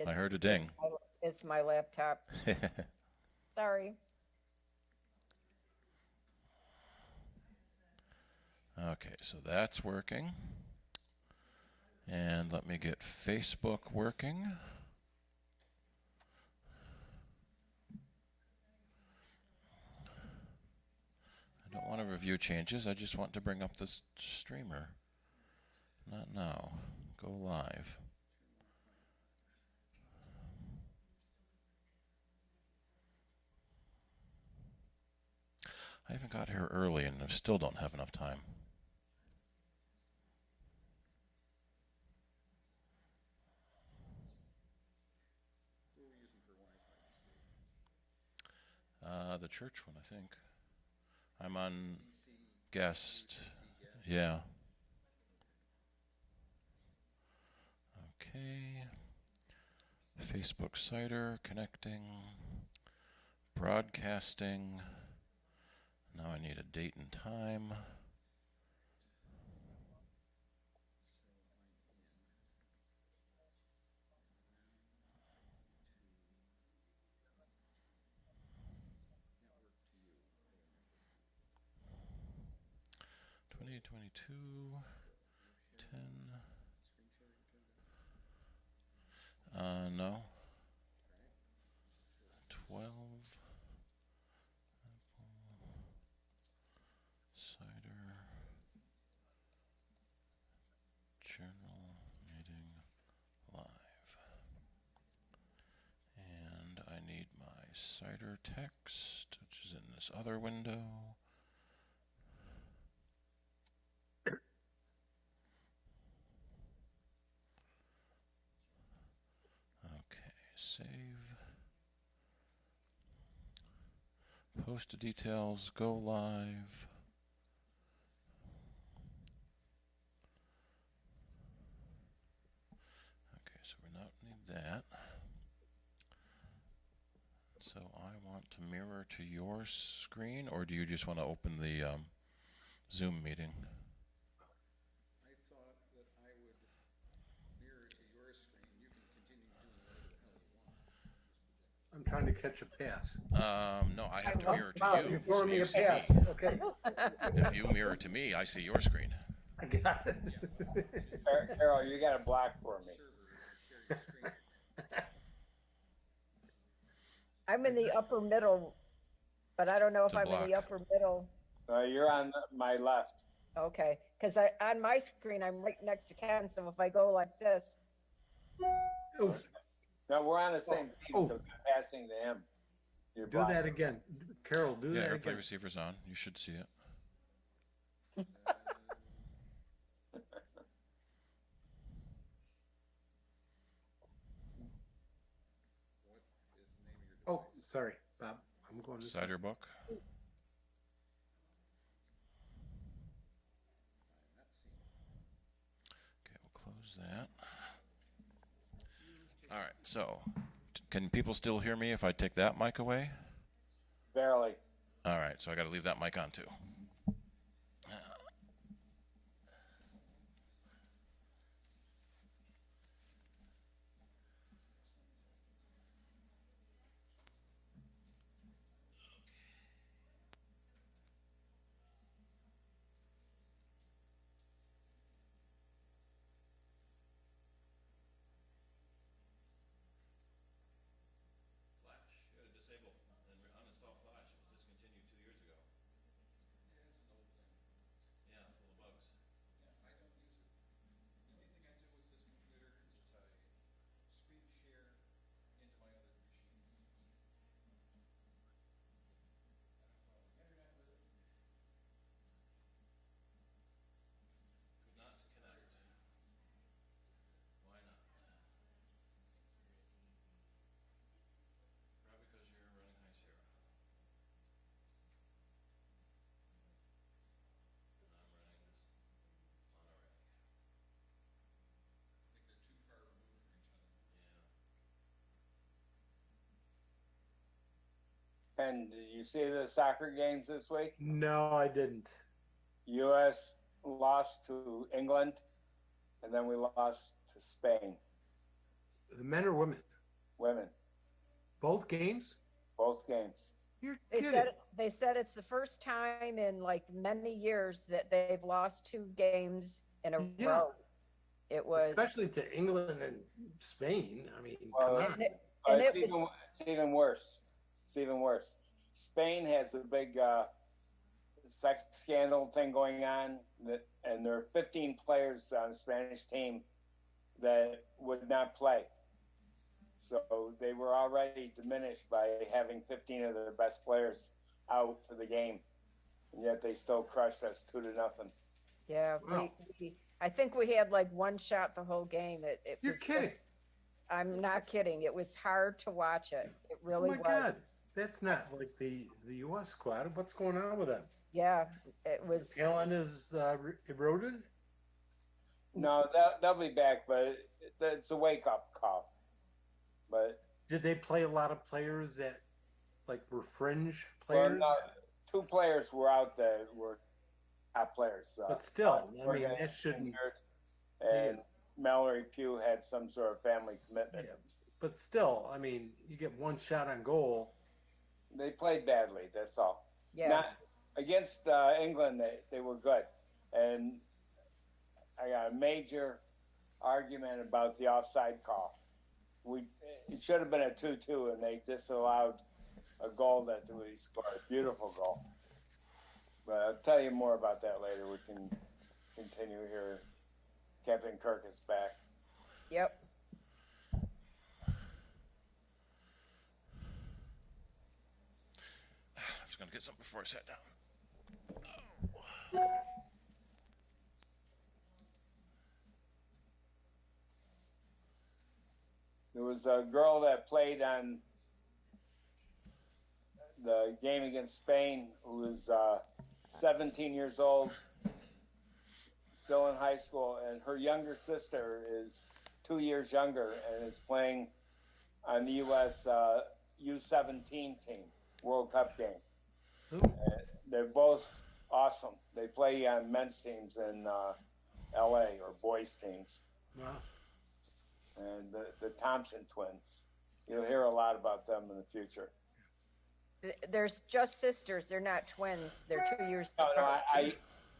I heard a ding. It's my laptop. Sorry. Okay, so that's working. And let me get Facebook working. I don't want to review changes. I just want to bring up this streamer. Not now. Go live. I even got here early and I still don't have enough time. The church one, I think. I'm on guest. Yeah. Okay. Facebook CIDER connecting. Broadcasting. Now I need a date and time. Twenty 22 10. No. 12. CIDER. Journal meeting live. And I need my CIDER text, which is in this other window. Okay, save. Post details, go live. Okay, so we don't need that. So I want to mirror to your screen, or do you just want to open the Zoom meeting? I thought that I would mirror to your screen. You can continue doing whatever the hell you want. I'm trying to catch a pass. No, I have to mirror to Wow, you. you're throwing me you a see pass. me. Okay, If you mirror to me, I see your screen. I got it. Carol, you got a block for me. Server, share your screen. I'm in the upper middle, but I don't know if To I'm in the block. upper middle. You're on my left. Okay, because on my screen, I'm right next to Ken, so if I go like this, Oof, No, we're on the same team, Oh. so I'm passing to him. You're do that again. Carol, do Yeah, that AirPlay again. receiver's on. You should see it. What is the name of your Oh, device? sorry, Bob. I'm going to. CIDER book. I'm not seeing it. Okay, we'll close that. All right, so can people still hear me if I take that mic away? Barely. All right, so I got to leave that mic on too. Flash. You got to disable and uninstall Flash. It was discontinued 2 years ago. Yeah, it's an old thing. Yeah, full of bugs. Yeah, I don't use it. The only thing I do with this computer is I screen share into my other machine. I don't go on the internet with it. Could not connect. Why not? Probably because you're running High Sierra. And I'm running Monterey. I think they're too far removed from each other. Yeah. And did you see the soccer games this week? No, I didn't. U.S. lost to England, and then we lost to Spain. The men or women? women, Both games? both games. You're They kidding. said it's the first time in like many years that they've lost 2 games in a Yeah. row. It was, Especially to England and Spain. I mean, Well, come on. and It's it was, even worse. It's even worse. Spain has a big sex scandal thing going on, and there are 15 players on the Spanish team that would not play. So they were already diminished by having 15 of their best players out for the game, and yet they still crushed us 2-0. yeah, Wow. I think we had like 1 shot the whole game. It You're was, kidding. I'm not kidding. It was hard to watch it. It Oh really my was. God. That's not like the U.S. squad. What's going on with them? Yeah, it was. Talent is eroded? No, they'll be back, but it's a wake up call. But Did they play a lot of players that like were fringe well, players? no, 2 players were out that were top players. But still, I mean, Morgan that shouldn't. injured, and Mallory Pugh had some sort of family commitment. Yeah. But still, I mean, you get 1 shot on goal. They played badly. That's all. Yeah. Not against England. They were good, and I got a major argument about the offside call. It should have been a 2-2, and they disallowed a goal that we scored. Beautiful goal. But I'll tell you more about that later. We can continue here. Captain Kirk is back. Yep. I was going to get something before I sat down. There was a girl that played on the game against Spain who was 17 years old, still in high school, and her younger sister is 2 years younger and is playing on the U.S. U17 team, World Cup game. Who? They're both awesome. They play on men's teams in L.A. or boys teams. Wow. And the Thompson twins. You'll hear a lot about them in the future. There's just sisters. They're not twins. They're 2 years No, apart.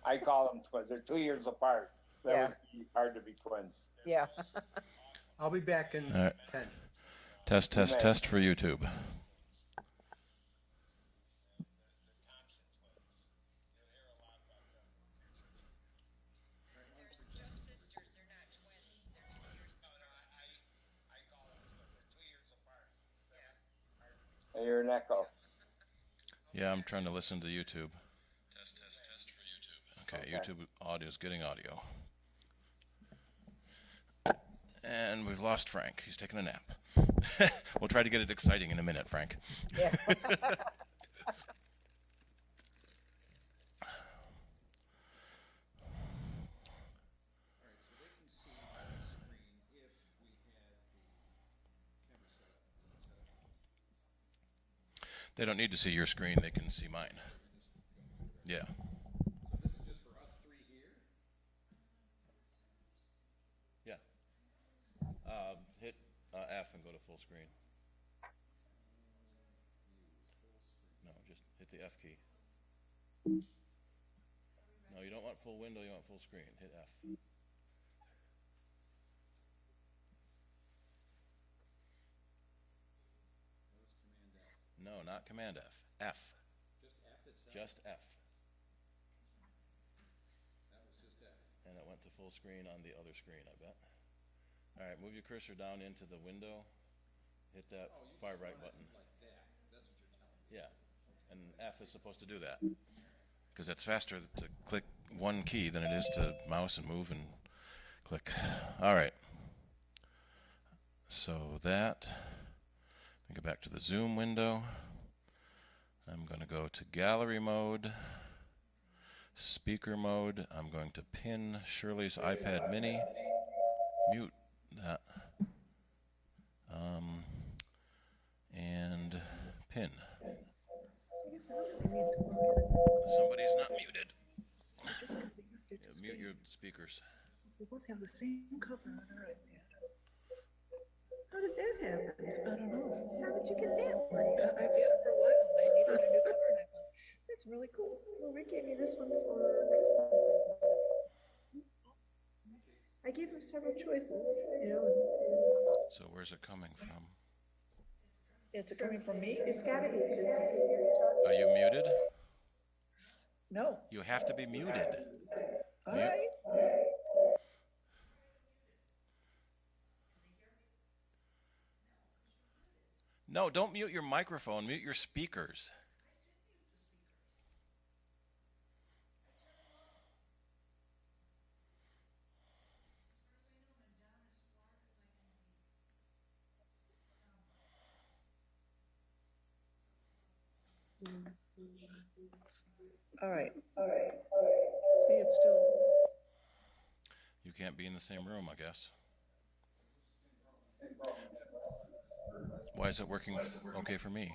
I call them twins. They're 2 years apart. That Yeah. would be hard to be twins. Yeah. I'll be back in All right. 10. Test for YouTube. I hear an echo. Yeah, I'm trying to listen to YouTube. Test for YouTube. Okay, YouTube audio's getting audio. And we've lost Frank. He's taking a nap. We'll try to get it exciting in a minute, Frank. Yeah. All right, so they can see the screen if we had the camera set up. Is it set up? They don't need to see your screen. They can see mine. Yeah. So this is just for us 3 here? Yeah. Hit F and go to full screen. No, just hit the F key. No, you don't want full window. You want full screen. Hit F. That was Command F. No, not Command F. F. Just F itself? Just F. That was just F. And it went to full screen on the other screen, I bet. All right, move your cursor down into the window. Hit that Oh, you far just right want it button. like that. That's what you're telling me. Yeah. And F is supposed to do that. Because it's faster to click one key than it is to mouse and move and click. All right. So that, let me go back to the Zoom window. I'm going to go to gallery mode, speaker mode. I'm going to pin Shirley's iPad mini, mute that, and pin. Somebody's not muted. Yeah, mute your speakers. We both have the same cover on our iPad. How did that happen? I've had it for a while. I needed a new cover, and I thought, that's really cool. Well, Rick gave me this one for Christmas. I gave him several choices, you know. So where's it coming from? Is it coming from me? It's gotta be. Are you muted? No. You have to be muted. All Mute. right. No, don't mute your microphone. Mute your speakers. All right. See, it's still. You can't be in the same room, I guess. Why is it working okay for me?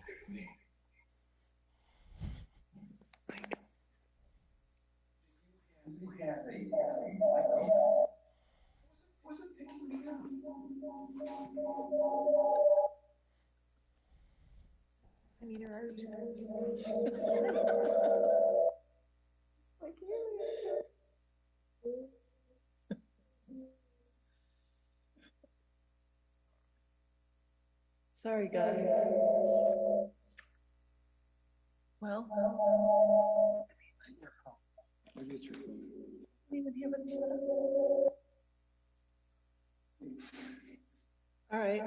I mean, are you? Like, sorry, guys. Well, Maybe it's your phone. I don't even have it. All right.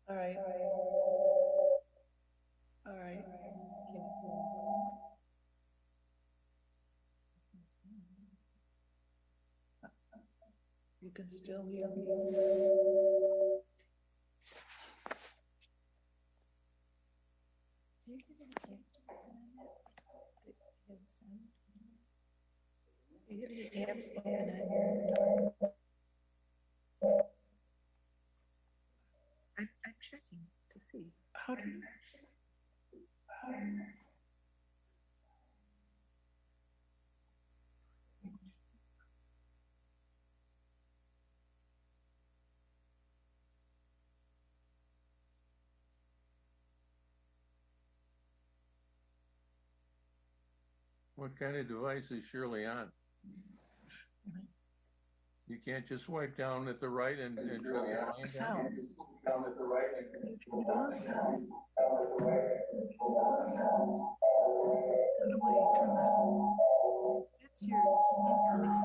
All right. All right. You can still hear me. Do you get any amps on that? That have sound? Do you get any amps on that? I'm checking to see. How do you? What kind of device is Shirley on? You can't just swipe down at the right and turn the volume down? Sound. Down at the right and turn it on. Sound. That's your incoming.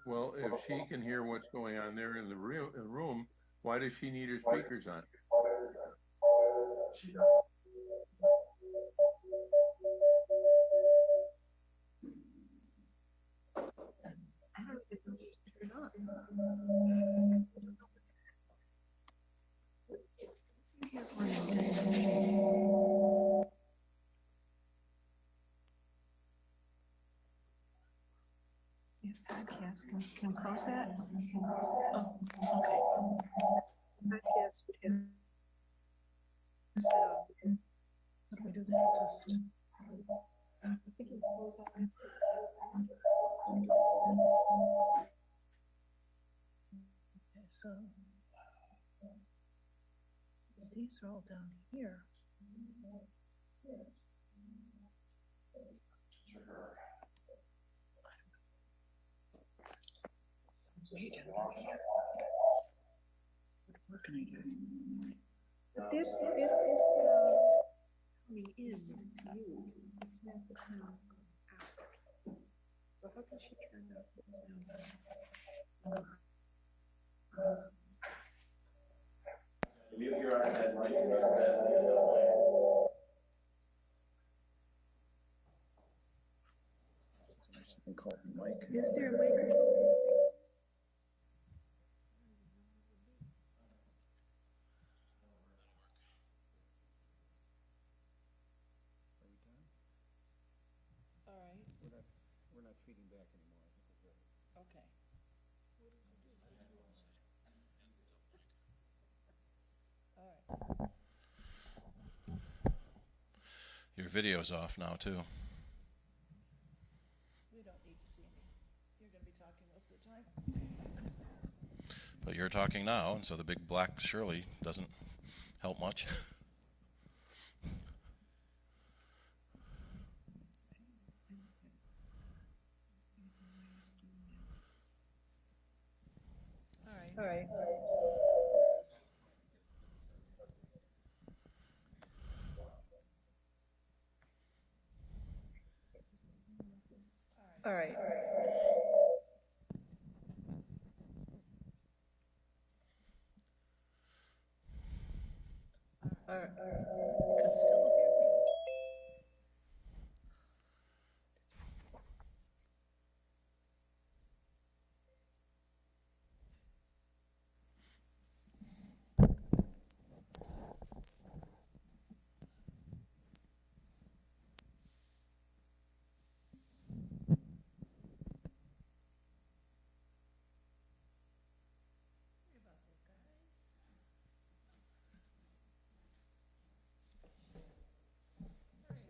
Well, if she can hear what's going on there in the room, why does she need her speakers on? I don't even know if to turn on. Podcast can close that? Oh, okay. Podcast would have. How do we do that? Just. I think you close that. Okay, so. These are all down here. What can I do? But it's coming in to you. It's not the sound out. So how can she turn up the sound? Mute your iPad mic. Is there a microphone? All right. We're not feeding back anymore. I think we're good. Okay. All right. Your video's off now, too. But you're talking now, and so the big black Shirley doesn't help much. All right. All right. All right. Can still hear me?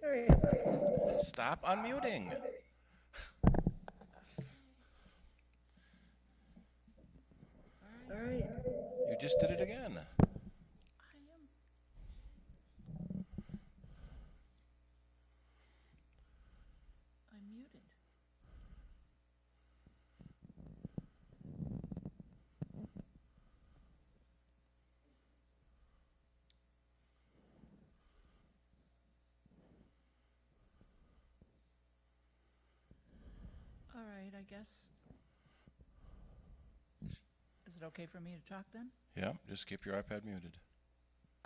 All right. Stop unmuting. All right. You just did it again. I'm muted. All right, I guess. Is it okay for me to talk then? Yeah, just keep your iPad muted.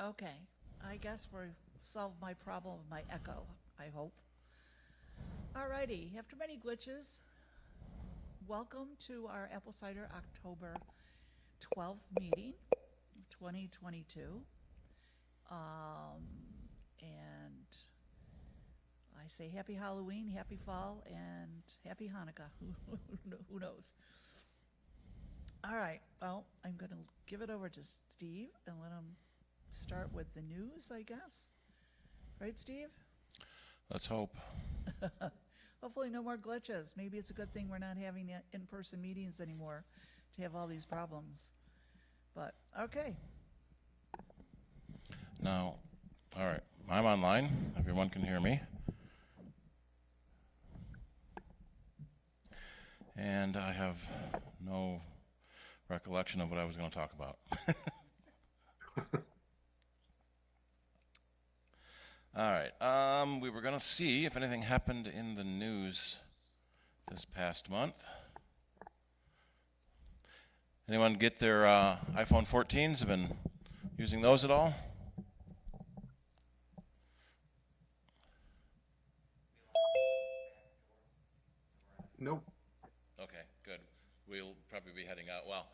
Okay, I guess we've solved my problem of my echo, I hope. Alrighty, after many glitches, welcome to our Apple Cider October 12th meeting of 2022. And I say happy Halloween, happy fall, and happy Hanukkah. Who knows? All right, well, I'm going to give it over to Steve and let him start with the news, I guess. Right, Steve? Let's hope. Hopefully no more glitches. Maybe it's a good thing we're not having in-person meetings anymore to have all these problems. But, okay. Now, all right, I'm online. Everyone can hear me. And I have no recollection of what I was going to talk about. All right, we were going to see if anything happened in the news this past month. Anyone get their iPhone 14s? Have been using those at all? Nope. Okay, good. We'll probably be heading out, well,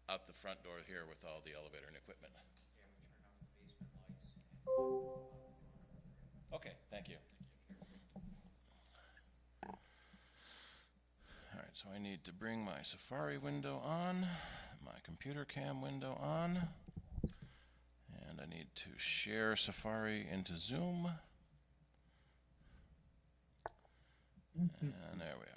out the front door here with all the elevator and equipment. Okay, thank you. All right, so I need to bring my Safari window on, my computer cam window on, and I need to share Safari into Zoom. And there we are.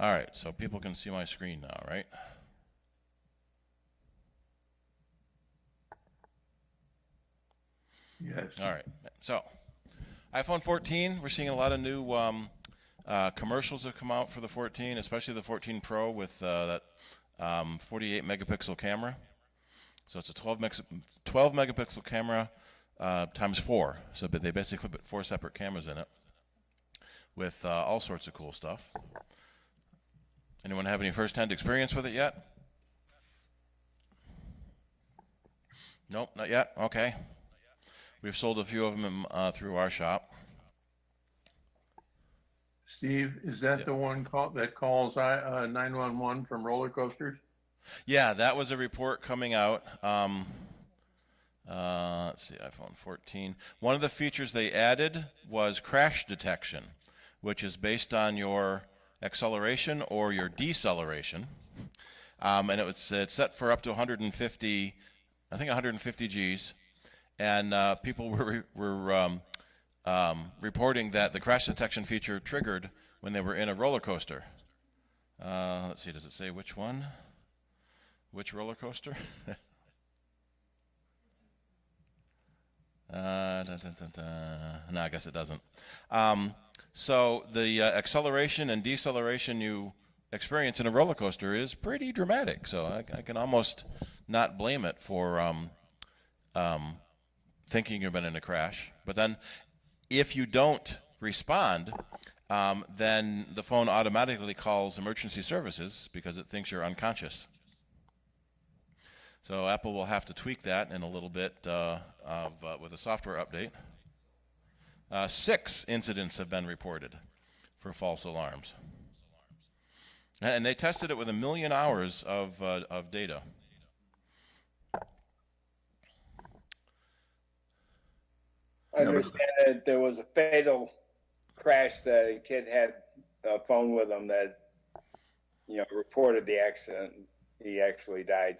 All right, so people can see my screen now, right? Yes. All right, so iPhone 14, we're seeing a lot of new commercials that come out for the 14, especially the 14 Pro with that 48 megapixel camera. So it's a 12 megapixel camera times 4. So they basically put 4 separate cameras in it with all sorts of cool stuff. Anyone have any first-hand experience with it yet? Nope, not yet. Okay. We've sold a few of them through our shop. Steve, is that the one that calls 911 from roller coasters? Yeah, that was a report coming out. Let's see, iPhone 14. One of the features they added was crash detection, which is based on your acceleration or your deceleration. And it's set for up to 150, I think 150 Gs. And people were reporting that the crash detection feature triggered when they were in a roller coaster. Let's see, does it say which one? Which roller coaster? Dun, dun, dun, dun. No, I guess it doesn't. So the acceleration and deceleration you experience in a roller coaster is pretty dramatic. So I can almost not blame it for thinking you've been in a crash. But then if you don't respond, then the phone automatically calls emergency services because it thinks you're unconscious. So Apple will have to tweak that in a little bit with a software update. 6 incidents have been reported for false alarms. And they tested it with 1 million hours of data. I understand that there was a fatal crash that a kid had a phone with him that, reported the accident. He actually died.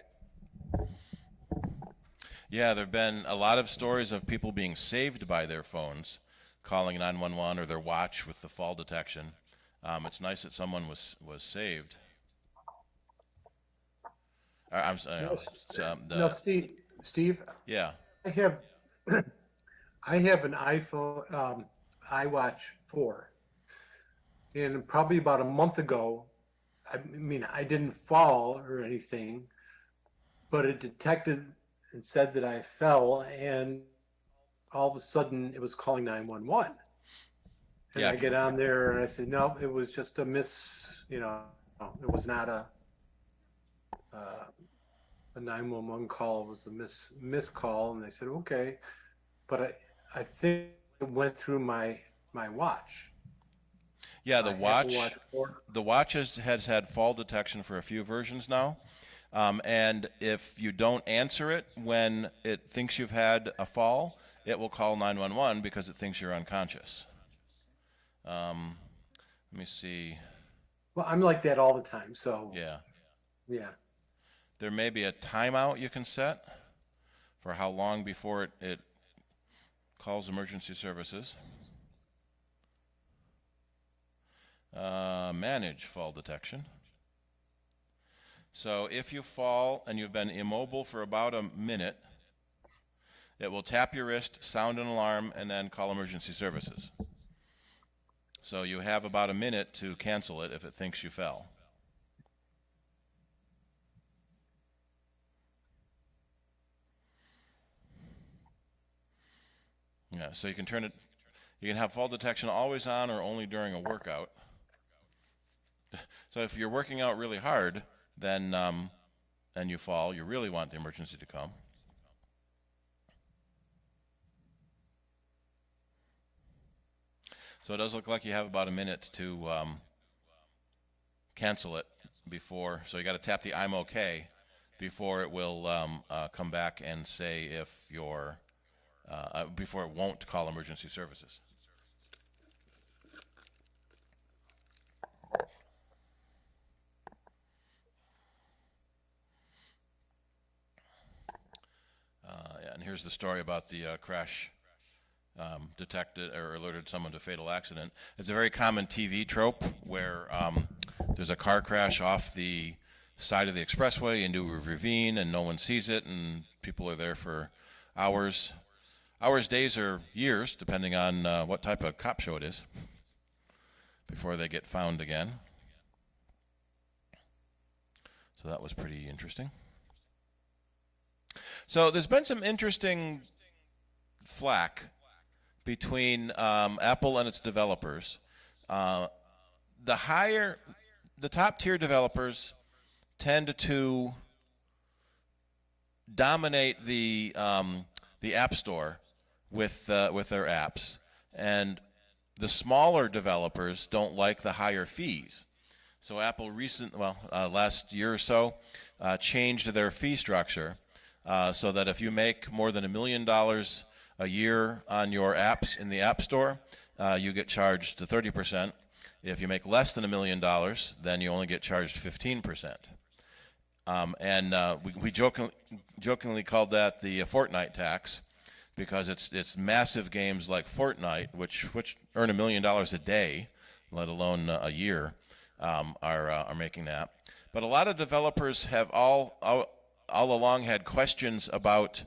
Yeah, there have been a lot of stories of people being saved by their phones, calling 911 or their watch with the fall detection. It's nice that someone was saved. I'm sorry. No, Steve, Yeah. I have an iPhone, iWatch 4, and probably about a month ago, I mean, I didn't fall or anything, but it detected and said that I fell, and all of a sudden it was calling 911. And Yeah, I get on there and I said, no, it was just a it was not a 911 call, it was a miss call. And they said, okay. But I think it went through my watch. Yeah, My Apple Watch 4. the watch has had fall detection for a few versions now. And if you don't answer it when it thinks you've had a fall, it will call 911 because it thinks you're unconscious. Let me see. Well, I'm like that all the time. So Yeah. yeah. There may be a timeout you can set for how long before it calls emergency services. Manage fall detection. So if you fall and you've been immobile for about a minute, it will tap your wrist, sound an alarm, and then call emergency services. So you have about a minute to cancel it if it thinks you fell. Yeah, so you can turn it, you can have fall detection always on or only during a workout. So if you're working out really hard, then and you fall, you really want the emergency to come. So it does look like you have about a minute to cancel it before. So you got to tap the I'm okay before it will come back and say if you're before it won't call emergency services. Yeah, and here's the story about the crash detected or alerted someone to fatal accident. It's a very common TV trope where there's a car crash off the side of the expressway into a ravine and no one sees it and people are there for hours, days, or years, depending on what type of cop show it is, before they get found again. So that was pretty interesting. So there's been some interesting flack between Apple and its developers. The top tier developers tend to dominate the App Store with their apps, and the smaller developers don't like the higher fees. So Apple last year or so changed their fee structure so that if you make more than $1 million a year on your apps in the App Store, you get charged to 30%. If you make less than $1 million, then you only get charged 15%. We jokingly called that the Fortnite tax. because it's massive games like Fortnite, which earn $1 million a day, let alone a year, are making that. But a lot of developers have all along had questions about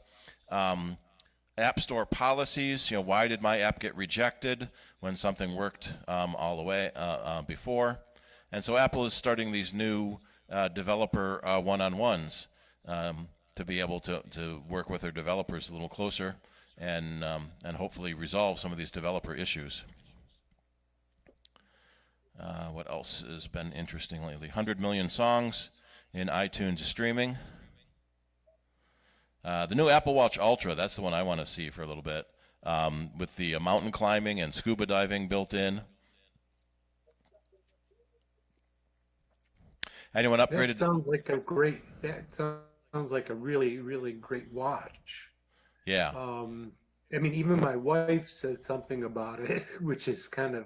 App Store policies. You know, why did my app get rejected when something worked all the way before? And so Apple is starting these new developer one-on-ones to be able to work with their developers a little closer and hopefully resolve some of these developer issues. What else has been interesting lately? 100 million songs in iTunes streaming. The new Apple Watch Ultra, that's the one I want to see for a little bit, with the mountain climbing and scuba diving built in. Anyone upgraded? That sounds like a really, really great watch. Yeah. I mean, even my wife said something about it, which is kind of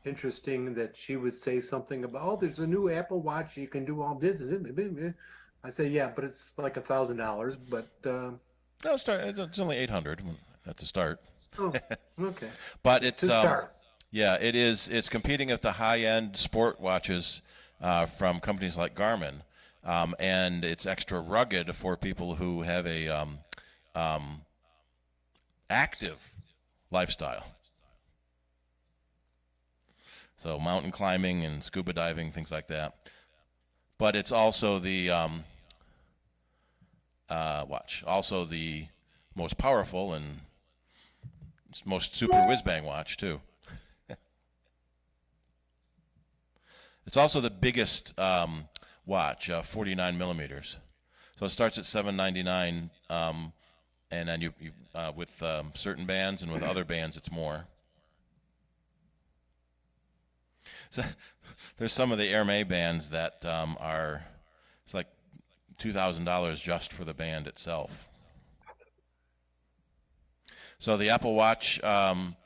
interesting that she would say something about, oh, there's a new Apple Watch, you can do all this. I say, yeah, but it's like $1,000. But No, it's only 800. That's a start. oh, okay. But it's To start. yeah, it is. It's competing with the high-end sport watches from companies like Garmin, and it's extra rugged for people who have a active lifestyle. So mountain climbing and scuba diving, things like that. But it's also the watch, also the most powerful and most super whiz-bang watch too. It's also the biggest watch, 49 millimeters. So it starts at $799, and then you with certain bands, and with other bands it's more. So there's some of the Hermès bands that it's like $2,000 just for the band itself. So the Apple Watch comes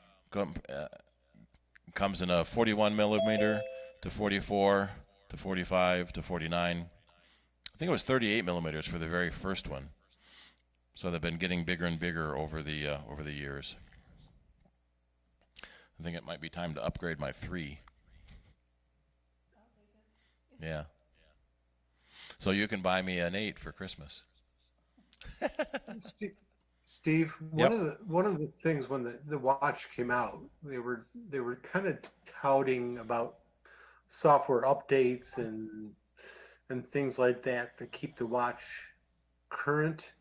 in a 41 millimeter to 44 to 45 to 49. I think it was 38 millimeters for the very first one. So they've been getting bigger and bigger over the years. I think it might be time to upgrade my 3. Yeah. So you can buy me an 8 for Christmas. Steve, Yep. one of the things when the watch came out, they were kind of touting about software updates and things like that to keep the watch current.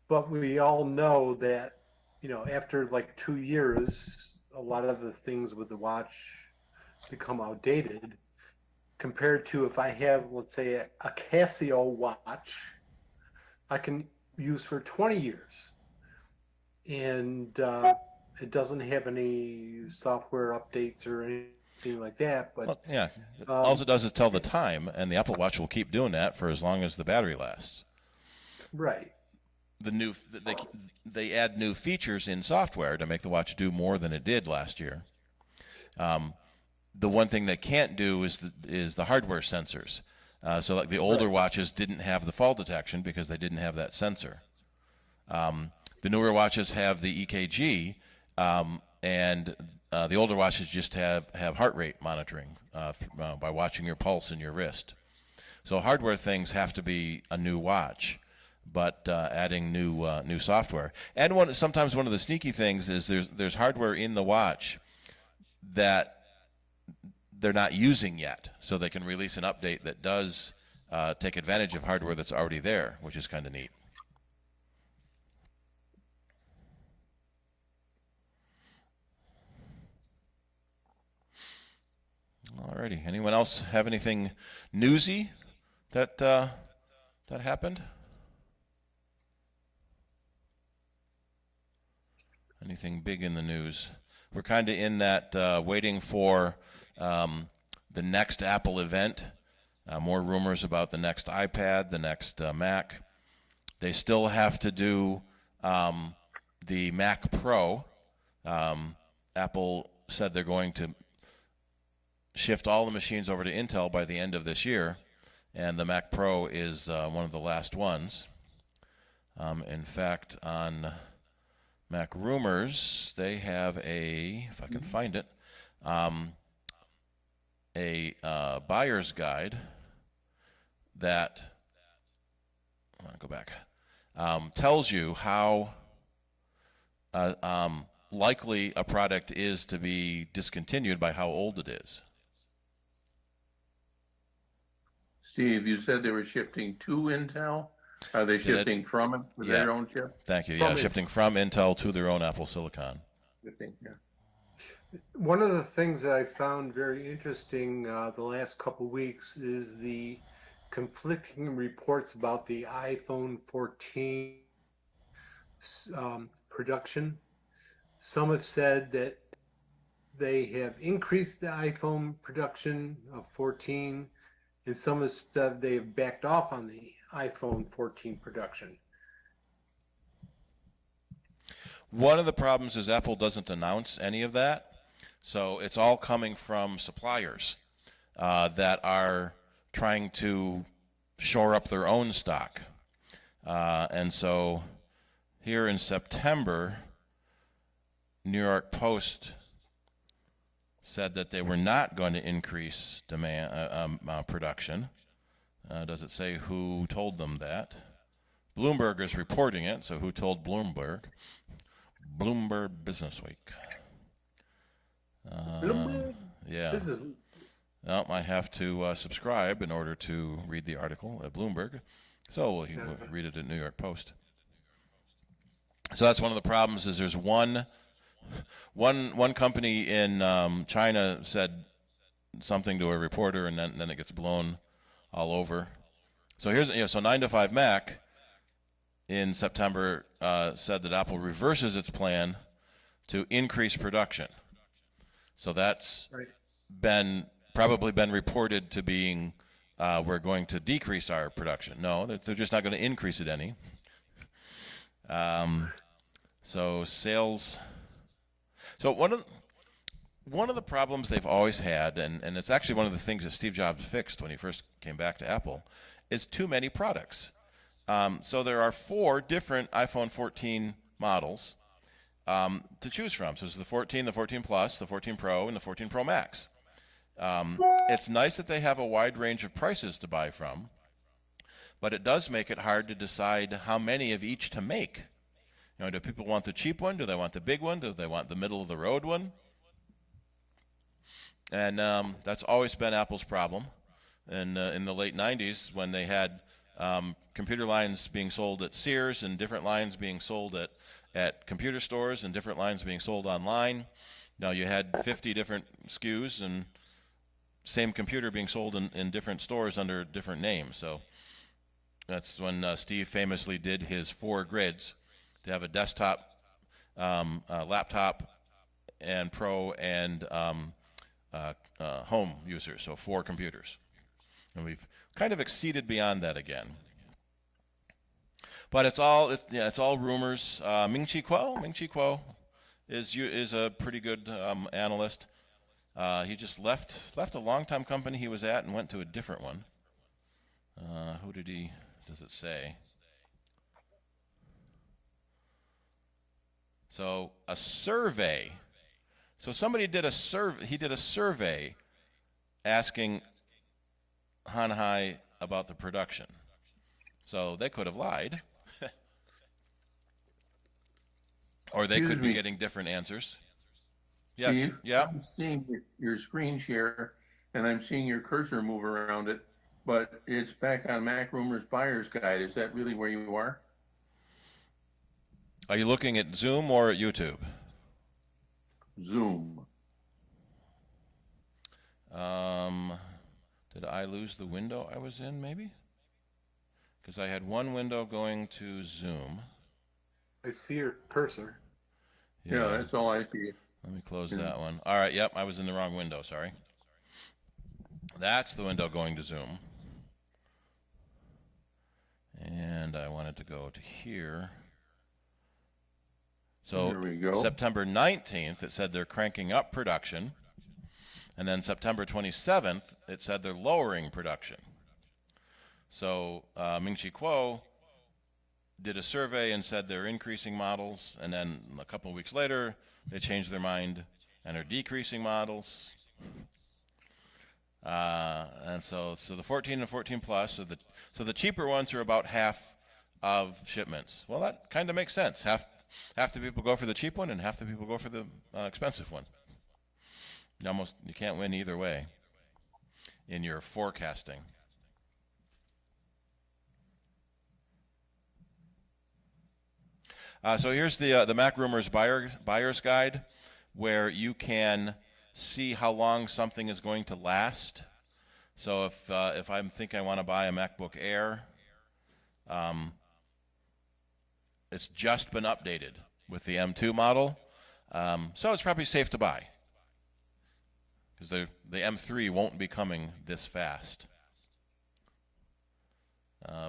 But we all know that, you know, after like 2 years, a lot of the things with the watch become outdated compared to if I have, let's say, a Casio watch I can use for 20 years. And it doesn't have any software updates or anything like that. But Well, yeah. All it does is tell the time, and the Apple Watch will keep doing that for as long as the battery lasts. right. They add new features in software to make the watch do more than it did last year. The one thing they can't do is the hardware sensors. So like the older watches didn't have the fall detection because they didn't have that sensor. The newer watches have the EKG, and the older watches just have heart rate monitoring by watching your pulse in your wrist. So hardware things have to be a new watch, but adding new software. And sometimes one of the sneaky things is there's hardware in the watch that they're not using yet, so they can release an update that does take advantage of hardware that's already there, which is kind of neat. Alrighty, anyone else have anything newsy that happened? Anything big in the news? We're kind of in that waiting for the next Apple event. More rumors about the next iPad, the next Mac. They still have to do the Mac Pro. Apple said they're going to shift all the machines over to Intel by the end of this year, and the Mac Pro is one of the last ones. In fact, on Mac Rumors, they have if I can find it, a buyer's guide that, I'm going to go back, tells you how likely a product is to be discontinued by how old it is. Steve, you said they were shifting to Intel. Are they shifting from it with their own chip? Thank you. From Yeah, shifting from Intel to their own Apple Silicon. Shifting, yeah. One of the things that I found very interesting the last couple weeks is the conflicting reports about the iPhone 14 production. Some have said that they have increased the iPhone production of 14, and some have said they have backed off on the iPhone 14 production. One of the problems is Apple doesn't announce any of that. So it's all coming from suppliers that are trying to shore up their own stock. And so here in September, New York Post said that they were not going to increase demand production. Does it say who told them that? Bloomberg is reporting it, so who told Bloomberg? Bloomberg Businessweek. Yeah. No, I have to subscribe in order to read the article at Bloomberg. So we'll read it at New York Post. So that's one of the problems is there's one company in China said something to a reporter, and then it gets blown all over. So here's so 9 to 5 Mac in September said that Apple reverses its plan to increase production. So that's probably been reported to being we're going to decrease our production. No, they're just not going to increase it any. So sales. So one of the problems they've always had, and it's actually one of the things that Steve Jobs fixed when he first came back to Apple, is too many products. So there are 4 different iPhone 14 models to choose from. So there's the 14, the 14 Plus, the 14 Pro, and the 14 Pro Max. It's nice that they have a wide range of prices to buy from, but it does make it hard to decide how many of each to make. You know, do people want the cheap one? Do they want the big one? Do they want the middle of the road one? And that's always been Apple's problem. And in the late 90s, when they had computer lines being sold at Sears and different lines being sold at computer stores and different lines being sold online. Now you had 50 different SKUs and same computer being sold in different stores under different names. So that's when Steve famously did his 4 grids to have a desktop, laptop, and Pro and home users, so 4 computers. And we've kind of exceeded beyond that again. But it's all rumors. Ming-Chi Kuo is a pretty good analyst. He just left a long-time company he was at and went to a different one. Does it say? So a survey. So somebody did a survey. He did a survey asking Hanhai about the production. So they could have lied. Or they could be getting different answers. Yeah. Steve, Yeah. I'm seeing your screen share, and I'm seeing your cursor move around it, but it's back on Mac Rumors Buyer's Guide. Is that really where you are? Are you looking at Zoom or at YouTube? Zoom. Did I lose the window I was in, maybe? Because I had one window going to Zoom. I see your cursor. Yeah, that's all I see. Let me close that one. All right, yep, I was in the wrong window, sorry. That's the window going to Zoom. And I wanted to go to here. So There we go. September 19th, it said they're cranking up production. And then September 27th, it said they're lowering production. So Ming-Chi Kuo did a survey and said they're increasing models, and then a couple of weeks later, they changed their mind and are decreasing models. And so the 14 and 14 Plus, so the cheaper ones are about half of shipments. Well, that kind of makes sense. Half the people go for the cheap one, and half the people go for the expensive one. You can't win either way in your forecasting. So here's the Mac Rumors buyer's guide, where you can see how long something is going to last. So if I'm thinking I want to buy a MacBook Air, it's just been updated with the M2 model, so it's probably safe to buy, because the M3 won't be coming this fast.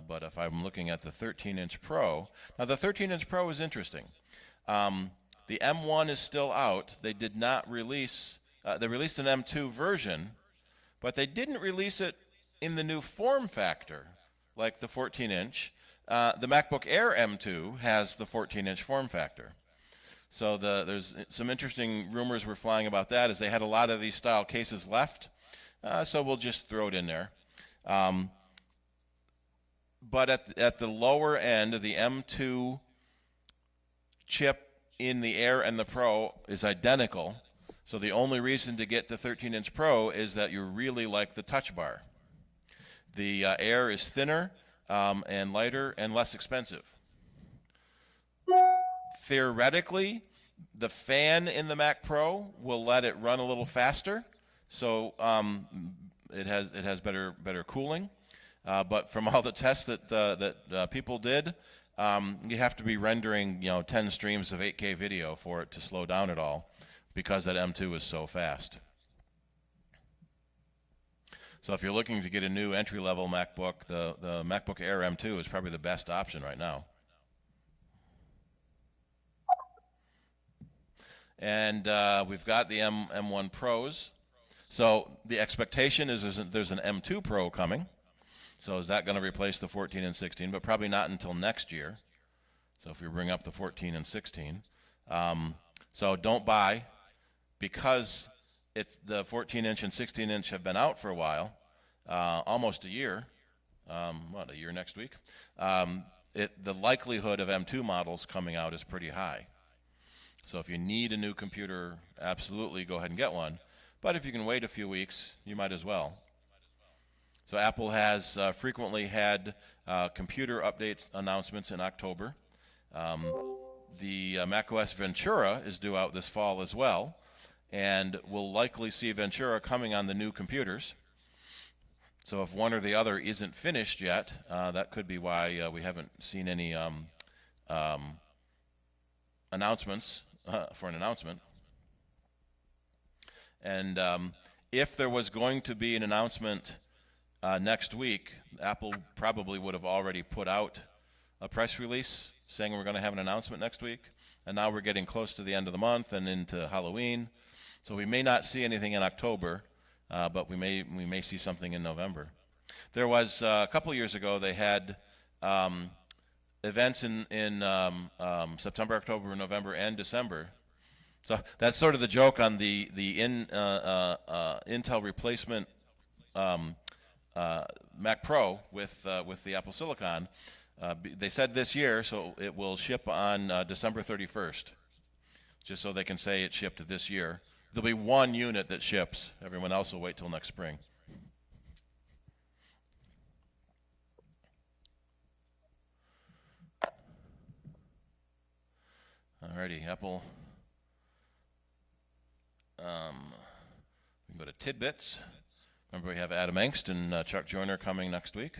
But if I'm looking at the 13-inch Pro, now the 13-inch Pro is interesting. The M1 is still out. They did not release, they released an M2 version, but they didn't release it in the new form factor, like the 14-inch. The MacBook Air M2 has the 14-inch form factor. So there's some interesting rumors were flying about that, as they had a lot of these style cases left. So we'll just throw it in there. But at the lower end, the M2 chip in the Air and the Pro is identical. So the only reason to get the 13-inch Pro is that you really like the touch bar. The Air is thinner and lighter and less expensive. Theoretically, the fan in the Mac Pro will let it run a little faster, so it has better cooling. But from all the tests that people did, you have to be rendering 10 streams of 8K video for it to slow down at all, because that M2 is so fast. So if you're looking to get a new entry-level MacBook, the MacBook Air M2 is probably the best option right now. And we've got the M1 Pros. So the expectation is there's an M2 Pro coming. So is that going to replace the 14 and 16? But probably not until next year. So if we bring up the 14 and 16. So don't buy, because the 14-inch and 16-inch have been out for a while, almost a year. A year next week? The likelihood of M2 models coming out is pretty high. So if you need a new computer, absolutely go ahead and get one. But if you can wait a few weeks, you might as well. So Apple has frequently had computer updates announcements in October. The macOS Ventura is due out this fall as well, and we'll likely see Ventura coming on the new computers. So if one or the other isn't finished yet, that could be why we haven't seen any announcements for an announcement. And if there was going to be an announcement next week, Apple probably would have already put out a press release saying we're going to have an announcement next week. And now we're getting close to the end of the month and into Halloween. So we may not see anything in October, but we may see something in November. There was, a couple years ago, they had events in September, October, November, and December. So that's sort of the joke on the Intel replacement Mac Pro with the Apple Silicon. They said this year, so it will ship on December 31st, just so they can say it shipped this year. There'll be one unit that ships. Everyone else will wait till next spring. Alrighty, Apple. We can go to Tidbits. Remember, we have Adam Engst and Chuck Joyner coming next week.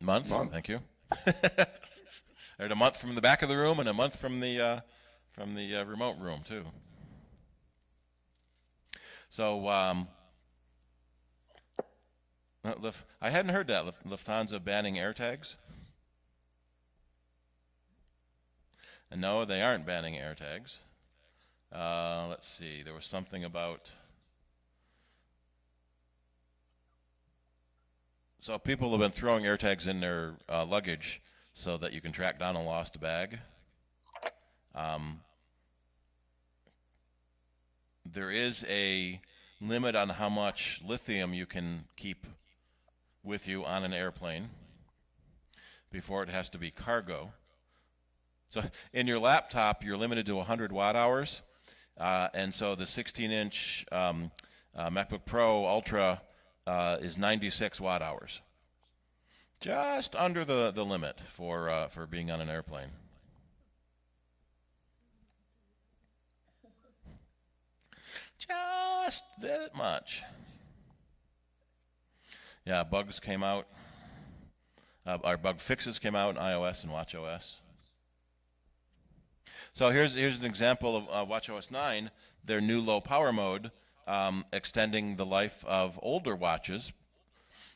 Month. Thank you. They're a month from the back of the room and a month from the remote room too. So I hadn't heard that Lufthansa banning AirTags. And no, they aren't banning AirTags. Let's see. There was something about. So people have been throwing AirTags in their luggage. so that you can track down a lost bag. There is a limit on how much lithium you can keep with you on an airplane before it has to be cargo. So in your laptop, you're limited to 100 watt hours, and so the 16-inch MacBook Pro Ultra is 96 watt hours, just under the limit for being on an airplane. Just that much. Yeah, bugs came out. Our bug fixes came out in iOS and watchOS. So here's an example of watchOS 9, their new low power mode, extending the life of older watches.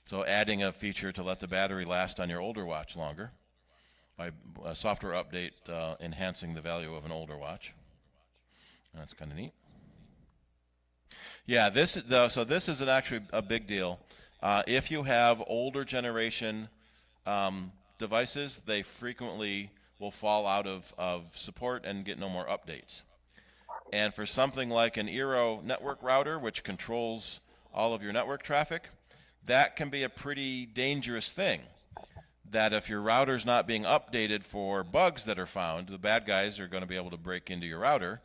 So adding a feature to let the battery last on your older watch longer by a software update enhancing the value of an older watch. That's kind of neat. Yeah, this is actually a big deal. If you have older generation devices, they frequently will fall out of support and get no more updates. And for something like an Eero network router, which controls all of your network traffic, that can be a pretty dangerous thing. That if your router's not being updated for bugs that are found, the bad guys are going to be able to break into your router.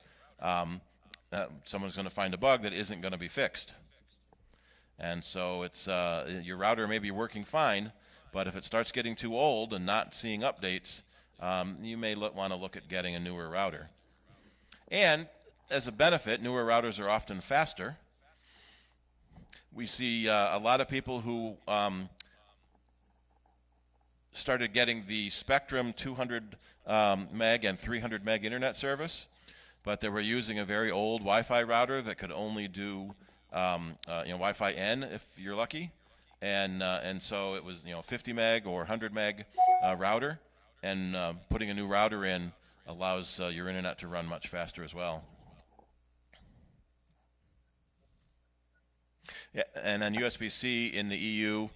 Someone's going to find a bug that isn't going to be fixed. And so it's your router may be working fine, but if it starts getting too old and not seeing updates, you may want to look at getting a newer router. And as a benefit, newer routers are often faster. We see a lot of people who started getting the Spectrum 200 meg and 300 meg internet service, but they were using a very old Wi-Fi router that could only do Wi-Fi N if you're lucky, and so it was 50 meg or 100 meg router, and putting a new router in allows your internet to run much faster as well. Yeah, and then USB-C in the EU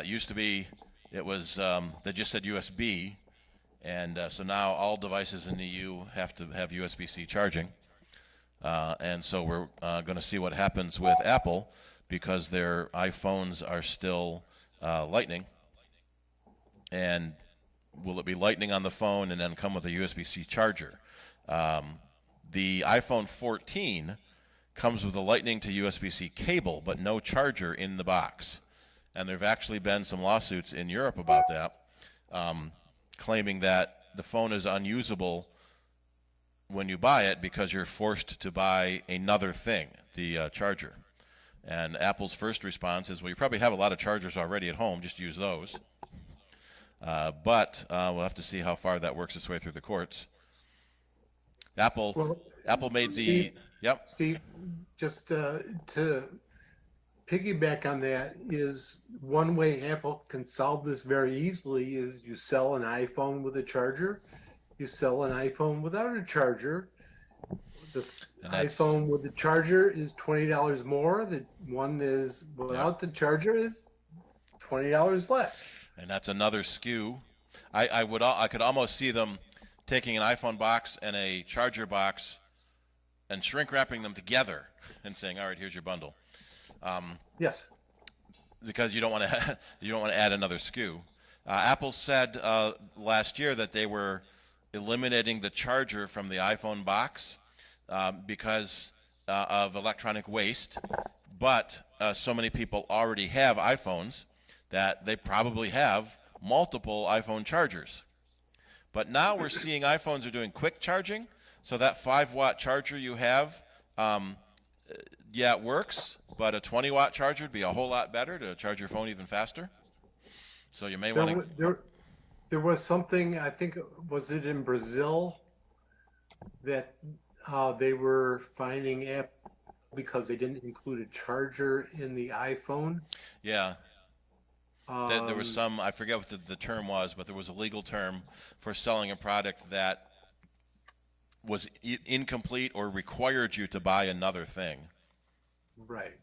used to be they just said USB. And so now all devices in the EU have to have USB-C charging. And so we're going to see what happens with Apple, because their iPhones are still Lightning. And will it be Lightning on the phone and then come with a USB-C charger? The iPhone 14 comes with a Lightning to USB-C cable, but no charger in the box. And there have actually been some lawsuits in Europe about that. Claiming that the phone is unusable when you buy it because you're forced to buy another thing, the charger. And Apple's first response is, well, you probably have a lot of chargers already at home, just use those. But we'll have to see how far that works its way through the courts. Apple made the... Yep. Steve, just to piggyback on that, is one way Apple can solve this very easily is you sell an iPhone with a charger, you sell an iPhone without a charger. The iPhone with the charger is $20 more. The one is without the charger is $20 less. And that's another SKU. I could almost see them taking an iPhone box and a charger box and shrink wrapping them together and saying, all right, here's your bundle. Yes. Because you don't want to add another SKU. Apple said last year that they were eliminating the charger from the iPhone box because of electronic waste, but so many people already have iPhones that they probably have multiple iPhone chargers. But now we're seeing iPhones are doing quick charging, so that 5-watt charger you have, yeah, it works, but a 20-watt charger would be a whole lot better to charge your phone even faster. So you may want to... There was something, I think, was it in Brazil, that they were finding Apple because they didn't include a charger in the iPhone? Yeah. There was some, I forget what the term was, but there was a legal term for selling a product that was incomplete or required you to buy another thing. Right.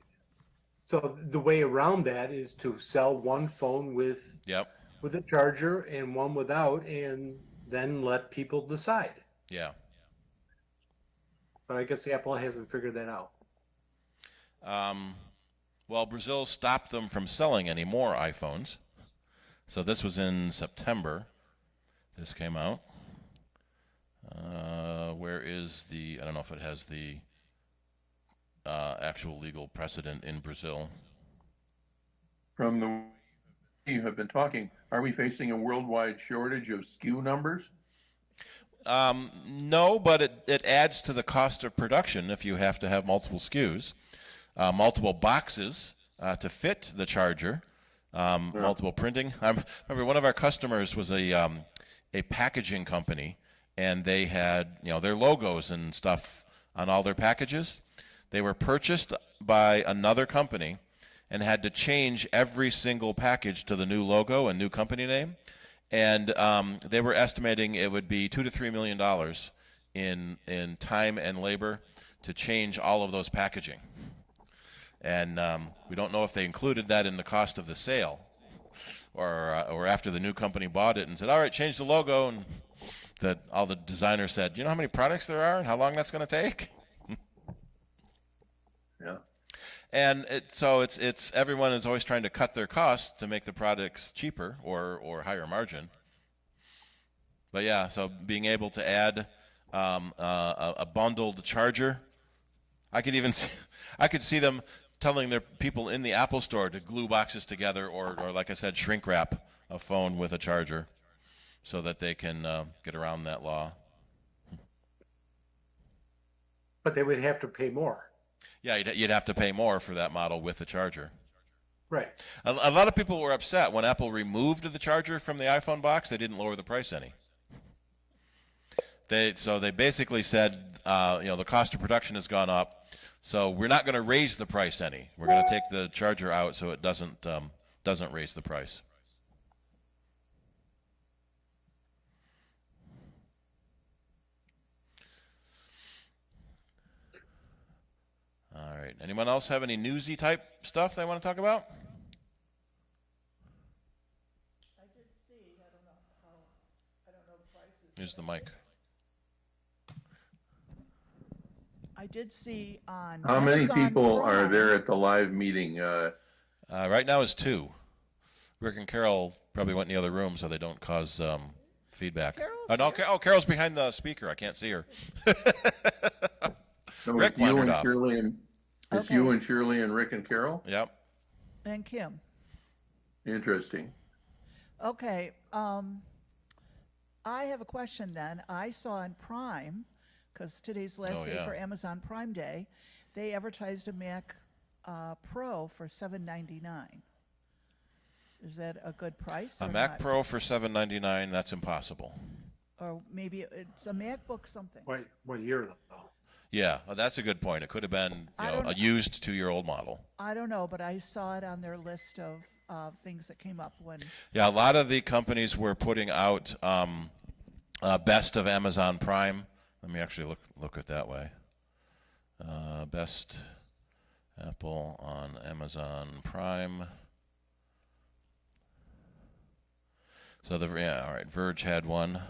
So the way around that is to sell one phone with with a charger and one without, and then let people decide. Yeah. But I guess Apple hasn't figured that out. Well, Brazil stopped them from selling any more iPhones. So this was in September. This came out. Where is the, I don't know if it has the actual legal precedent in Brazil. From the way you have been talking, are we facing a worldwide shortage of SKU numbers? No, but it adds to the cost of production if you have to have multiple SKUs, multiple boxes to fit the charger, multiple printing. I remember one of our customers was a packaging company, and they had their logos and stuff on all their packages. They were purchased by another company and had to change every single package to the new logo and new company name. And they were estimating it would be $2 to $3 million in time and labor to change all of those packaging. And we don't know if they included that in the cost of the sale, or after the new company bought it and said, "All right, change the logo," and that all the designers said, "You know how many products there are and how long that's going to take?" Yeah. And so it's everyone is always trying to cut their costs to make the products cheaper or higher margin. But yeah, so being able to add a bundled charger, I could see them telling their people in the Apple Store to glue boxes together, or like I said, shrink wrap a phone with a charger, so that they can get around that law. But they would have to pay more. Yeah, you'd have to pay more for that model with the charger. Right. A lot of people were upset when Apple removed the charger from the iPhone box. They didn't lower the price any. So they basically said, the cost of production has gone up, so we're not going to raise the price any. We're going to take the charger out so it doesn't raise the price. All right. Anyone else have any newsy type stuff they want to talk about? I did see, I don't know the prices. Here's the mic. I did see on How many Amazon people are Prime- there at the live meeting? Right now is 2. Rick and Carol probably went in the other room so they don't cause feedback. Carol's No, here. Carol's behind the speaker. I can't see her. So Rick it's you wandered and off. Shirley and it's Okay. you and Shirley and Rick and Carol? Yep. And Kim. Interesting. Okay, I have a question then. I saw in Prime, because today's last Oh, day yeah. for Amazon Prime Day, they advertised a Mac Pro for $799. Is that a good price? A or Mac not? Pro for $799. That's impossible. Or maybe it's a MacBook something. What year though? Yeah, that's a good point. It could have been I don't a know. used 2-year-old model. I don't know, but I saw it on their list of things that came up when. Yeah, a lot of the companies were putting out best of Amazon Prime. Let me actually look at that way. Best Apple on Amazon Prime. So all right. Verge had one.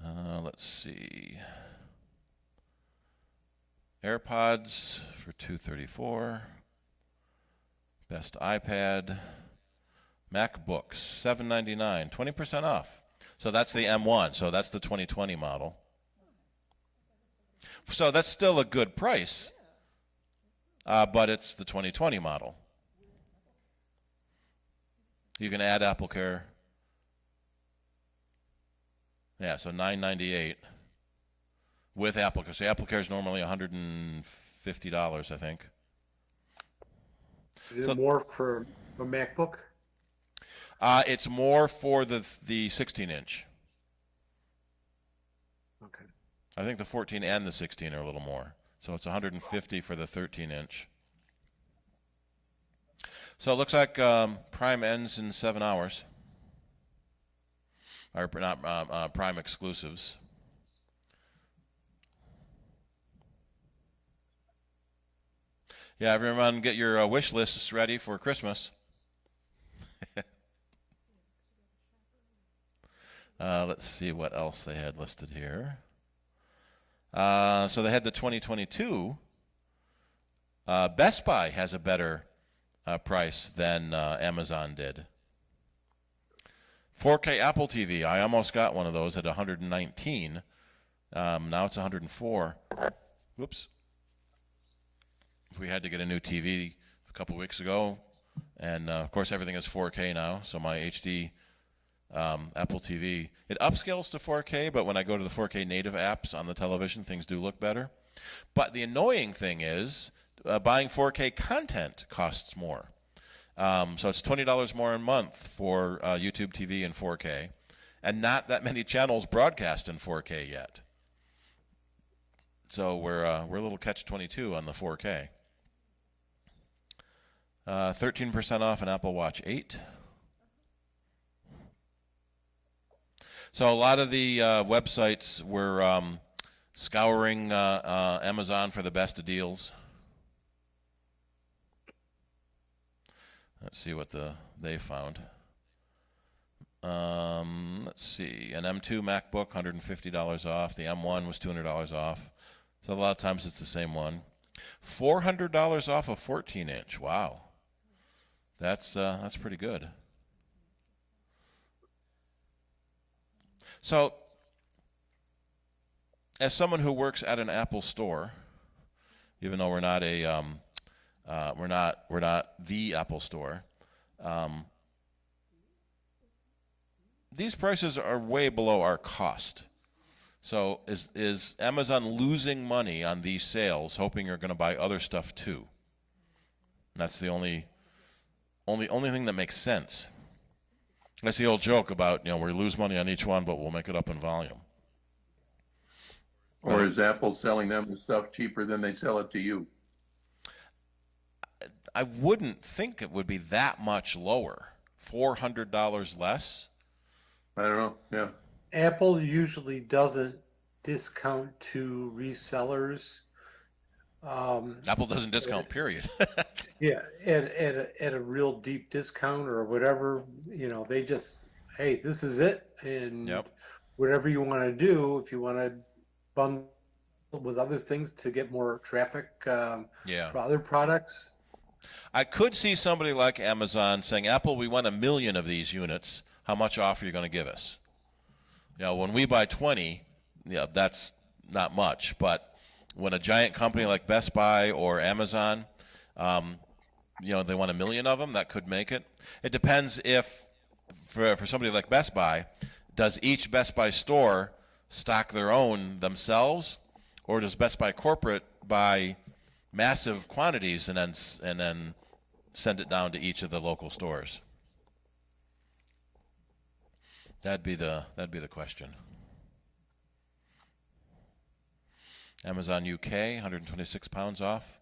Let's see. AirPods for $234. Best iPad. MacBooks $799, 20% off. So that's the M1. So that's the 2020 model. So that's still a good price, but it's the 2020 model. You can add AppleCare. Yeah, so $998 with AppleCare. So AppleCare is normally $150, I think. Is So- it more for a MacBook? It's more for the 16-inch. Okay. I think the 14 and the 16 are a little more. So it's $150 for the 13-inch. So it looks like Prime ends in 7 hours. Or not Prime exclusives. Yeah, everyone get your wish lists ready for Christmas. Let's see what else they had listed here. So they had the 2022. Best Buy has a better price than Amazon did. 4K Apple TV. I almost got one of those at 119. Now it's 104. Whoops. We had to get a new TV a couple weeks ago, and of course everything is 4K now. So my HD Apple TV, it upscales to 4K, but when I go to the 4K native apps on the television, things do look better. But the annoying thing is buying 4K content costs more. So it's $20 more a month for YouTube TV in 4K, and not that many channels broadcast in 4K yet. So we're a little catch-22 on the 4K. 13% off an Apple Watch 8. So a lot of the websites were scouring Amazon for the best of deals. Let's see what they found. Let's see. An M2 MacBook, $150 off. The M1 was $200 off. So a lot of times it's the same one. $400 off a 14-inch. Wow. That's pretty good. So, as someone who works at an Apple store, even though we're not we're not the Apple store, these prices are way below our cost. So, is Amazon losing money on these sales, hoping you're going to buy other stuff too? That's the only thing that makes sense. That's the old joke about, we lose money on each one, but we'll make it up in volume. Or is Apple selling them the stuff cheaper than they sell it to you? I wouldn't think it would be that much lower. $400 less? I don't know. Yeah. Apple usually doesn't discount to resellers. Apple doesn't discount, period. Yeah, at a real deep discount or whatever, they just, hey, this is it, and Yep. whatever you want to do, if you want to bundle with other things to get more traffic Yeah. for other products. I could see somebody like Amazon saying, Apple, we want 1 million of these units. How much off are you going to give us? When we buy 20, that's not much. But when a giant company like Best Buy or Amazon, they want 1 million of them, that could make it. It depends if, for somebody like Best Buy, does each Best Buy store stock their own themselves, or does Best Buy corporate buy massive quantities and then send it down to each of the local stores? That'd be the question. Amazon UK, 126 pounds off.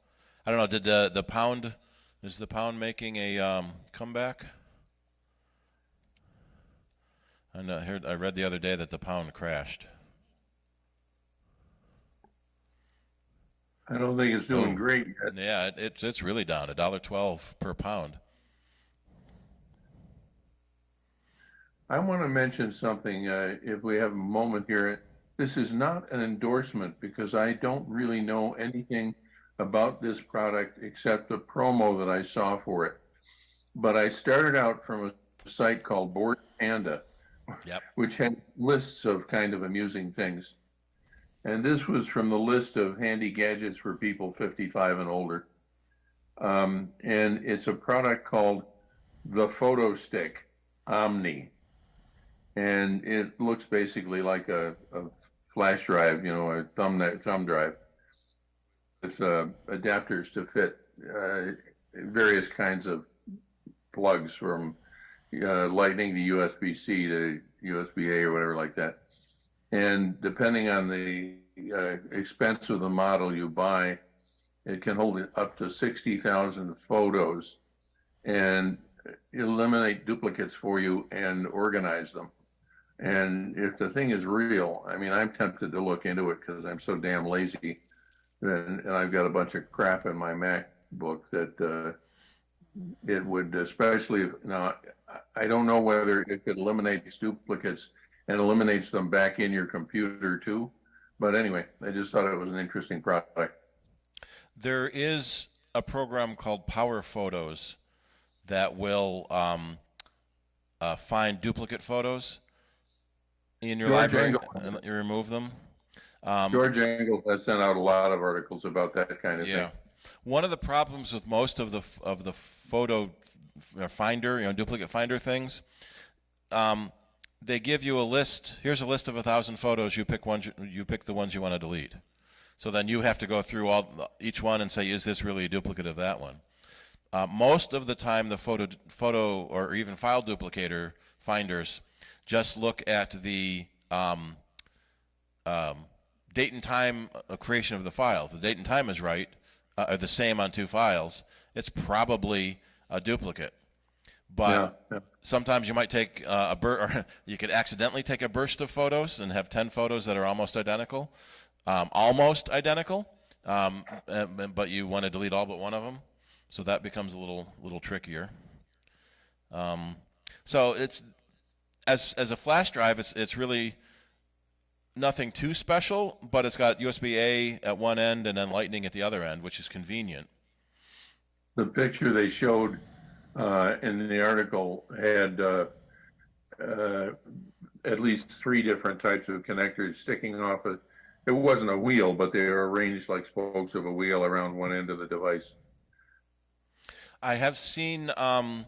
I don't know. Did the pound? Is the pound making a comeback? I read the other day that the pound crashed. I don't think it's doing great yet. Yeah, it's really down, $1.12 per pound. I want to mention something, if we have a moment here. This is not an endorsement because I don't really know anything about this product except the promo that I saw for it. But I started out from a site called Board Panda, Yep. which had lists of kind of amusing things. And this was from the list of handy gadgets for people 55 and older. And it's a product called the Photo Stick Omni. And it looks basically like a flash drive, a thumb drive with adapters to fit various kinds of plugs from Lightning to USB-C to USB-A or whatever like that. And depending on the expense of the model you buy, it can hold up to 60,000 photos and eliminate duplicates for you and organize them. And if the thing is real, I mean, I'm tempted to look into it because I'm so damn lazy. And I've got a bunch of crap in my MacBook that it would, especially now, I don't know whether it could eliminate these duplicates and eliminates them back in your computer too. But anyway, I just thought it was an interesting product. There is a program called Power Photos that will find duplicate photos in your George library Engel. and let you remove them. George Engel has sent out a lot of articles about that kind of Yeah. thing. One of the problems with most of the photo finder, duplicate finder things, they give you a list. Here's a list of 1,000 photos. You pick the ones you want to delete. So then you have to go through each one and say, is this really a duplicate of that one? Most of the time, the photo or even file duplicator finders just look at the date and time creation of the file. If the date and time is right, are the same on two files, it's probably a duplicate. But Yeah. sometimes you might take or you could accidentally take a burst of photos and have 10 photos that are almost identical, but you want to delete all but one of them. So that becomes a little trickier. So it's as a flash drive, it's really nothing too special, but it's got USB-A at one end and then Lightning at the other end, which is convenient. The picture they showed in the article had at least 3 different types of connectors sticking off. It wasn't a wheel, but they were arranged like spokes of a wheel around one end of the device. I have seen a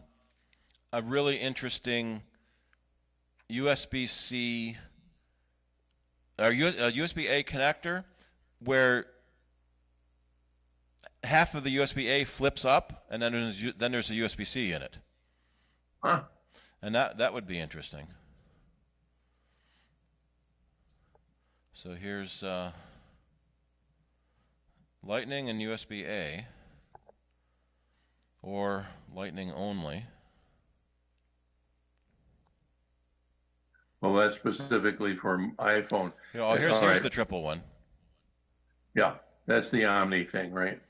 really interesting USB-C or USB-A connector where half of the USB-A flips up, and then there's a USB-C in it. Huh. And that would be interesting. So here's Lightning and USB-A, or Lightning only. Well, that's specifically for iPhone. Here's right. the triple one. Yeah, that's the Omni thing, right?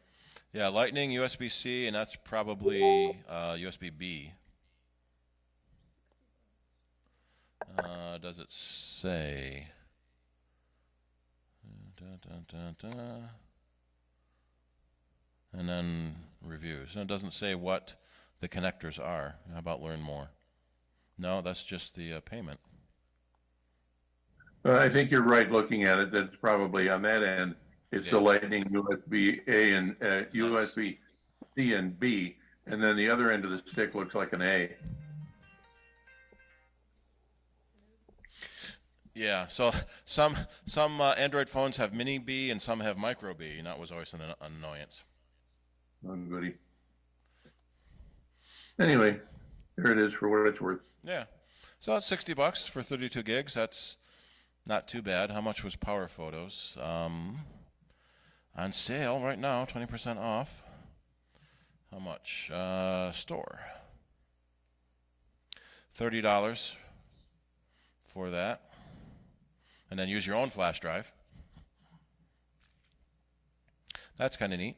Yeah, Lightning, USB-C, and that's probably USB-B. Does it say? And then reviews. No, it doesn't say what the connectors are. How about learn more? No, that's just the payment. I think you're right looking at it. That's probably on that end. It's the Yeah. Lightning USB-A and USB-C and B, and then the other end of the stick looks like an A. Yeah, so some Android phones have mini B and some have micro B, and that was always an annoyance. Oh, goody. Anyway, there it is for what it's worth. Yeah, so that's $60 for 32 gigs. That's not too bad. How much was Power Photos? On sale right now, 20% off. How much? Store. $30 for that. And then use your own flash drive. That's kind of neat.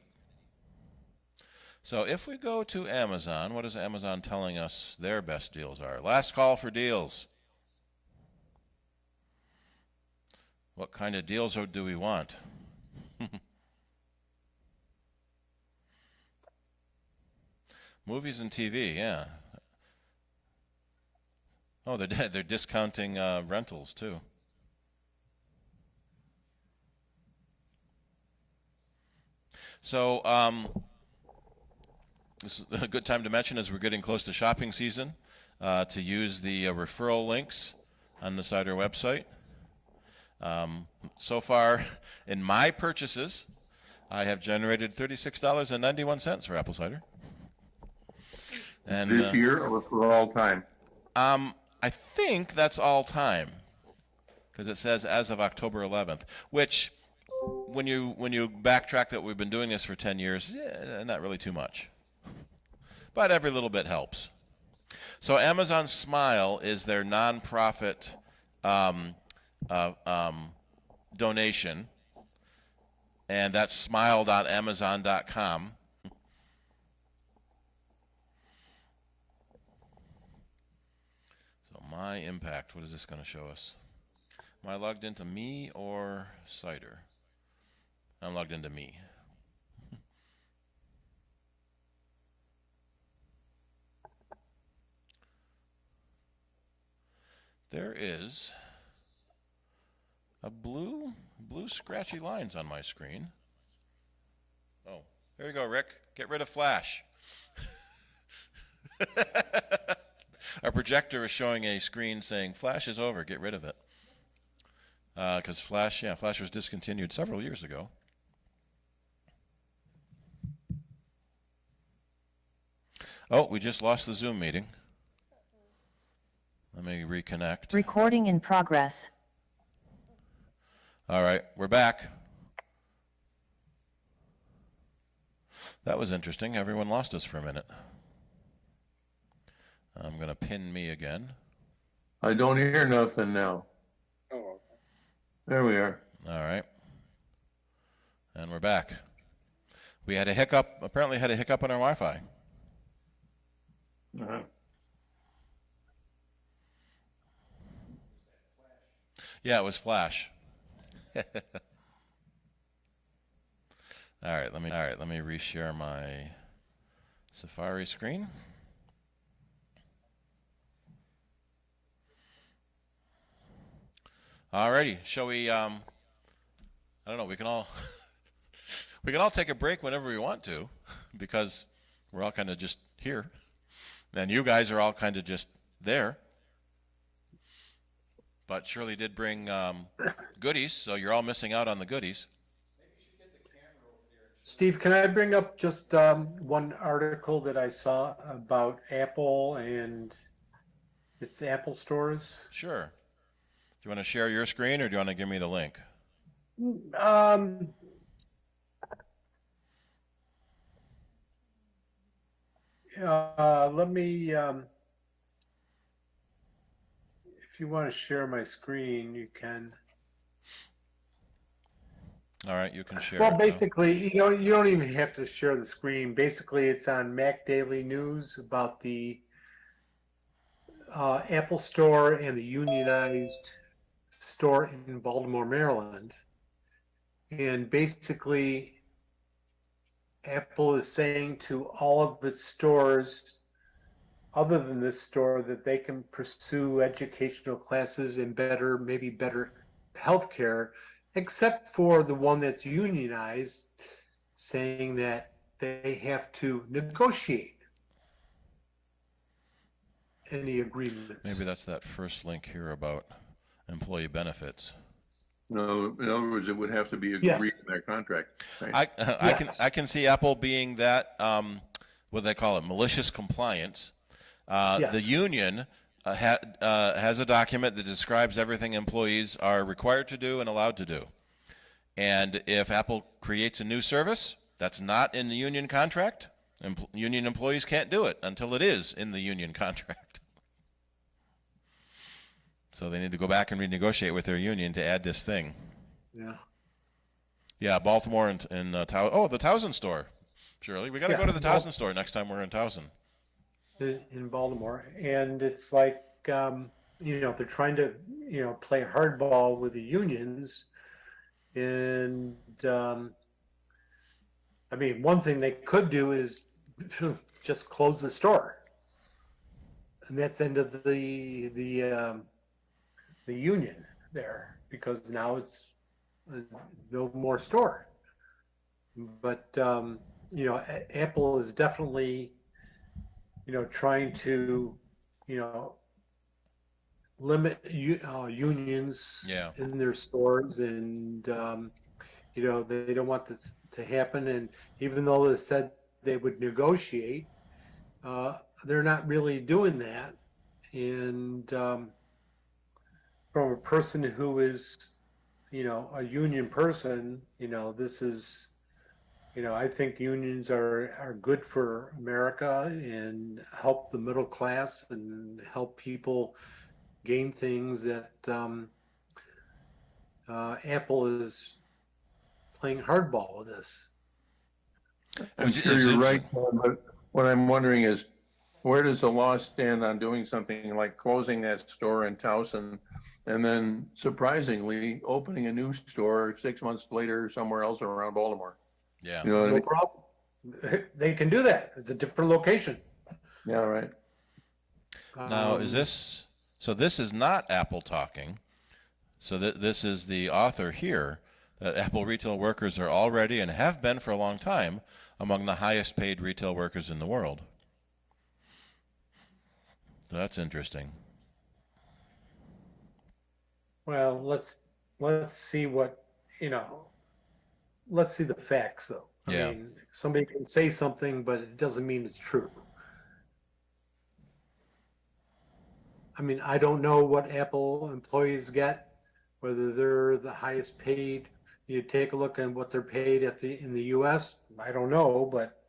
So if we go to Amazon, what is Amazon telling us their best deals are? Last call for deals. What kind of deals do we want? Movies and TV, yeah. Oh, they're discounting rentals too. So this is a good time to mention as we're getting close to shopping season to use the referral links on the CIDER website. So far, in my purchases, I have generated $36.91 for apple cider. And This year or for all time? I think that's all time because it says as of October 11th, which when you backtrack that we've been doing this for 10 years, not really too much. But every little bit helps. So Amazon Smile is their nonprofit donation, and that's smile.amazon.com. My impact. What is this going to show us? Am I logged into me or CIDER? I'm logged into me. There is a blue scratchy lines on my screen. Oh, there you go, Rick. Get rid of Flash. Our projector is showing a screen saying Flash is over. Get rid of it. Because Flash was discontinued several years ago. Oh, we just lost the Zoom meeting. Let me reconnect. Recording in progress. All right, we're back. That was interesting. Everyone lost us for a minute. I'm going to pin me again. I don't hear nothing now. Oh, okay. There we are. All right. And we're back. We had a hiccup, apparently had a hiccup on our Wi-Fi. Uh-huh. Yeah, it was Flash. All right, let me reshare my Safari screen. Alrighty, shall we? I don't know. We can all take a break whenever we want to, because we're all kind of just here, and you guys are all kind of just there. But Shirley did bring goodies, so you're all missing out on the goodies. Steve, can I bring up just one article that I saw about Apple and its Apple stores? Sure. Do you want to share your screen, or do you want to give me the link? Let me, if you want to share my screen, you can. All right, you can share. Well, it now. basically, you don't even have to share the screen. Basically, it's on Mac Daily News about the Apple Store and the unionized store in Baltimore, Maryland. And basically, Apple is saying to all of its stores, other than this store, that they can pursue educational classes and maybe better healthcare, except for the one that's unionized, saying that they have to negotiate any agreements. Maybe that's that first link here about employee benefits. No, in other words, it would have to be agreed Yes. in their contract. Right? I can see Apple being that what do they call it, malicious compliance. Yes. The union has a document that describes everything employees are required to do and allowed to do. And if Apple creates a new service that's not in the union contract, union employees can't do it until it is in the union contract. So they need to go back and renegotiate with their union to add this thing. Yeah. Yeah, Baltimore and the Towson store. Shirley, we got to go to the Towson store next time we're in Towson. In Baltimore, and it's like they're trying to play hardball with the unions, and I mean, one thing they could do is just close the store, and that's the end of the union there, because now it's no more store. But Apple is definitely trying to, limit unions in their stores, and they don't want this to happen. And even though they said they would negotiate, they're not really doing that. And from a person who is, a union person, this is. I think unions are good for America and help the middle class and help people gain things that Apple is playing hardball with this. I'm sure you're right, but what I'm wondering is, where does the law stand on doing something like closing that store in Towson and then surprisingly opening a new store 6 months later somewhere else around Baltimore? Yeah. You know what I No mean? problem. They can do that. It's a different location. Yeah, right. Now, is Um, this, so this is not Apple talking. So this is the author here, that Apple retail workers are already and have been for a long time among the highest paid retail workers in the world. So that's interesting. Well, let's see what, let's see the facts though. Yeah. I mean, somebody can say something, but it doesn't mean it's true. I mean, I don't know what Apple employees get, whether they're the highest paid. You take a look at what they're paid in the US. I don't know, but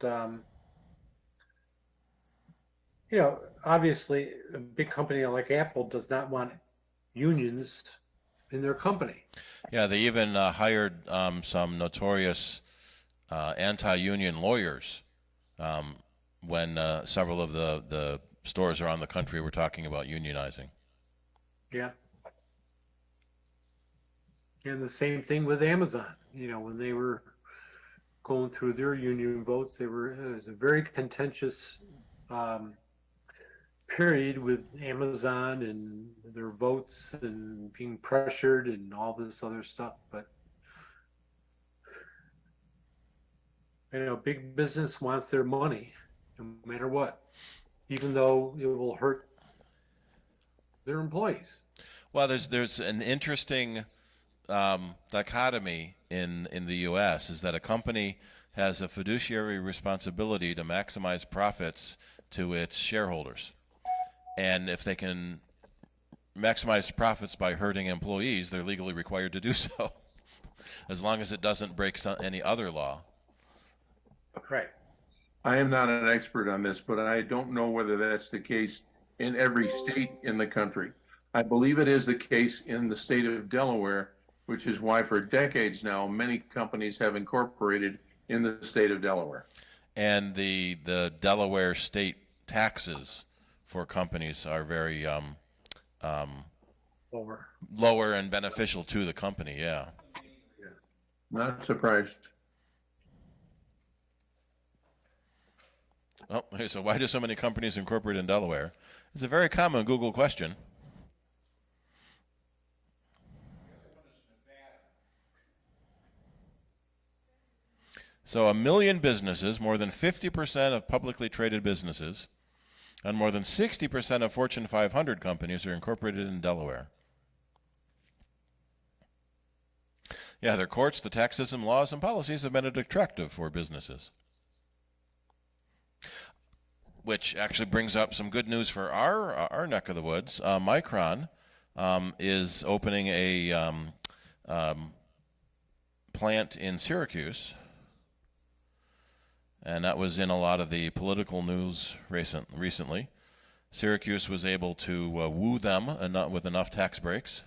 obviously a big company like Apple does not want unions in their company. Yeah, they even hired some notorious anti-union lawyers when several of the stores around the country were talking about unionizing. Yeah. And the same thing with Amazon. When they were going through their union votes, it was a very contentious period with Amazon and their votes and being pressured and all this other stuff. But big business wants their money no matter what, even though it will hurt their employees. Well, there's an interesting dichotomy in the U.S. is that a company has a fiduciary responsibility to maximize profits to its shareholders, and if they can maximize profits by hurting employees, they're legally required to do so, as long as it doesn't break any other law. Right. I am not an expert on this, but I don't know whether that's the case in every state in the country. I believe it is the case in the state of Delaware, which is why for decades now many companies have incorporated in the state of Delaware. And the Delaware state taxes for companies are very lower and beneficial to the company. Yeah. Not surprised. Oh, okay, so why do so many companies incorporate in Delaware? It's a very common Google question. So 1 million businesses, more than 50% of publicly traded businesses, and more than 60% of Fortune 500 companies are incorporated in Delaware. Yeah, their courts, the tax system, laws, and policies have been attractive for businesses. Which actually brings up some good news for our neck of the woods. Micron is opening a plant in Syracuse, and that was in a lot of the political news recently. Syracuse was able to woo them with enough tax breaks.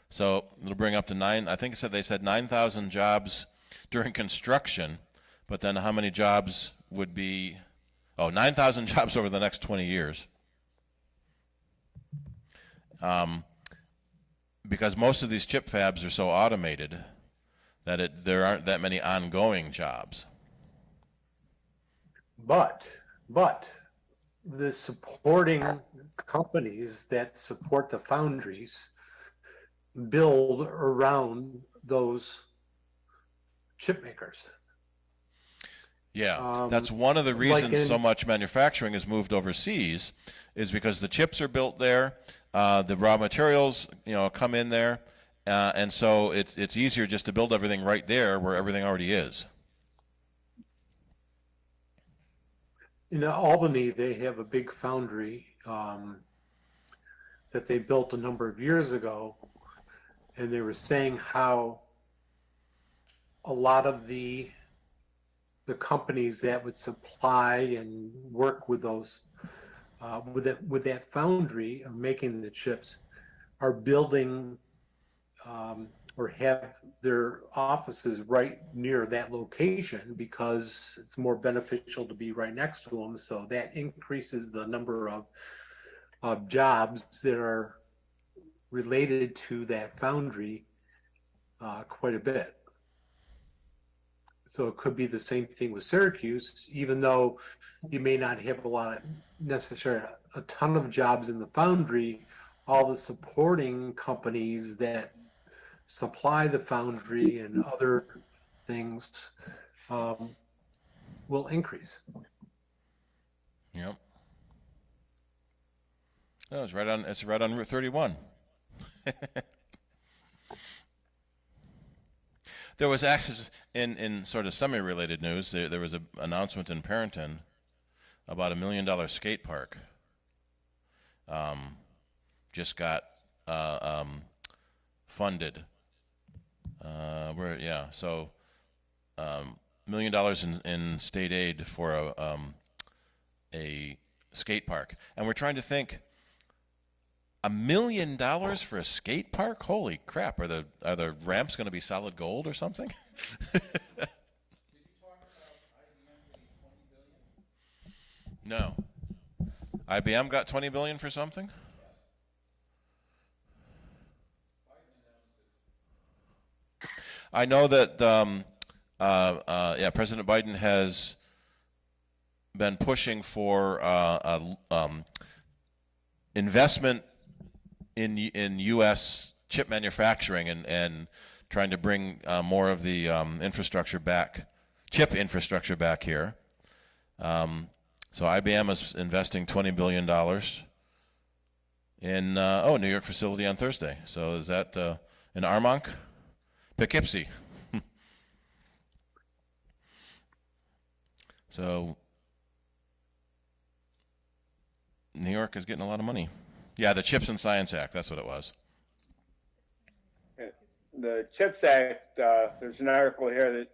So it'll bring up to they said 9,000 jobs during construction, but then how many jobs would be, 9,000 jobs over the next 20 years. Because most of these chip fabs are so automated that there aren't that many ongoing jobs. But the supporting companies that support the foundries build around those chip makers. Yeah, that's one of the reasons so much manufacturing has moved overseas, is because the chips are built there, the raw materials, come in there, and so it's easier just to build everything right there where everything already is. In Albany, they have a big foundry that they built a number of years ago, and they were saying how a lot of the companies that would supply and work with those with that foundry of making the chips are building or have their offices right near that location because it's more beneficial to be right next to them. So that increases the number of jobs that are related to that foundry quite a bit. So it could be the same thing with Syracuse, even though you may not have a lot of necessarily a ton of jobs in the foundry, all the supporting companies that supply the foundry and other things will increase. Yep. Oh, it's right on. It's right on Route 31. There was actually, in sort of semi-related news, there was an announcement in Parenton about $1 million skate park. Just got funded. So $1 million in state aid for a skate park, and we're trying to think. $1 million for a skate park? Holy crap! Are the ramps going to be solid gold or something? No. IBM got $20 billion for something? I know that President Biden has been pushing for investment in U.S. chip manufacturing and trying to bring more of the chip infrastructure back here. So IBM is investing $20 billion in New York facility on Thursday. So is that in Armonk? Poughkeepsie. So New York is getting a lot of money. Yeah, the Chips and Science Act, that's what it was. The CHIPS Act, there's an article here that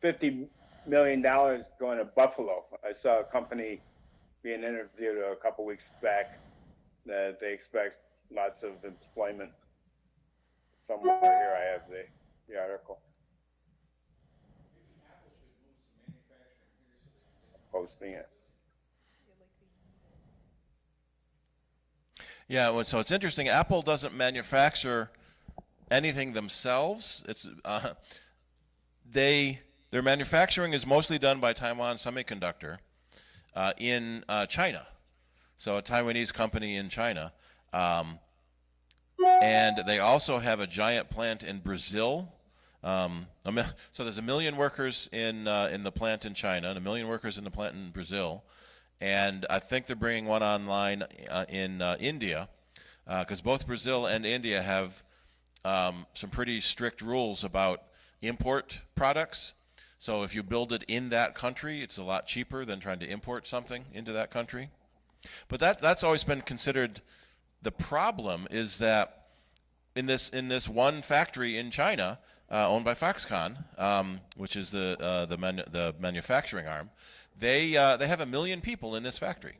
$50 million going to Buffalo. I saw a company being interviewed a couple weeks back that they expect lots of employment. Somewhere here I have the article. Posting it. Yeah, well, so it's interesting. Apple doesn't manufacture anything themselves. It's their manufacturing is mostly done by Taiwan Semiconductor in China. So a Taiwanese company in China, and they also have a giant plant in Brazil. So there's 1 million workers in the plant in China and 1 million workers in the plant in Brazil. And I think they're bringing one online in India, because both Brazil and India have some pretty strict rules about import products. So if you build it in that country, it's a lot cheaper than trying to import something into that country. But that's always been considered the problem, is that in this one factory in China, owned by Foxconn, which is the manufacturing arm, they have 1 million people in this factory,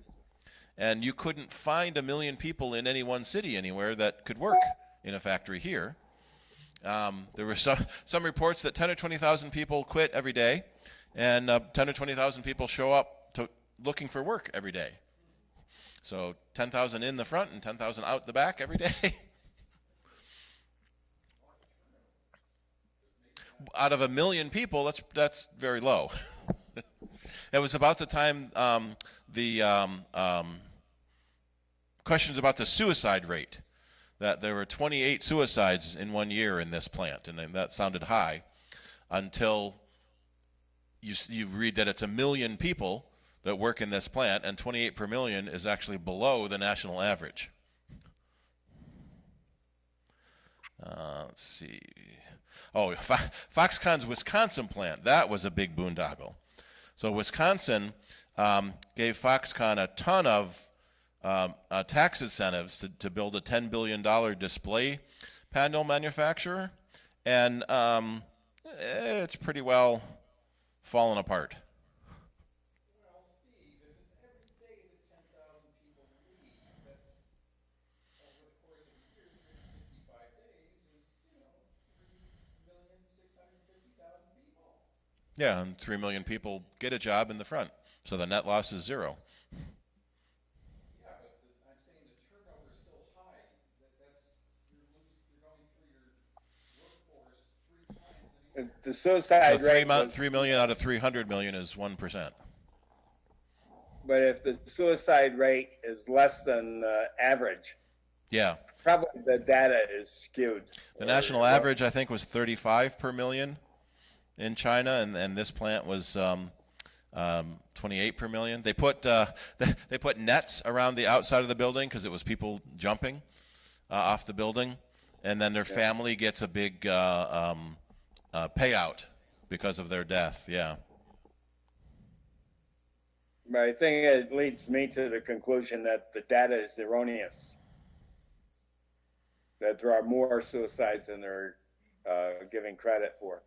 and you couldn't find 1 million people in any one city anywhere that could work in a factory here. There were some reports that 10 or 20,000 people quit every day, and 10 or 20,000 people show up looking for work every day. So 10,000 in the front and 10,000 out the back every day. Out of 1 million people, that's very low. It was about the time the questions about the suicide rate, that there were 28 suicides in 1 year in this plant, and that sounded high until you read that it's 1 million people that work in this plant, and 28 per million is actually below the national average. Let's see. Oh, Foxconn's Wisconsin plant, that was a big boondoggle. So Wisconsin gave Foxconn a ton of tax incentives to build a $10 billion display panel manufacturer, and it's pretty well fallen apart. Yeah, and 3 million people get a job in the front, so the net loss is zero. Yeah, but I'm saying the turnover is still high. You're going through your workforce 3 times anymore. The suicide So rate was, 3 million out of 300 million is 1%. but if the suicide rate is less than average, Yeah, probably the data is skewed. the national average I think was 35 per million in China, and this plant was 28 per million. They put they put nets around the outside of the building because it was people jumping off the building, and then their family gets a big payout because of their death. Yeah. But I think it leads me to the conclusion that the data is erroneous. That there are more suicides than they're giving credit for.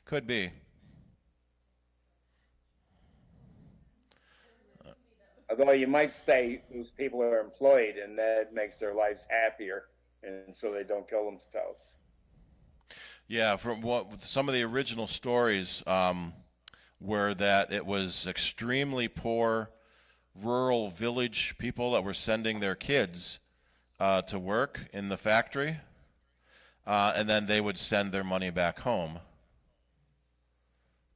Could be. Although you might say those people are employed and that makes their lives happier, and so they don't kill themselves. Yeah, from what some of the original stories were that it was extremely poor rural village people that were sending their kids to work in the factory, and then they would send their money back home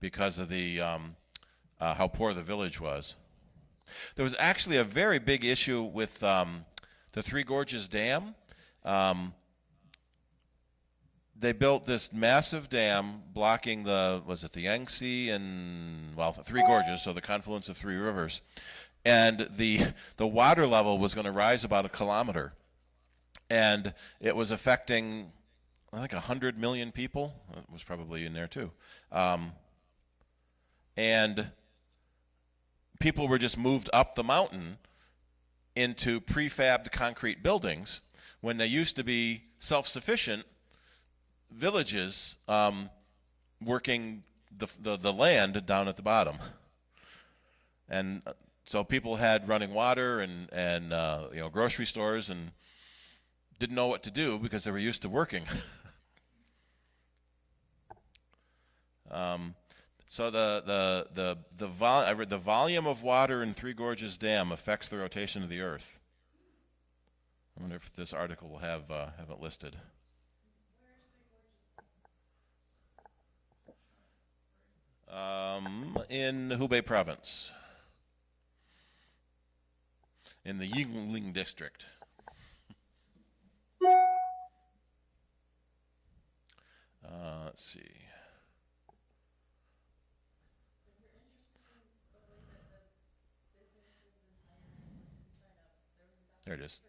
because of the how poor the village was. There was actually a very big issue with the Three Gorges Dam. They built this massive dam blocking the Yangtze and, well, the Three Gorges, so the confluence of three rivers. And the water level was going to rise about 1 kilometer. And it was affecting, I think, 100 million people. It was probably in there too. And people were just moved up the mountain into prefabbed concrete buildings when they used to be self-sufficient villages working the land down at the bottom. And so people had running water and grocery stores and didn't know what to do because they were used to working. So the volume of water in Three Gorges Dam affects the rotation of the Earth. I wonder if this article will have it listed. In Hubei province, in the Yingling district. Let's see. There it is.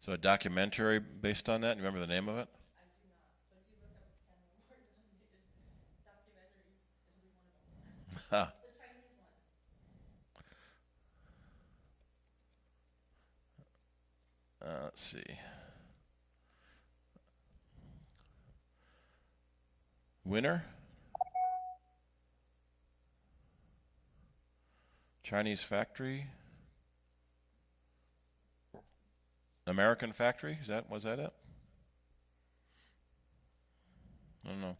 So a documentary based on that? You remember the name of it? Huh. Let's see. Winner? Chinese factory? American factory? Was that it? I don't know.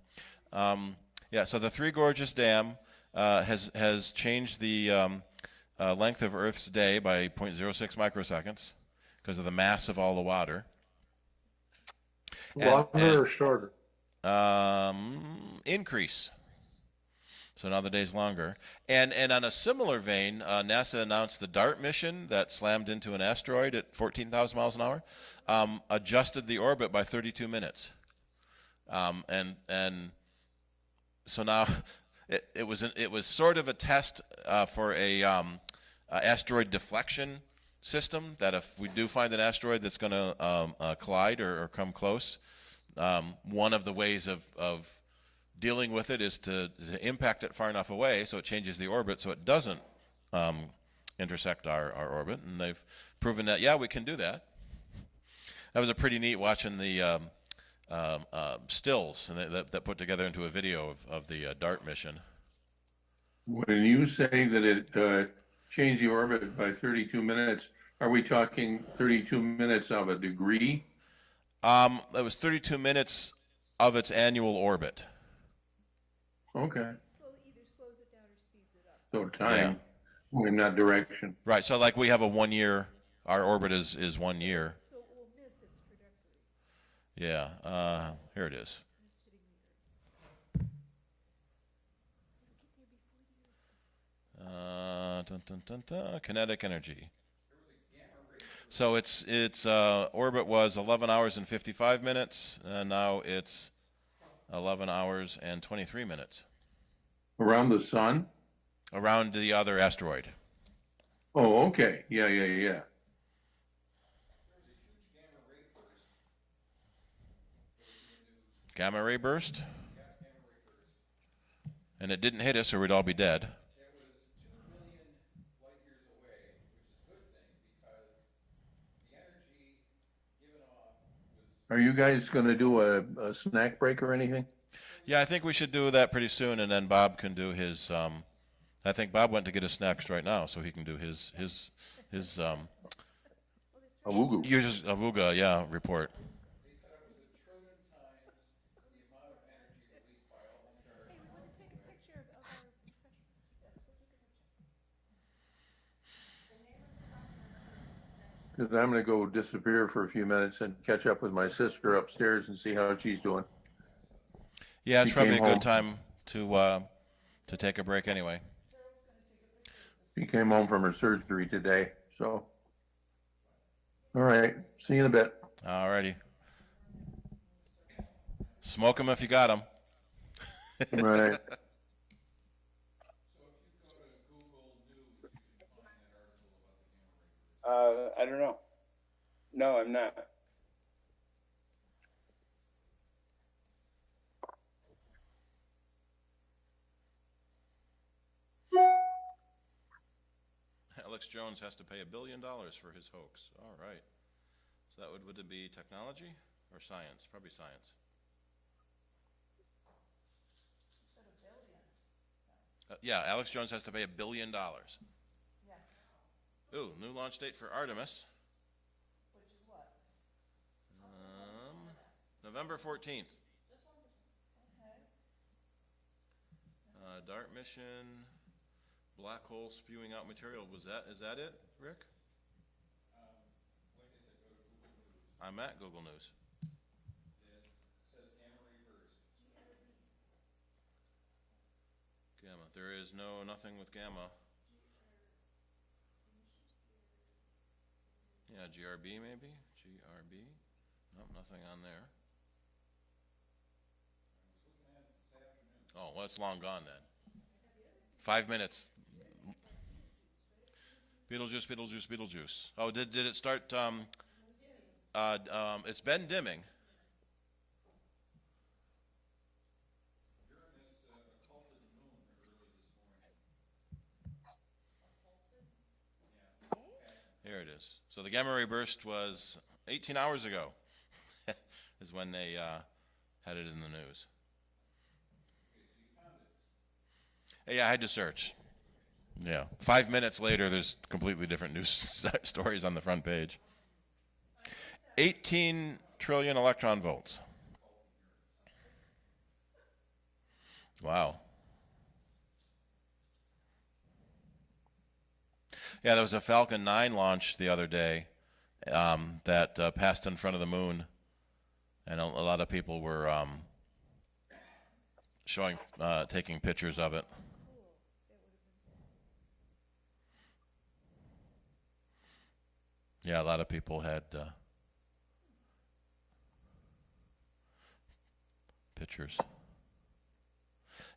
Yeah, so the Three Gorges Dam has changed the length of Earth's day by 0.06 microseconds because of the mass of all the water. Longer or shorter? Increase. So now the day's longer. And on a similar vein, NASA announced the DART mission that slammed into an asteroid at 14,000 miles an hour, adjusted the orbit by 32 minutes. And so now it was sort of a test for a asteroid deflection system, that if we do find an asteroid that's going to collide or come close, one of the ways of dealing with it is to impact it far enough away so it changes the orbit so it doesn't intersect our orbit. And they've proven that, yeah, we can do that. That was a pretty neat watching the stills and that put together into a video of the DART mission. When you say that it changed the orbit by 32 minutes, are we talking 32 minutes of a degree? It was 32 minutes of its annual orbit. Okay. Either slows it down or speeds it up. So time, not direction. Right. So like we have a 1 year. Our orbit is 1 year. So it will miss its trajectory. Yeah. Here it is. Dun, dun, dun, dun, kinetic energy. So its orbit was 11 hours and 55 minutes, and now it's 11 hours and 23 minutes Around the sun? around the other asteroid. Oh, okay. Yeah. Gamma ray burst, and it didn't hit us, or we'd all be dead. It was 2 million light years away, which is a good thing because the energy given off was. Are you guys going to do a snack break or anything? Yeah, I think we should do that pretty soon, and then Bob can do his. I think Bob went to get his snacks right now, so he can do his Awugu. uses Avuga report. They said it was 1 trillion times the amount of energy released by all the stars. Hey, we'll take a picture of our professionals. Yes, we'll take a picture. Because I'm going to go disappear for a few minutes and catch up with my sister upstairs and see how she's doing. Yeah, it's He probably a came good home. time to take a break anyway. She came home from her surgery today, so. All right, see you in a bit. Alrighty. Smoke them if you got them. All right. So if you go to Google News, you can find that article about the gamma ray burst. I don't know. No, I'm not. Alex Jones has to pay $1 billion for his hoax. All right. So that would it be technology or science? Probably science. Yeah, Alex Jones has to pay $1 billion. Ooh, new launch date for Artemis. Which is what? November 14th. DART mission, black hole spewing out material. Is that it, Rick? Like I said, go to Google News. I'm at Google News. It says gamma ray burst. Gamma. There is nothing with gamma. Yeah, GRB maybe? GRB? Nope, nothing on there. Oh, well, it's long gone then. 5 minutes. Beetlejuice. Oh, did it start? It's been dimming. You're in this occulted moon early this morning. Here it is. So the gamma ray burst was 18 hours ago, is when they had it in the news. Yeah, I had to search. Yeah. 5 minutes later, there's completely different news stories on the front page. 18 trillion electron volts. Wow. Yeah, there was a Falcon 9 launch the other day that passed in front of the moon, and a lot of people were taking pictures of it. Yeah, a lot of people had pictures.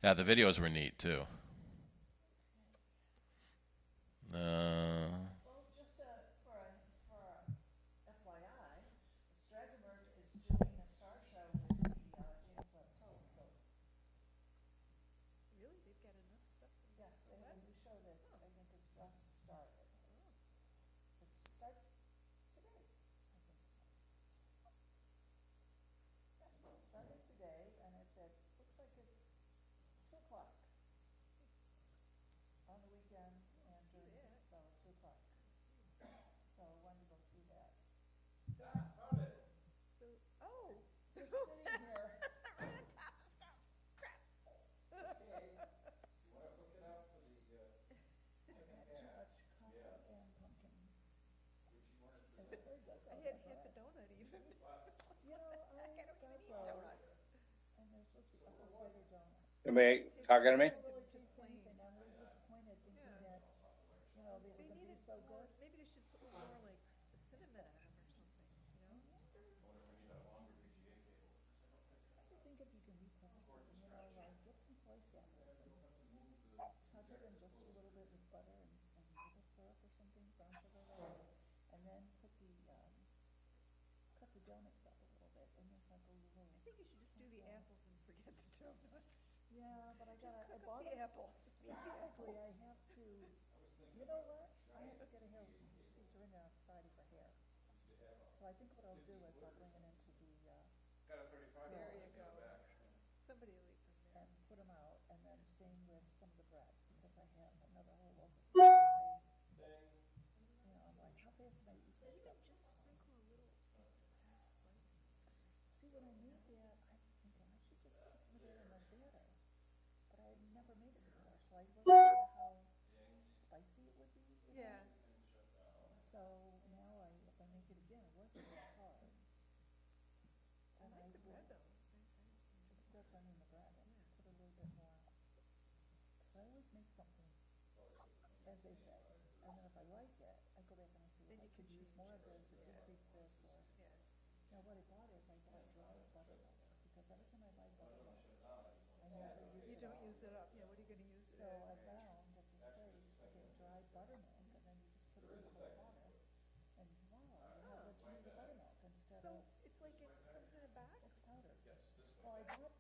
Yeah, the videos were neat too. Well, just for a FYI, Strasbourg is doing a star show with the James Webb Telescope. Really? They've got enough stuff. Yes, they have a new show that I think has just started. It starts today, I think. Anybody talking to me? Really just anything, I'm really disappointed thinking that, you know, they were gonna be so good. Maybe they should put more like cinnamon on them or something, you know? I could think if you can repurpose them, you know, like get some sliced apples and saute them just a little bit with butter and maple syrup or something, brown sugar, whatever. And then cut the donuts up a little bit and make like a little. I think you should just do the apples and forget the donuts. Yeah, but I Just gotta, I cook bought up the this apples. specifically, I have to, you know what? I have to get a hair procedure in on Friday for hair. So I think what I'll do is I'll bring it into the, Got a 35 There you in go. the back. Somebody will eat them there. and put them out, and then same with some of the bread, because I have another whole loaf of bread. You know, I'm like, how fast can I eat this Even stuff? just sprinkle a little spice in there. See, when I made that, I was thinking I should just put some of that in my batter, but I had never made it before, so I wasn't sure how spicy it would be. You know? Yeah. So now if I make it again, it wasn't that hard. I And like the bread though. That's what I mean, the bread. I put a little bit more. Cause I always make something, as they say, and then if I like it, I go back and I see if Then I you could can use change more of it. this, or decrease this, or. Yeah. Now what I bought is I bought dried buttermilk, because every time I buy buttermilk, I never use You it don't all. use it up. Yeah, what are you gonna use it So in? I found at this place to get dried buttermilk, and then you just put it in cold water, and voila, you have what you need the buttermilk instead So of. it's like it comes in a box? It's powdered. Well, I bought,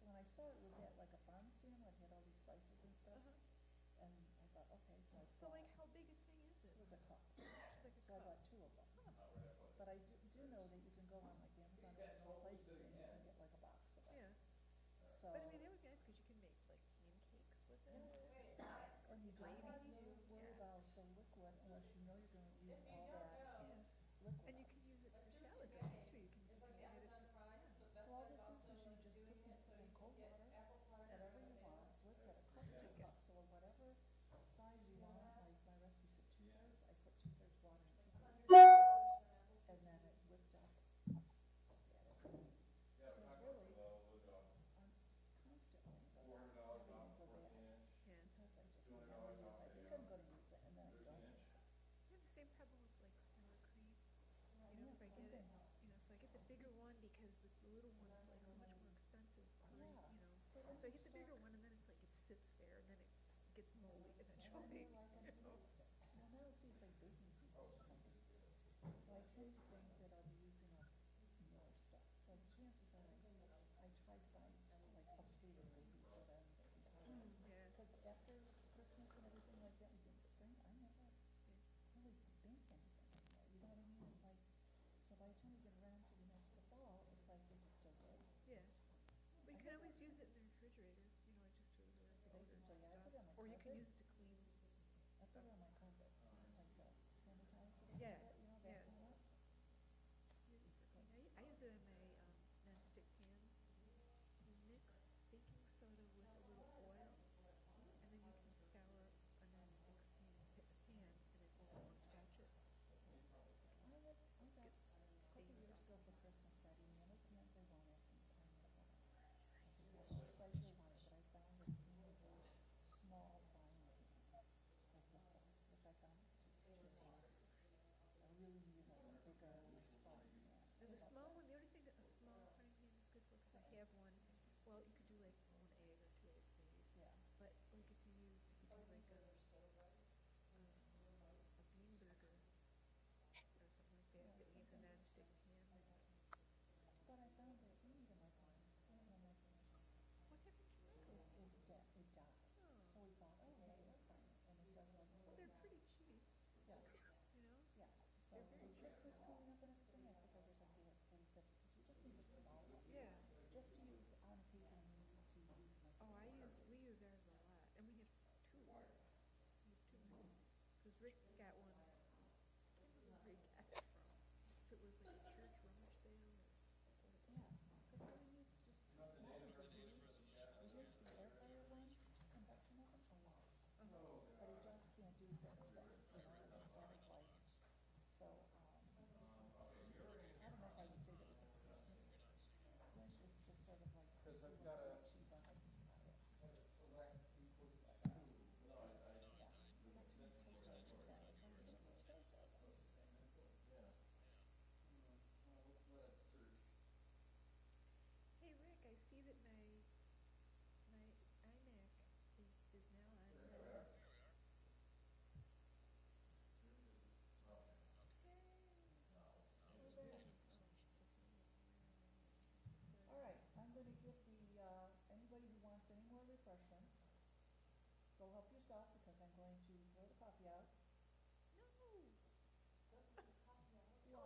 when I saw it was at like a farm stand where it had all these spices and stuff, Uh-huh. and I thought, okay, so I So bought, like how big a thing is it? it was a cup, Just like a so I cup. bought 2 of them. But I do know that you can go on like Amazon or those places and you can get like a box of it. Yeah. So. But I mean, that would be nice because you can make like pancakes with it. And you don't have to worry about the liquid unless you know you're gonna use all that liquid. And you can use it for salad dressing too. You can add it to. So all this is you just put some in cold water, whatever you want, so it's at a cup, 2 cups, so whatever size you want, like my recipe said 2/3, I put 2/3 water and 2/3. And then it whipped up, just add it. Because really, I'm constantly, but I never even go back, Yeah. because I just never use, I think I'm gonna use it, and then I don't use it. I have the same problem with like sour cream. You know, Yeah, if I get it, something. you know, so I get the bigger one because the little one is like so much more expensive. Yeah. You know, So so then I you get the bigger one and then it's like it sits there and then it gets moldy And eventually. then you're like, I'm gonna waste it. Well, now see, it's like baking season's coming. So I tend to think that I'll be using up more stuff. So the chances are, I try to buy like updated baking soda and baking powder. Yeah. Because after Christmas and everything like that, we get to spring, I never really bake anything anymore. You know what I mean? It's like, so by the time we get around to the fall, it's like, is it still good? Yeah. But you can always use it in the refrigerator, you know, just to reserve flavors and Basically, I stuff. put it on my Or you can carpet. use it to clean. I put it on my carpet, like sanitize it a Yeah, little bit, you know, yeah. vacuum it. Use it for cleaning. I use it in my non-stick pans. You mix baking soda with a little oil, and then you can scour a non-stick pan, and it won't scratch it. I got a couple Stains years off. ago for Christmas, Betty, and the only pans I wanted from Amazon. I can have which size you wanted, but I found a really small frying pan, like this size, which I found too small. I really needed like a bigger frying pan. And the small one, the only thing that a small frying pan is good for, because I have one, well, you could do like 1 egg or 2 eggs maybe. Yeah. But like if you do like a bean burger or something like that, that needs a non-stick pan, then But I found that you need a microwave. I have no microwave. what happened to your microwave? It died. Oh. So we thought, oh, maybe it's fine, and it does all this. Well, they're pretty cheap, Yes, you know? yes. So with Christmas coming up and everything, I think I was like, do like 40, 50, because you just need a small one. Yeah. Just to use on occasion when you need to use Oh, microwaves. we use ours a lot, and we have 2. We have 2 microwaves. Because Rick got one. I can't remember where he got it from. If it was like a church rummage sale or what it Yeah, was. because all you need is just a small one, because we use the air fryer one, induction oven, a lot. But it just can't do certain things, you know, and it's sort of like, so, I don't know if I would say that was a Christmas wish, it's just sort of like, Because I've you got know, a- cheap on it. off because I'm going to throw the coffee out. No.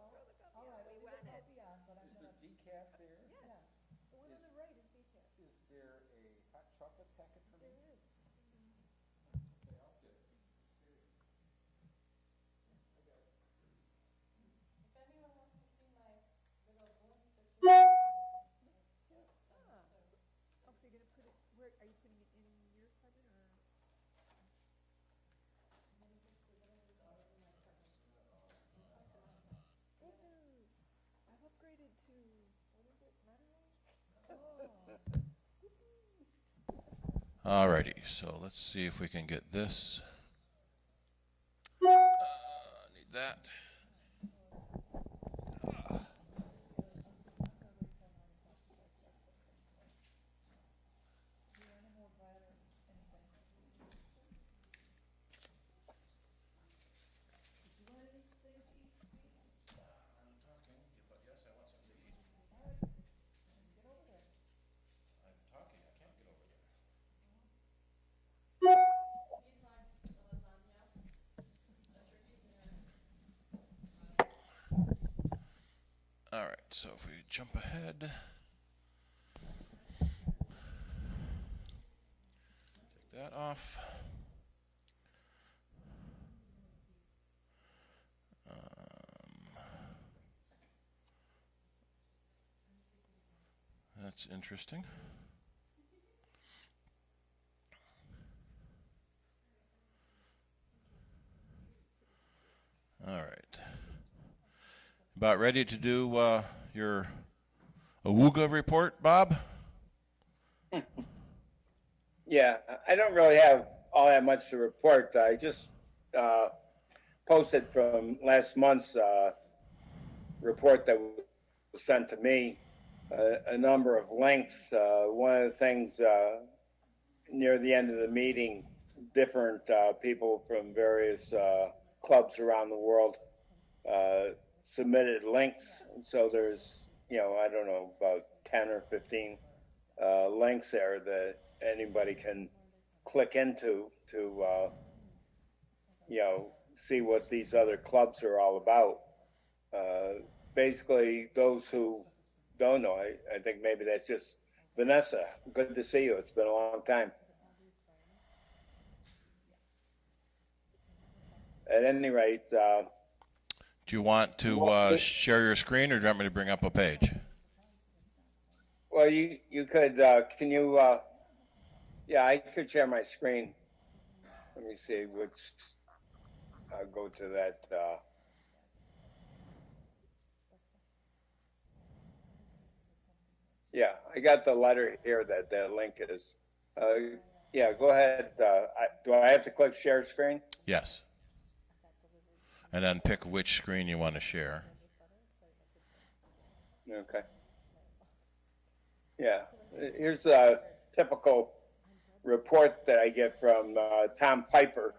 All right, we'll leave the coffee on, but I'm Is there gonna, decaf there? yes, the one on the right is decaf. Is there a hot chocolate packet for me? There is. Okay, I'll get it. Oh, so you're gonna put it, where, are you putting it in your cupboard or? Good news, I've upgraded to, what is it, Matterhorn? Oh. Alrighty, so let's see if we can get this. Need that. All right, so if we jump ahead, take that off. That's interesting. All right. About ready to do your Awuga report, Bob? Yeah, I don't really have all that much to report. I just posted from last month's report that was sent to me a number of links. One of the things near the end of the meeting, different people from various clubs around the world submitted links. And so there's, I don't know, about 10 or 15 links there that anybody can click into to, see what these other clubs are all about. Basically, those who don't know, I think maybe that's just Vanessa. Good to see you. It's been a long time. At any rate, Do you want to share your screen, or do you want me to bring up a page? well, you could, can you, yeah, I could share my screen. Let me see which, I'll go to that. Yeah, I got the letter here that the link is. Yeah, go ahead. Do I have to click share screen? Yes. And then pick which screen you want to share. Okay. Yeah, here's a typical report that I get from Tom Piper.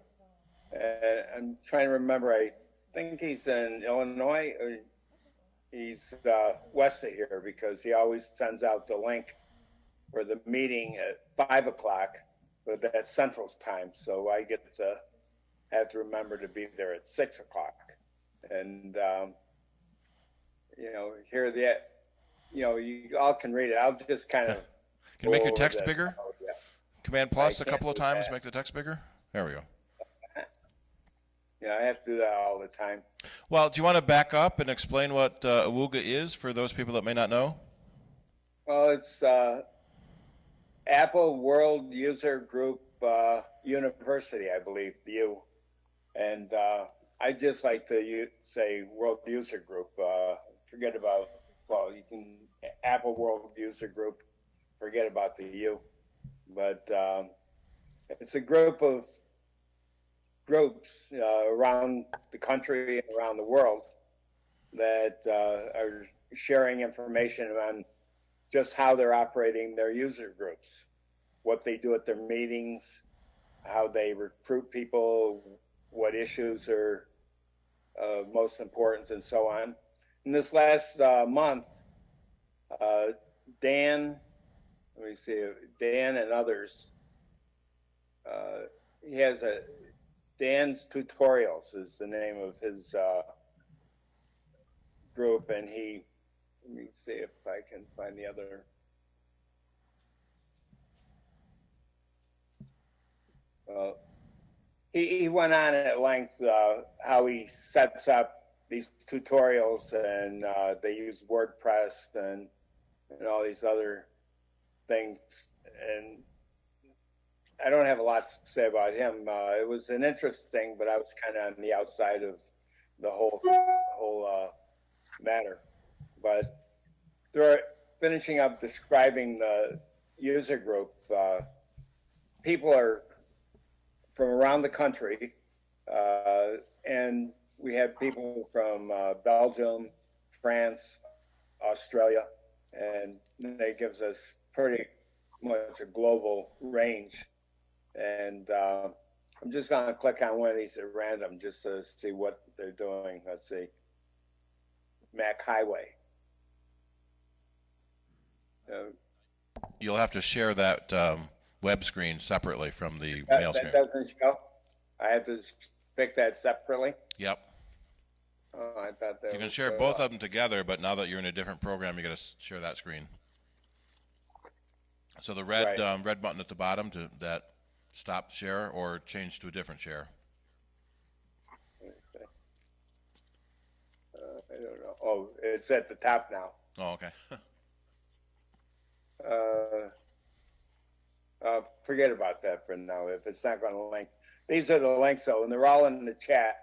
I'm trying to remember, I think he's in Illinois, or he's west of here, because he always sends out the link for the meeting at 5 o'clock, but that's Central Time. So I have to remember to be there at 6 o'clock. And, here you all can read it. I'll just kind of. Can you make your text bigger? Oh, yeah. Command plus I a couple of can't do times, that. make the text bigger. There we go. Yeah, I have to do that all the time. Well, do you want to back up and explain what Awuga is for those people that may not know? Well, it's Apple World User Group University, I believe, the U. And I just like to say World User Group. Forget about, you can Apple World User Group, forget about the U. But it's a group of groups around the country and around the world that are sharing information on just how they're operating their user groups, what they do at their meetings, how they recruit people, what issues are most important, and so on. In this last month, Dan and others, he has a Dan's Tutorials is the name of his group, and let me see if I can find the other. He went on at length how he sets up these tutorials, and they use WordPress and all these other things. And I don't have a lot to say about him. It was an interesting, but I was kind of on the outside of the whole matter. But they're finishing up describing the user group. People are from around the country, and we have people from Belgium, France, Australia, and that gives us pretty much a global range. And I'm just going to click on one of these at random just to see what they're doing. Let's see. Mac Highway. You'll have to share that web screen separately from the mail screen. That doesn't show? I have to pick that separately? Yep. Oh, I thought that You can was, share both of them together, but now that you're in a different program, you got to share that screen. So the red Right. red button at the bottom to that stop share or change to a different share. let me see. I don't know. Oh, it's at the top now. Oh, okay. Forget about that for now. If it's not going to link, these are the links though, and they're all in the chat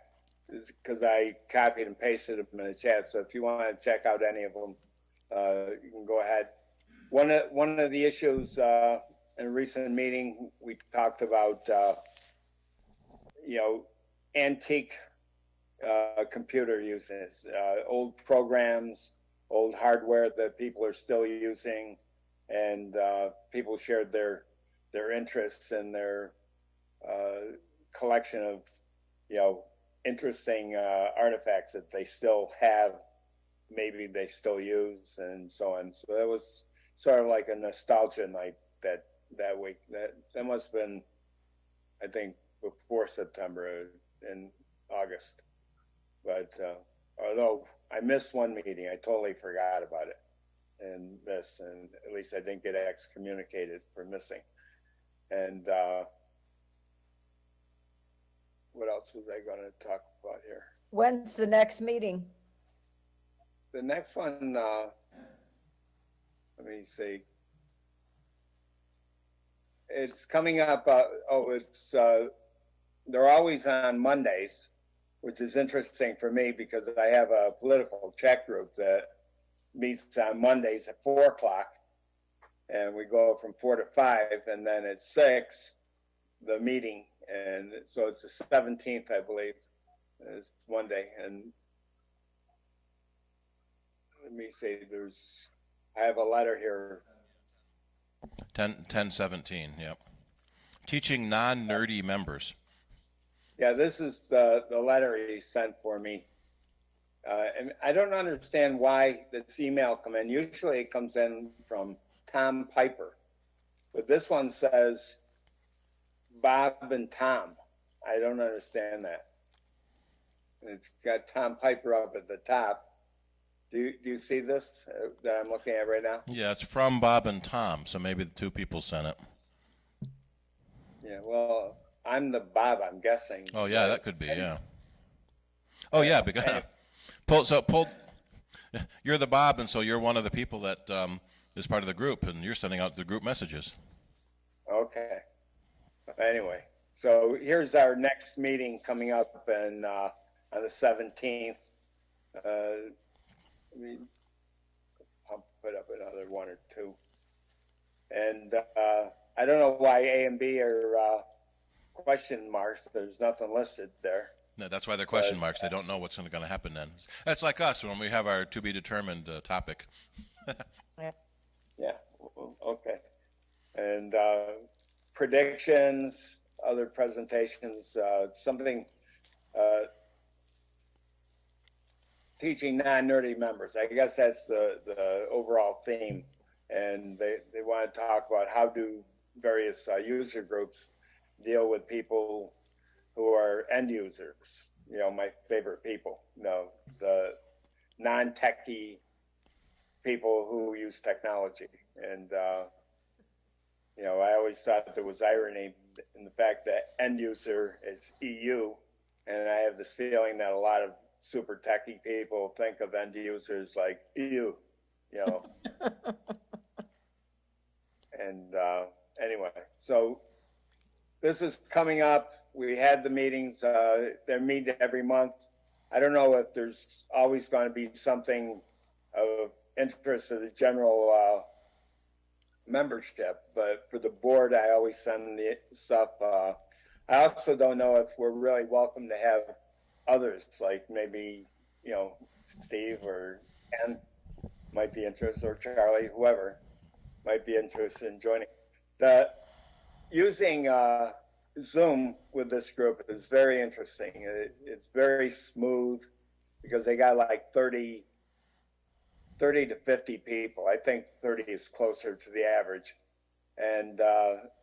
because I copied and pasted them in the chat. So if you want to check out any of them, you can go ahead. One of the issues in a recent meeting, we talked about antique computer uses, old programs, old hardware that people are still using, and people shared their interests and their collection of interesting artifacts that they still have, maybe they still use, and so on. So that was sort of like a nostalgia night that week. That must have been, I think, before September, in August. But although I missed one meeting, I totally forgot about it and at least I didn't get excommunicated for missing. And what else was I going to talk about here? When's the next meeting? The next one, let me see. It's coming up. They're always on Mondays, which is interesting for me because I have a political chat group that meets on Mondays at 4 o'clock, and we go from 4 to 5, and then at 6, the meeting, and so it's the 17th, I believe, is Monday. And let me see. I have a letter here. 10/17. Yep. Teaching non-nerdy members. Yeah, this is the letter he sent for me. And I don't understand why this email come in. Usually it comes in from Tom Piper, but this one says Bob and Tom. I don't understand that. It's got Tom Piper up at the top. Do you see this that I'm looking at right now? Yeah, it's from Bob and Tom, so maybe the two people sent it. Yeah, well, I'm the Bob, I'm guessing. Oh yeah, that could be. Yeah. Oh yeah, because you're the Bob, and so you're one of the people that is part of the group, and you're sending out the group messages. Okay. Anyway, so here's our next meeting coming up on the 17th. I'll put up another one or two. And I don't know why A and B are question marks. There's nothing listed there. No, that's why they're question marks. They don't know what's going to happen then. That's like us when we have our to be determined topic. Yeah. Okay. And predictions, other presentations, something. Teaching non-nerdy members. I guess that's the overall theme. And they want to talk about how do various user groups deal with people who are end users, you know, my favorite people, you know, the non-techie people who use technology. And, you know, I always thought there was irony in the fact that end user is EU. And I have this feeling that a lot of super techie people think of end users like EU, you know. And anyway, so this is coming up. We had the meetings, they meet every month. I don't know if there's always going to be something of interest to the general membership, but for the board, I always send the stuff. I also don't know if we're really welcome to have others, like maybe, you know, Steve or Ken might be interested, or Charlie, whoever might be interested in joining. Using Zoom with this group is very interesting. It's very smooth because they got like 30 to 50 people. I think 30 is closer to the average. And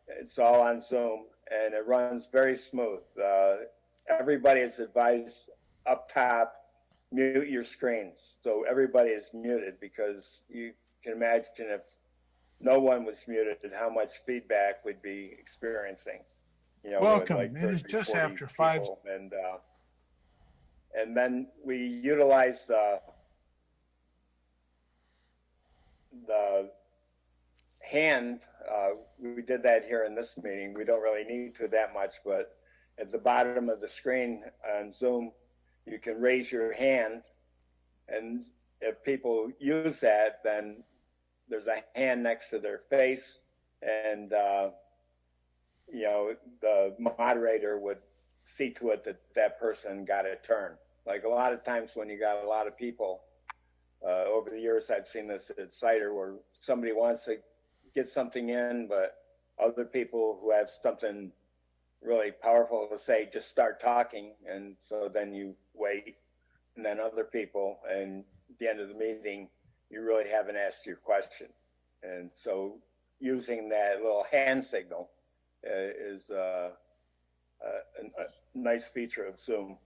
it's all on Zoom and it runs very smooth. Everybody is advised up top, mute your screens. So everybody is muted because you can imagine if no one was muted, how much feedback we'd be experiencing. You know, Welcome. with like It is 30, just 40 after 5. people. And then we utilize the hand. We did that here in this meeting. We don't really need to that much, but at the bottom of the screen on Zoom, you can raise your hand. And if people use that, then there's a hand next to their face. And, you know, the moderator would see to it that that person got a turn. Like a lot of times when you got a lot of people, over the years, I've seen this at CIDER where somebody wants to get something in, but other people who have something really powerful to say just start talking. And so then you wait, and then other people, and at the end of the meeting, you really haven't asked your question. And so using that little hand signal is a nice feature of Zoom.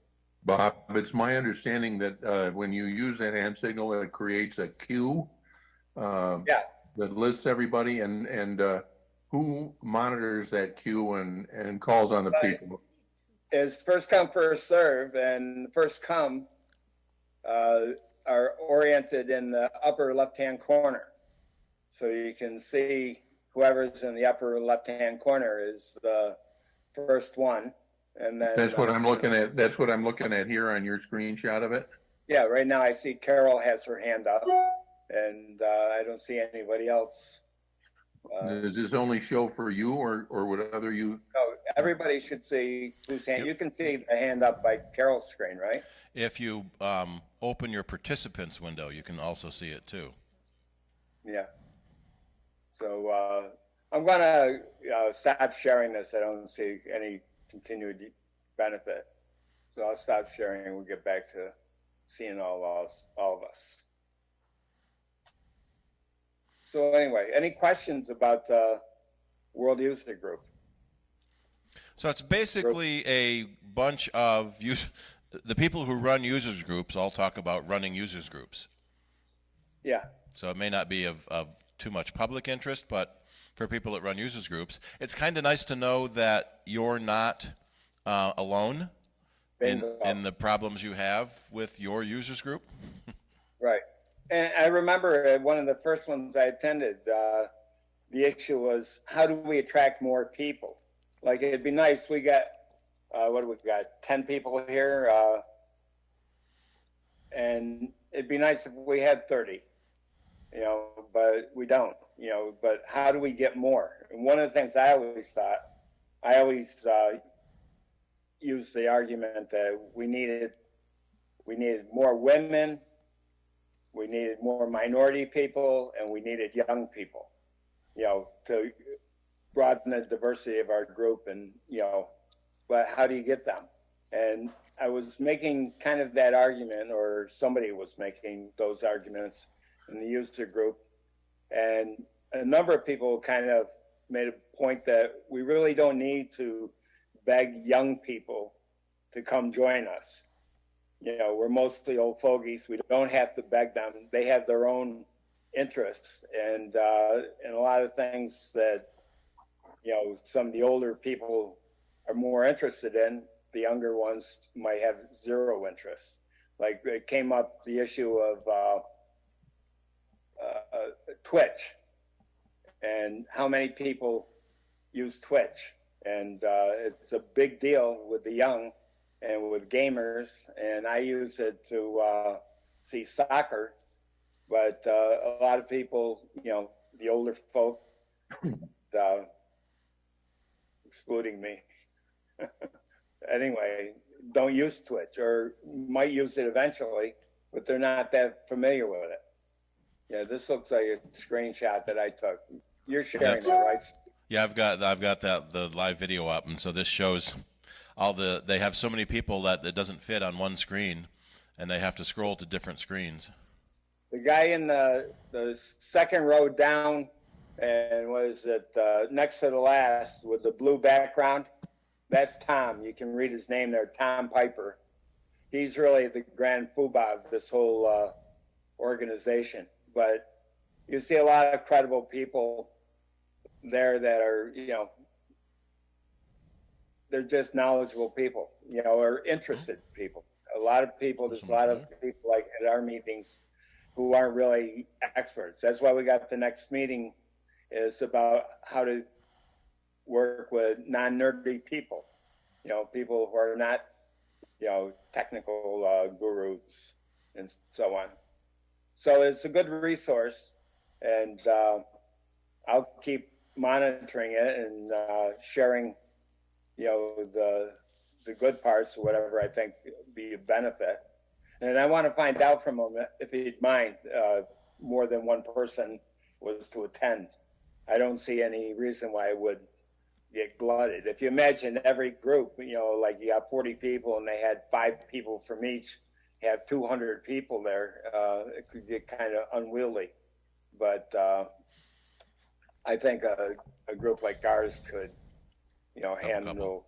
Bob, it's my understanding that when you use that hand signal, it creates a queue that lists everybody, and who monitors that queue and calls on the people? Is first come, first serve, and the first come are oriented in the upper left-hand corner. So you can see whoever's in the upper left-hand corner is the first one. And then That's what I'm looking at. That's what I'm looking at here on your screenshot of it. Yeah, right now I see Carol has her hand up, and I don't see anybody else. Does this only show for you, or would other you? No, everybody should see whose hand. You can see the hand up by Carol's screen, right? If you open your participants window, you can also see it too. Yeah. So I'm gonna stop sharing this. I don't see any continued benefit. So I'll stop sharing and we'll get back to seeing all of us. So anyway, any questions about World User Group? So it's basically a bunch of the people who run users groups all talk about running users groups. Yeah. So it may not be of too much public interest, but for people that run users groups, it's kind of nice to know that you're not alone in the problems you have with your users group. Right. And I remember one of the first ones I attended, the issue was, how do we attract more people? Like, it'd be nice, we got, what do we got, 10 people here? And it'd be nice if we had 30, you know, but we don't, you know, but how do we get more? And one of the things I always used the argument that we needed more women, we needed more minority people, and we needed young people, you know, to broaden the diversity of our group. And, you know, but how do you get them? And I was making kind of that argument, or somebody was making those arguments in the user group. And a number of people kind of made a point that we really don't need to beg young people to come join us. You know, we're mostly old fogies. We don't have to beg them. They have their own interests and a lot of things that, you know, some of the older people are more interested in, the younger ones might have zero interest. Like it came up the issue of Twitch and how many people use Twitch. And it's a big deal with the young and with gamers. And I use it to see soccer. But a lot of people, you know, the older folk, excluding me, anyway, don't use Twitch or might use it eventually, but they're not that familiar with it. Yeah, this looks like a screenshot that I took. You're sharing it, right? Yeah, I've got the live video up, and so this shows they have so many people that it doesn't fit on one screen, and they have to scroll to different screens. The guy in the second row down, and was it next to the last with the blue background? That's Tom. You can read his name there, Tom Piper. He's really the grand poobah of this whole organization. But you see a lot of credible people there that are, you know, they're just knowledgeable people, you know, or interested people. A lot of people, there's a lot of people like at our meetings who aren't really experts. That's why we got the next meeting is about how to work with non-nerdy people, you know, people who are not, you know, technical gurus and so on. So it's a good resource, and I'll keep monitoring it and sharing, you know, the good parts or whatever I think be a benefit. And I want to find out from him if he'd mind more than one person was to attend. I don't see any reason why it would get glutted. If you imagine every group, you know, like you got 40 people and they had 5 people from each, have 200 people there, it could get kind of unwieldy. But I think a group like ours could, you know, handle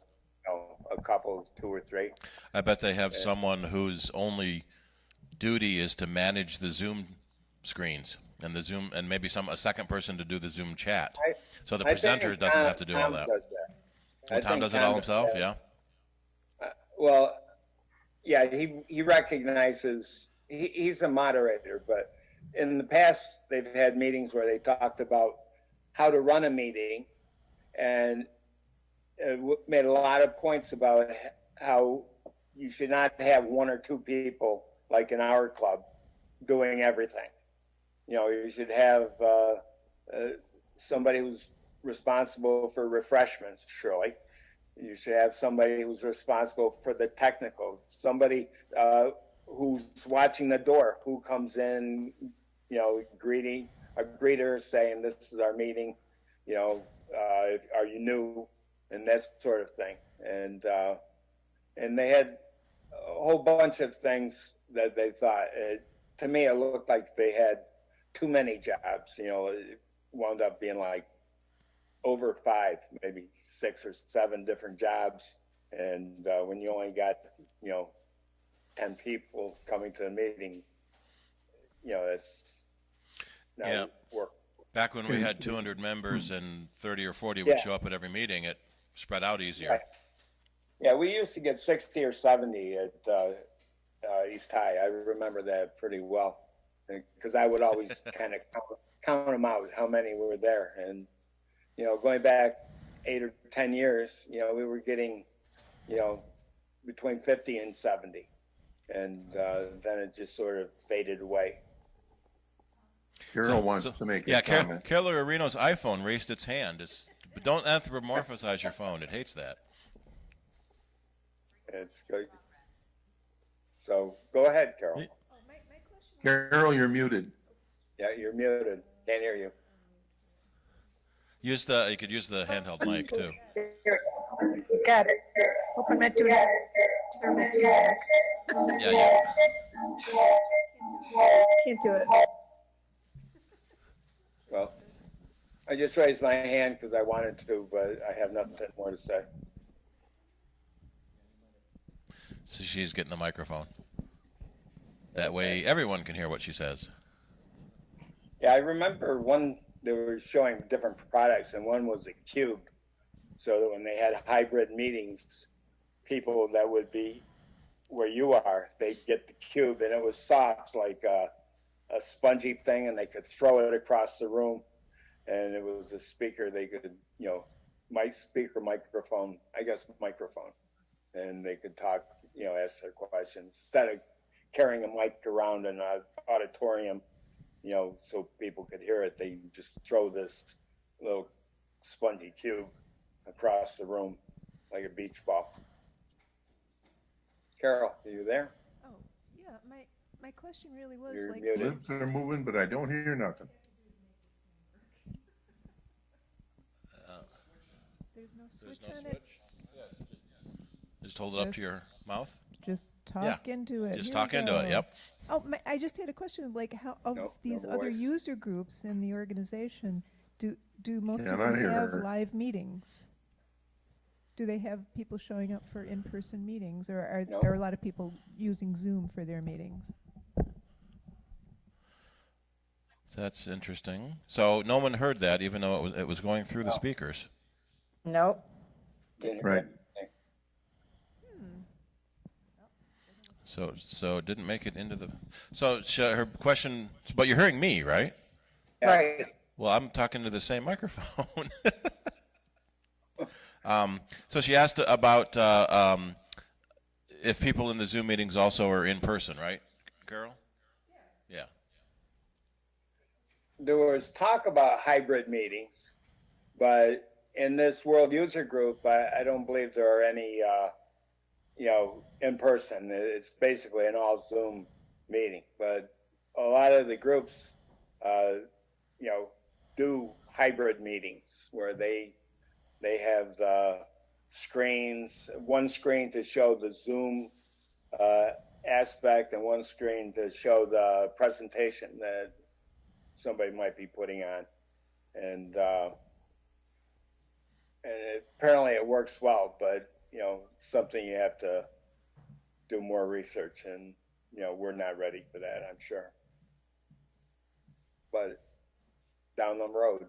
a couple, 2 or 3. I bet they have someone whose only duty is to manage the Zoom screens and the Zoom, and maybe a second person to do the Zoom chat. So the presenter doesn't have to do all that. Well, Tom does it all himself, yeah? Well, yeah, he recognizes, he's a moderator, but in the past, they've had meetings where they talked about how to run a meeting and made a lot of points about how you should not have 1 or 2 people, like in our club, doing everything. You know, you should have somebody who's responsible for refreshments, surely. You should have somebody who's responsible for the technical, somebody who's watching the door, who comes in, you know, a greeter saying, this is our meeting, you know, are you new? And that sort of thing. And they had a whole bunch of things that they thought, to me, it looked like they had too many jobs, you know, it wound up being like over 5, maybe 6 or 7 different jobs. And when you only got, you know, 10 people coming to the meeting, you know, it's not work. Back when we had 200 members and 30 or 40 would show up at every meeting, it spread out easier. Right. Yeah, we used to get 60 or 70 at East High. I remember that pretty well because I would always kind of count them out, how many were there. And, you know, going back 8 or 10 years, you know, we were getting, you know, between 50 and 70. And then it just sort of faded away. Carol wants to make a comment. Carol Areno's iPhone raised its hand. But don't anthropomorphize your phone. It hates that. It's good. So go ahead, Carol. My question. Carol, you're muted. Yeah, you're muted. Can't hear you. You could use the handheld mic too. Got it. Open my turn my back. Yeah. Can't do it. Well, I just raised my hand because I wanted to, but I have nothing more to say. So she's getting the microphone. That way everyone can hear what she says. Yeah, I remember one, they were showing different products, and one was a cube. So that when they had hybrid meetings, people that would be where you are, they'd get the cube, and it was soft, like a spongy thing, and they could throw it across the room. And it was a speaker they could, microphone, I guess microphone. And they could talk, ask their questions instead of carrying a mic around in an auditorium, so people could hear it. They just throw this little spongy cube across the room like a beach ball. Carol, are you there? Oh, yeah, my question really was You're like, muted. Lips are moving, but I don't hear nothing. there's no switch on it. Just hold it up to Just- your mouth. Just talk into it. Just Here we talk into it. go. Yep. Oh, I just had a question. Like, how of No these other voice. user groups in the organization, do most of Cannot them hear have her. live meetings? Do they have people showing up for in-person meetings, or No. are a lot of people using Zoom for their meetings? That's interesting. So no one heard that, even though it was going through the speakers. Nope. Didn't hear Right. anything. So it didn't make it into the. So her question. But you're hearing me, right? Yeah. Right. Well, I'm talking to the same microphone. So she asked about if people in the Zoom meetings also are in person, right, Carol? Yeah. There was talk about hybrid meetings, but in this world user group, I don't believe there are any, in person. It's basically an all Zoom meeting, but a lot of the groups, do hybrid meetings where they have the screens, one screen to show the Zoom aspect and one screen to show the presentation that somebody might be putting on. And apparently it works well, but it's something you have to do more research, and we're not ready for that, I'm sure. But down the road.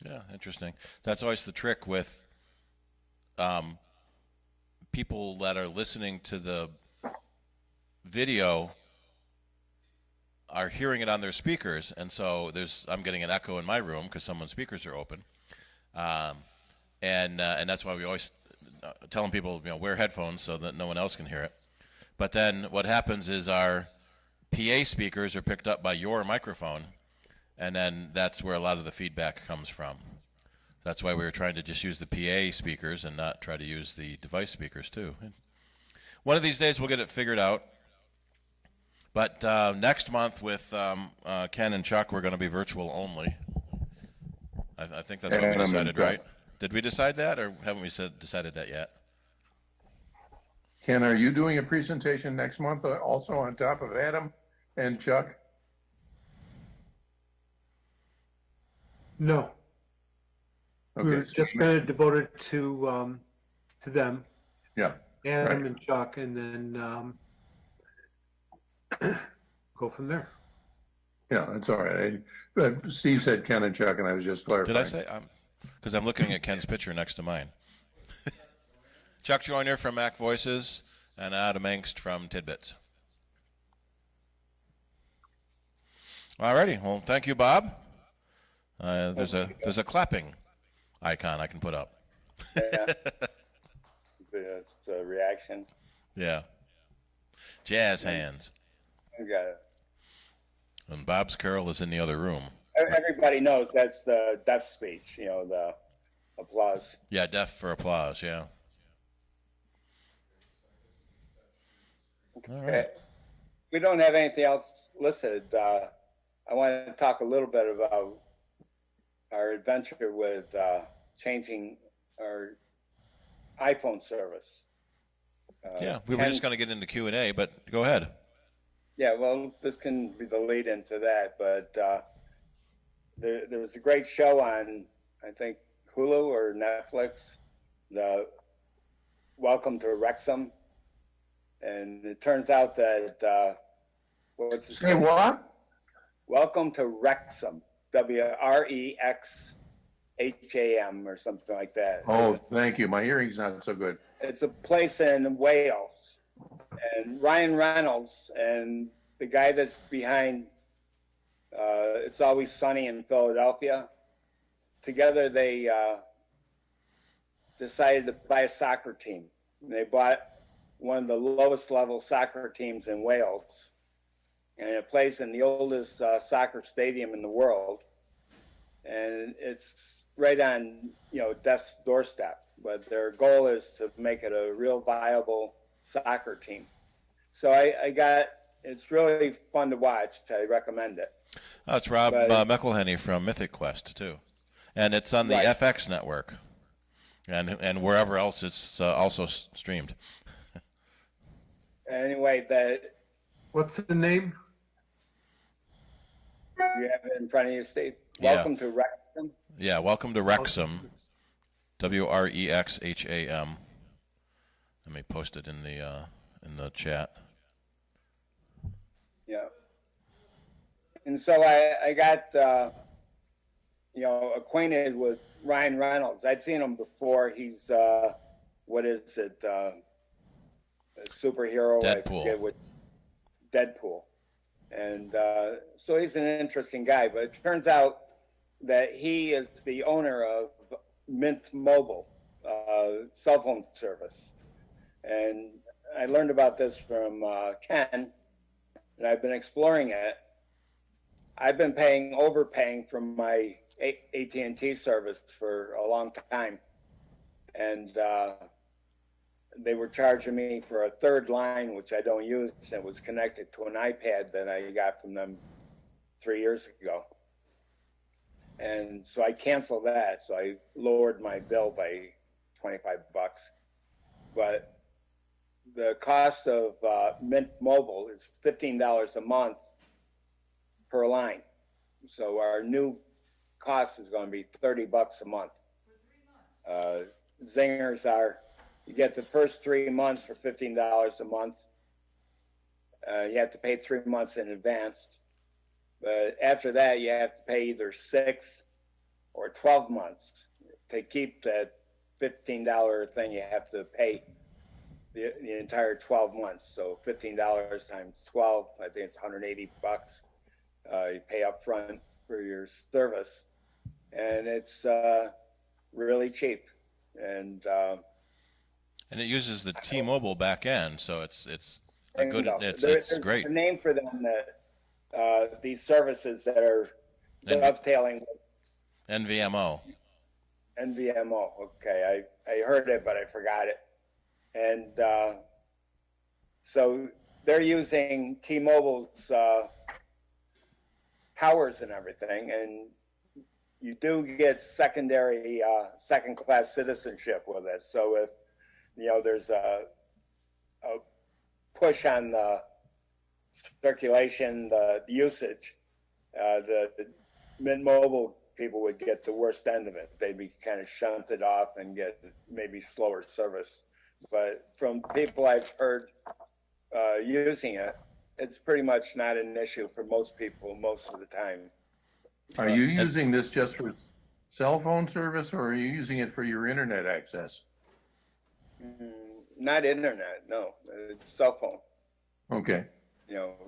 Yeah, interesting. That's always the trick with people that are listening to the video are hearing it on their speakers, and so I'm getting an echo in my room because someone's speakers are open, and that's why we always telling people wear headphones so that no one else can hear it. But then what happens is our PA speakers are picked up by your microphone, and then that's where a lot of the feedback comes from. That's why we were trying to just use the PA speakers and not try to use the device speakers too. One of these days we'll get it figured out. But next month with Ken and Chuck, we're going to be virtual only. I think that's what we Adam and decided, Chuck. right? Did we decide that, or haven't we decided that yet? Ken, are you doing a presentation next month also on top of Adam and Chuck? No, we were Okay. just going to devote it to them, Yeah. Adam Right. and Chuck, and then go from there. Yeah, that's all right. But Steve said Ken and Chuck, and I was just clarifying. Did I say? Because I'm looking at Ken's picture next to mine. Chuck Joyner from Mac Voices and Adam Engst from Tidbits. Alrighty, well, thank you, Bob. There's a clapping icon I can put up. Yeah. It's a reaction. Yeah. Jazz hands. I got it. And Bob's Carol is in the other room. Everybody knows that's the deaf speech, the applause. Yeah, deaf for applause, yeah. All right. We don't have anything else listed. I want to talk a little bit about our adventure with changing our iPhone service. Yeah, we were just going to get into Q&A, but go ahead. Yeah, well, this can be the lead into that, but there was a great show on, I think, Hulu or Netflix the Welcome to Wrexham, and it turns out that what's Say what? Welcome to Wrexham, Wrexham or something like that. Oh, thank you. My hearing's not so good. It's a place in Wales, and Ryan Reynolds and the guy that's behind It's Always Sunny in Philadelphia, together they decided to buy a soccer team. And they bought one of the lowest level soccer teams in Wales, and it plays in the oldest soccer stadium in the world, and it's right on death's doorstep. But their goal is to make it a real viable soccer team. So it's really fun to watch. I recommend it. Oh, it's Rob McElhenney from Mythic Quest too, and it's on the Right. FX network, and wherever else it's also streamed. Anyway, What's the name? you have it in front of you, Steve. Yeah. Welcome to Wrexham. Yeah, welcome to Wrexham, WREXHAM. Let me post it in the chat. Yeah. And so I got, acquainted with Ryan Reynolds. I'd seen him before. He's, what is it? A superhero. I Deadpool. forget what, Deadpool. And so he's an interesting guy, but it turns out that he is the owner of Mint Mobile, cell phone service. And I learned about this from Ken, and I've been exploring it. I've been overpaying from my AT&T service for a long time, and they were charging me for a third line, which I don't use. It was connected to an iPad that I got from them 3 years ago, and so I canceled that. So I lowered my bill by $25, but the cost of Mint Mobile is $15 a month per line. So our new cost is going to be $30 a month. Zingers are, you get the first 3 months for $15 a month. You have to pay 3 months in advance. But after that, you have to pay either 6 or 12 months. To keep that $15 thing, you have to pay the entire 12 months. So $15 times 12, I think it's $180. You pay up front for your service, and it's really cheap. And And it uses the T-Mobile back end, so it's a there good. you go. It's There's great. a name for them that these services that are dovetailing with NVMO. NVMO. Okay, I heard it, but I forgot it. And so they're using T-Mobile's powers and everything, and you do get second-class citizenship with it. So if there's a push on the circulation, the usage, the Mint Mobile people would get the worst end of it. They'd be kind of shunted off and get maybe slower service. But from people I've heard using it, it's pretty much not an issue for most people most of the time. Are you using this just for cell phone service, or are you using it for your internet access? Not internet, no. It's cell phone. Okay.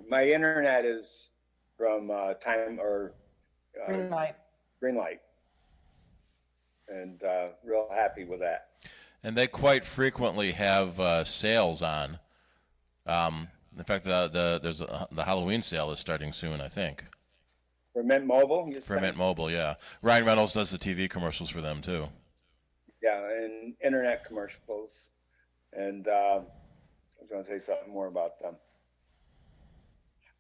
My internet is from Time or Greenlight, and real happy with that. And they quite frequently have sales on. In fact, the Halloween sale is starting soon, I think. For Mint Mobile? For Mint Mobile, yeah. Ryan Reynolds does the TV commercials for them too. Yeah, and internet commercials. And I was going to say something more about them.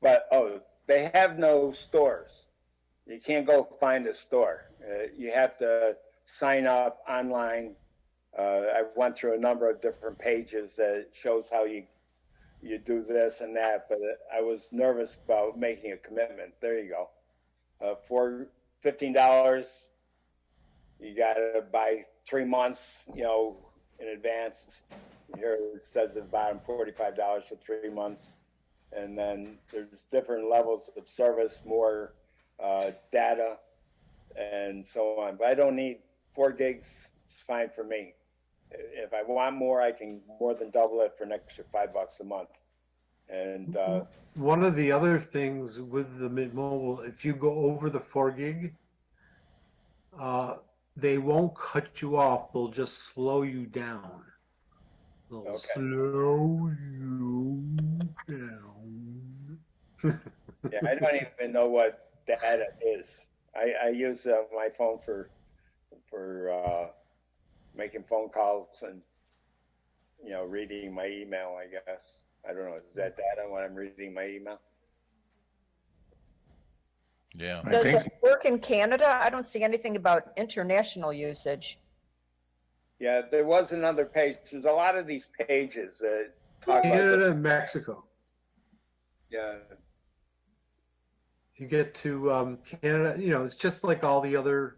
But, they have no stores. You can't go find a store. You have to sign up online. I went through a number of different pages that shows how you do this and that, but I was nervous about making a commitment. There you go. For $15, you got to buy 3 months, in advance. Here it says at the bottom $45 for 3 months. And then there's different levels of service, more data, and so on. But I don't need 4 gigs. It's fine for me. If I want more, I can more than double it for an extra $5 a month. And One of the other things with the Mint Mobile, if you go over the 4 gig, they won't cut you off. They'll just slow you down. They'll Okay. slow you down. yeah, I don't even know what data is. I use my phone for making phone calls and reading my email. I guess I don't know. Is that data when I'm reading my email? Yeah. I Does think it work in Canada? I don't see anything about international usage. Yeah, there was another page. There's a lot of these pages that talk about. Canada and Mexico. Yeah, You get to Canada, it's just like all the other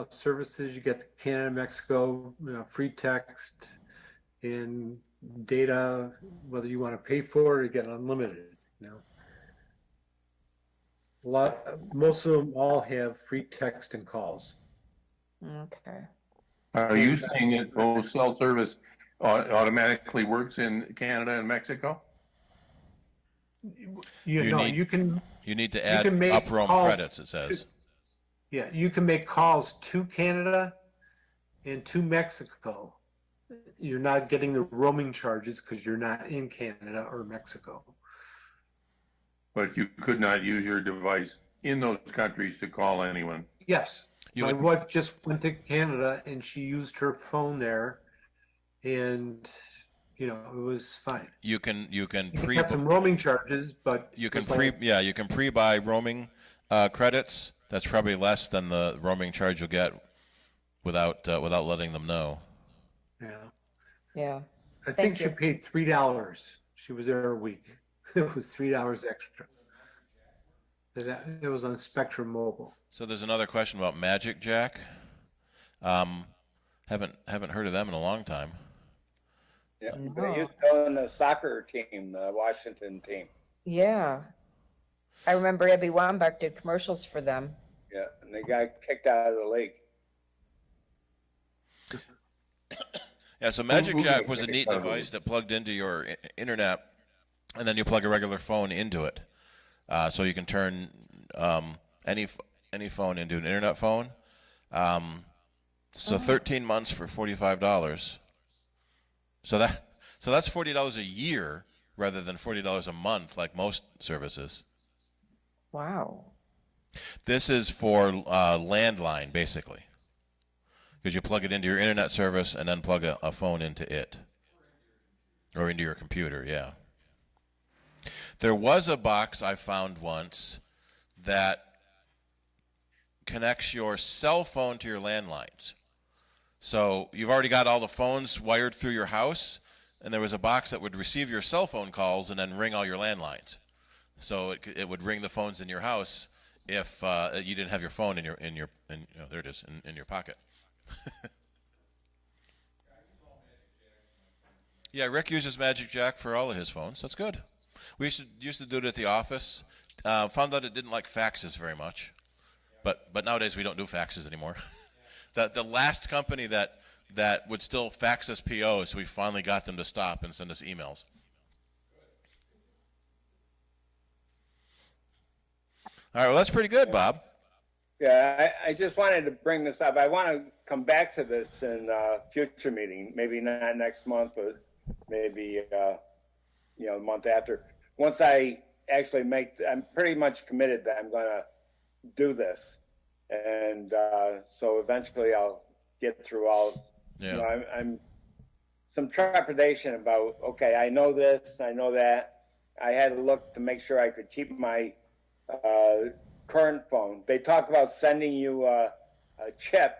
services. You get to Canada, Mexico, free text and data, whether you want to pay for it or get unlimited. Most of them all have free text and calls. Okay. Are you saying that both cell service automatically works in Canada and Mexico? You need- You can. You need to You add can make up roam calls credits, it says. Yeah, you can make calls to Canada and to Mexico. You're not getting the roaming charges because you're not in Canada or Mexico. But you could not use your device in those countries to call anyone. Yes, You my would- wife just went to Canada and she used her phone there, and it was fine. You can You pre got some roaming charges, but you can it's like- you can pre-buy roaming credits. That's probably less than the roaming charge you'll get without letting them know. Yeah, Yeah. I Thank think she you. paid $3. She was there a week. It was $3 extra. It was on Spectrum Mobile. So there's another question about Magic Jack. Haven't heard of them in a long time. yeah. No. They used to own the soccer team, the Washington team. Yeah. I remember Abby Wambach did commercials for them. Yeah, and they got kicked out of the league. Yeah, so Magic who Jack got was a kicked neat out of the device that plugged into your internet, and then you plug a regular phone into it. So you can turn any phone into an internet phone. So 13 months for $45. So that's $40 a year rather than $40 a month like most services. Wow. This is for landline, basically, because you plug it into your internet service and then plug a phone into it, or into your computer, yeah. There was a box I found once that connects your cell phone to your landlines. So you've already got all the phones wired through your house, and there was a box that would receive your cell phone calls and then ring all your landlines. So it would ring the phones in your house if you didn't have your phone in your there it is in your pocket. Yeah, Rick uses Magic Jack for all of his phones. That's good. We used to do it at the office. Found out it didn't like faxes very much, but nowadays we don't do faxes anymore. The last company that would still fax us POs, we finally got them to stop and send us emails. All right, well, that's pretty good, Bob. Yeah, I just wanted to bring this up. I want to come back to this in a future meeting, maybe not next month, but maybe the month after. Once I actually I'm pretty much committed that I'm going to do this, and so eventually I'll get through all. Yeah. I'm some trepidation about. Okay, I know this, I know that. I had to look to make sure I could keep my current phone. They talk about sending you a chip,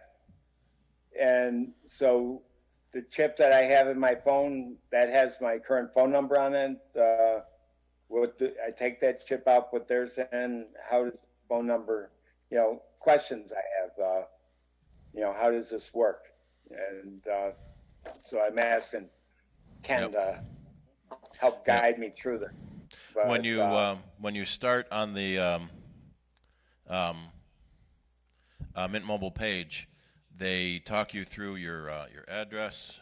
and so the chip that I have in my phone that has my current phone number on it. I take that chip out, put theirs in. How does the phone number? Questions I have. How does this work? And So I'm asking Ken Yep. to help guide me through the. But, when you start on the Mint Mobile page, they talk you through your address,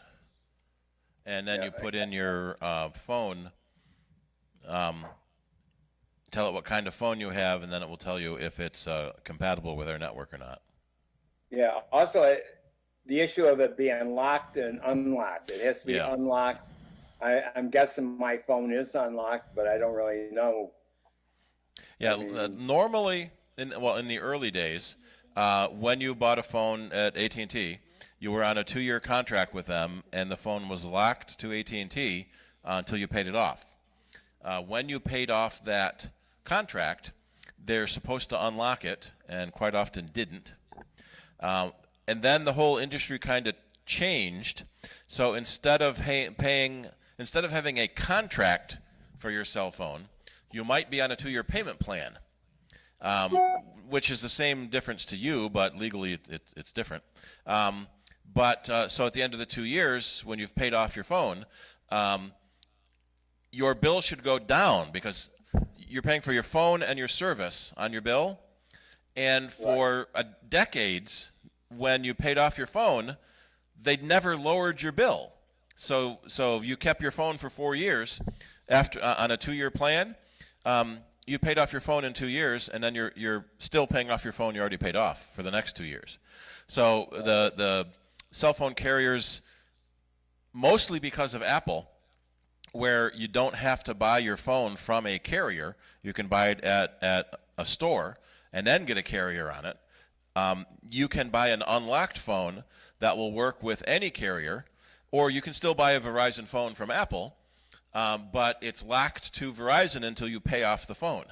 and then Yeah, you put in your phone. Tell it what kind of phone you have, and then it will tell you if it's compatible with their network or not. yeah. Also, the issue of it being locked and unlocked. It has to be Yeah. unlocked. I'm guessing my phone is unlocked, but I don't really know. Yeah, I mean- normally, in the early days, when you bought a phone at AT&T, you were on a 2-year contract with them, and the phone was locked to AT&T until you paid it off. When you paid off that contract, they're supposed to unlock it, and quite often didn't. And then the whole industry kind of changed. So instead of having a contract for your cell phone, you might be on a 2-year payment plan, which is the same difference to you, but legally it's different. So at the end of the 2 years, when you've paid off your phone, your bill should go down because you're paying for your phone and your service on your bill. And for decades, when you paid off your phone, they'd never lowered your bill. So you kept your phone for 4 years after on a 2-year plan. You paid off your phone in 2 years, and then you're still paying off your phone you already paid off for the next 2 years. So the cell phone carriers, mostly because of Apple, where you don't have to buy your phone from a carrier, you can buy it at a store and then get a carrier on it. You can buy an unlocked phone that will work with any carrier, or you can still buy a Verizon phone from Apple, but it's locked to Verizon until you pay off the phone.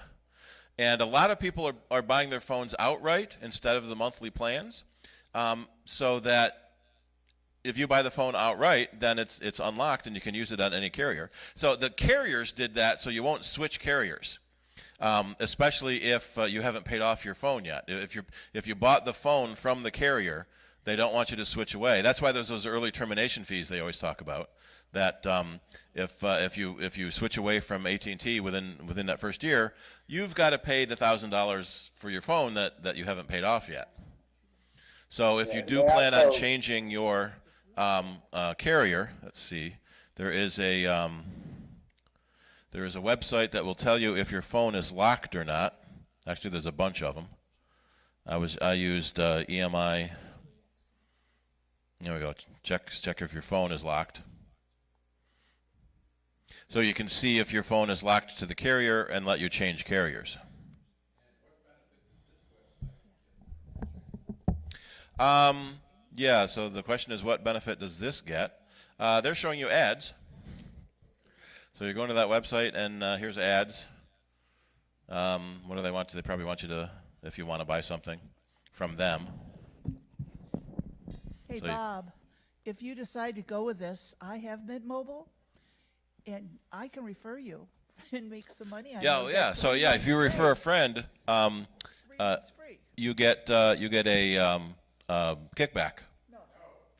And a lot of people are buying their phones outright instead of the monthly plans, so that if you buy the phone outright, then it's unlocked and you can use it on any carrier. So the carriers did that so you won't switch carriers, especially if you haven't paid off your phone yet. If you bought the phone from the carrier, they don't want you to switch away. That's why there's those early termination fees they always talk about. That if you switch away from AT&T within that first year, you've got to pay the $1,000 for your phone that you haven't paid off yet. So if you do plan on changing your carrier, let's see, there is a website that will tell you if your phone is locked or not. Actually, there's a bunch of them. I used EMI. There we go. Check if your phone is locked. So you can see if your phone is locked to the carrier and let you change carriers. Yeah, so the question is, what benefit does this get? They're showing you ads. So you're going to that website, and here's ads. What do they want? They probably want you to, if you want to buy something from them. Hey, So Bob, if you decide to go with this, I have Mint Mobile, and I can refer you and make some money. Yeah. So yeah, if you refer a friend, 3 months free. you get a kickback.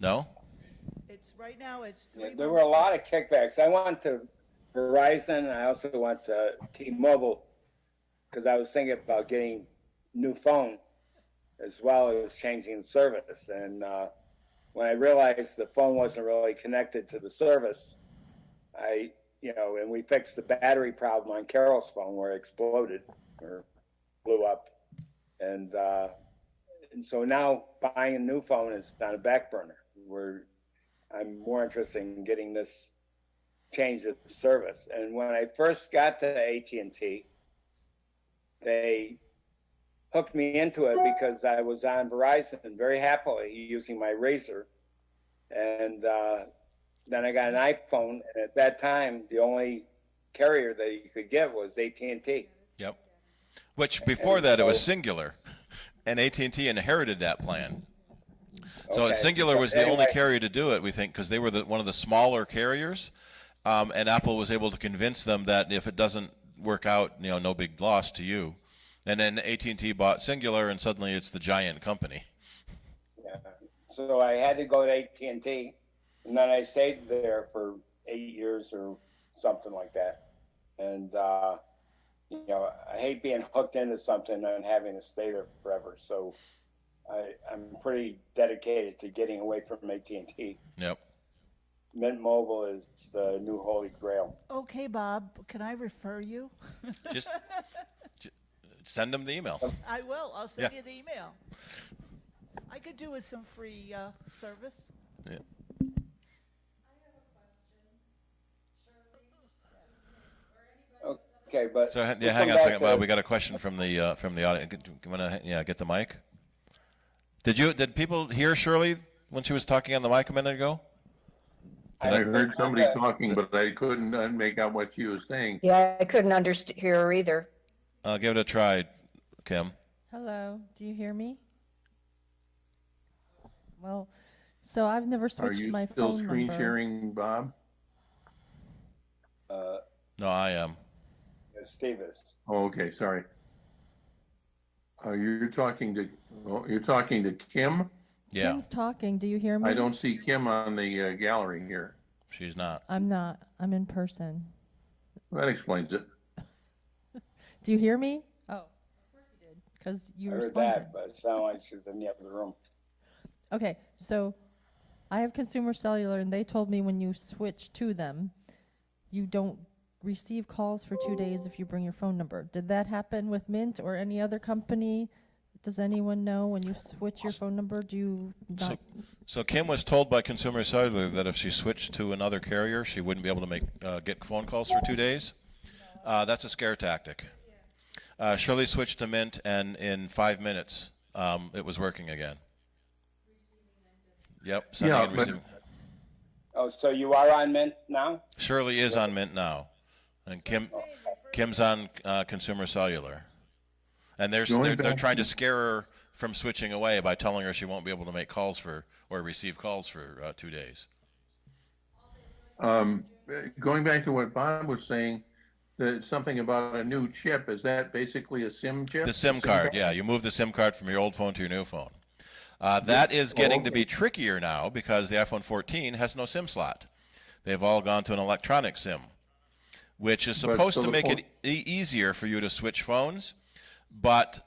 No? It's right now. It's 3 months. There were a lot of kickbacks. I went to Verizon. I also went to T-Mobile because I was thinking about getting a new phone as well as changing the service. And when I realized the phone wasn't really connected to the service, and we fixed the battery problem on Carol's phone where it exploded or blew up. And so now buying a new phone is on a back burner. I'm more interested in getting this change of service. And when I first got to AT&T, they hooked me into it because I was on Verizon very happily using my Razor. And then I got an iPhone, and at that time, the only carrier that you could get was AT&T. Yep. Which before that it was Singular, and AT&T inherited that plan. So Okay. Singular was the only Anyway. carrier to do it, we think, because they were one of the smaller carriers, and Apple was able to convince them that if it doesn't work out, no big loss to you. And then AT&T bought Singular, and suddenly it's the giant company. Yeah. So I had to go to AT&T, And then I stayed there for 8 years or something like that. And, you know, I hate being hooked into something and having to stay there forever. So I'm pretty dedicated to getting away from AT&T. Yep. Mint Mobile is the new holy grail. Okay, Bob, can I refer you? Just send them the email. I will. I'll send Yeah. you the email. I could do with some free service. Yeah. Okay, but So we'll yeah, hang come on a back second, to- Bob. We got a question from the audience. You wanna get the mic? Did people hear Shirley when she was talking on the mic a minute ago? I heard somebody talking, but I couldn't make out what she was saying. Yeah, I couldn't hear her either. Give it a try, Kim. Hello, do you hear me? Well, so I've never Are switched you my still phone screen number. sharing, Bob? No, I am. Steve is. Oh, okay, sorry. You're talking to Kim? Yeah, Kim's talking. Do you hear me? I don't see Kim on the gallery here. she's not. I'm not. I'm in person. That explains it. Do you hear me? Oh, of course you did, because I you heard responded. that, but it sounded like she was in the other room. Okay, so I have Consumer Cellular, and they told me when you switch to them, you don't receive calls for 2 days if you bring your phone number. Did that happen with Mint or any other company? Does anyone know when you switch your phone number? Do you not? So Kim was told by Consumer Cellular that if she switched to another carrier, she wouldn't be able to get phone calls for 2 days. That's a scare tactic. Shirley switched to Mint, and in 5 minutes, it was working again. Yep, sending Yeah, and but- receiving. Oh, so you are on Mint now? Shirley is on Mint now, and Kim's on Consumer Cellular, and they're Going they're back trying to to- scare her from switching away by telling her she won't be able to make calls for or receive calls for 2 days. Going back to what Bob was saying, something about a new chip, is that basically a SIM chip? The SIM card, yeah, you move the SIM card from your old phone to your new phone. That is getting to be trickier now because the iPhone 14 has no SIM slot. They've all gone to an electronic SIM, which is supposed to make it easier for you to switch phones. But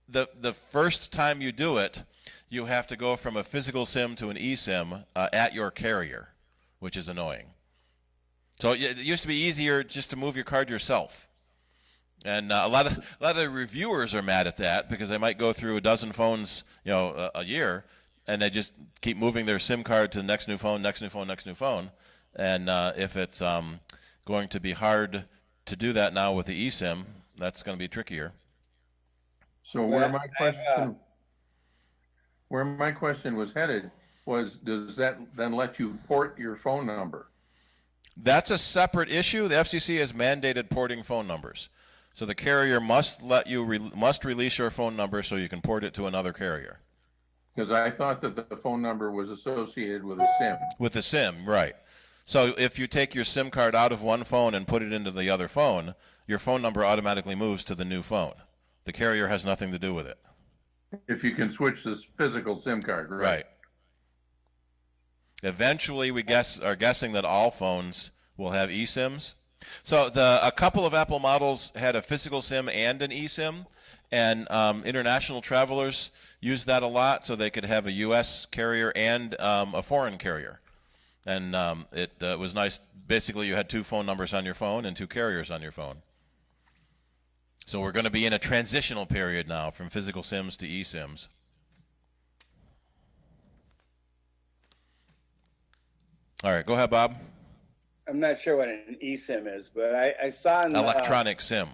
the first time you do it, you have to go from a physical SIM to an eSIM at your carrier, which is annoying. So it used to be easier just to move your card yourself. And a lot of the reviewers are mad at that because they might go through a dozen phones, a year, and they just keep moving their SIM card to the next new phone, next new phone, next new phone. And if it's going to be hard to do that now with the eSIM, that's going to be trickier. So where my question was headed was, does that then let you port your phone number? That's a separate issue. The FCC has mandated porting phone numbers. So the carrier must must release your phone number so you can port it to another carrier. Because I thought that the phone number was associated with a SIM. With the SIM, right. So if you take your SIM card out of one phone and put it into the other phone, your phone number automatically moves to the new phone. The carrier has nothing to do with it. If you can switch this physical SIM card, right? Right. Eventually, we are guessing that all phones will have eSIMs. So a couple of Apple models had a physical SIM and an eSIM, and international travelers use that a lot so they could have a U.S. carrier and a foreign carrier. And it was nice. Basically, you had two phone numbers on your phone and two carriers on your phone. So we're going to be in a transitional period now from physical SIMs to eSIMs. All right, go ahead, Bob. I'm not sure what an eSIM is, but I saw in Electronic SIM.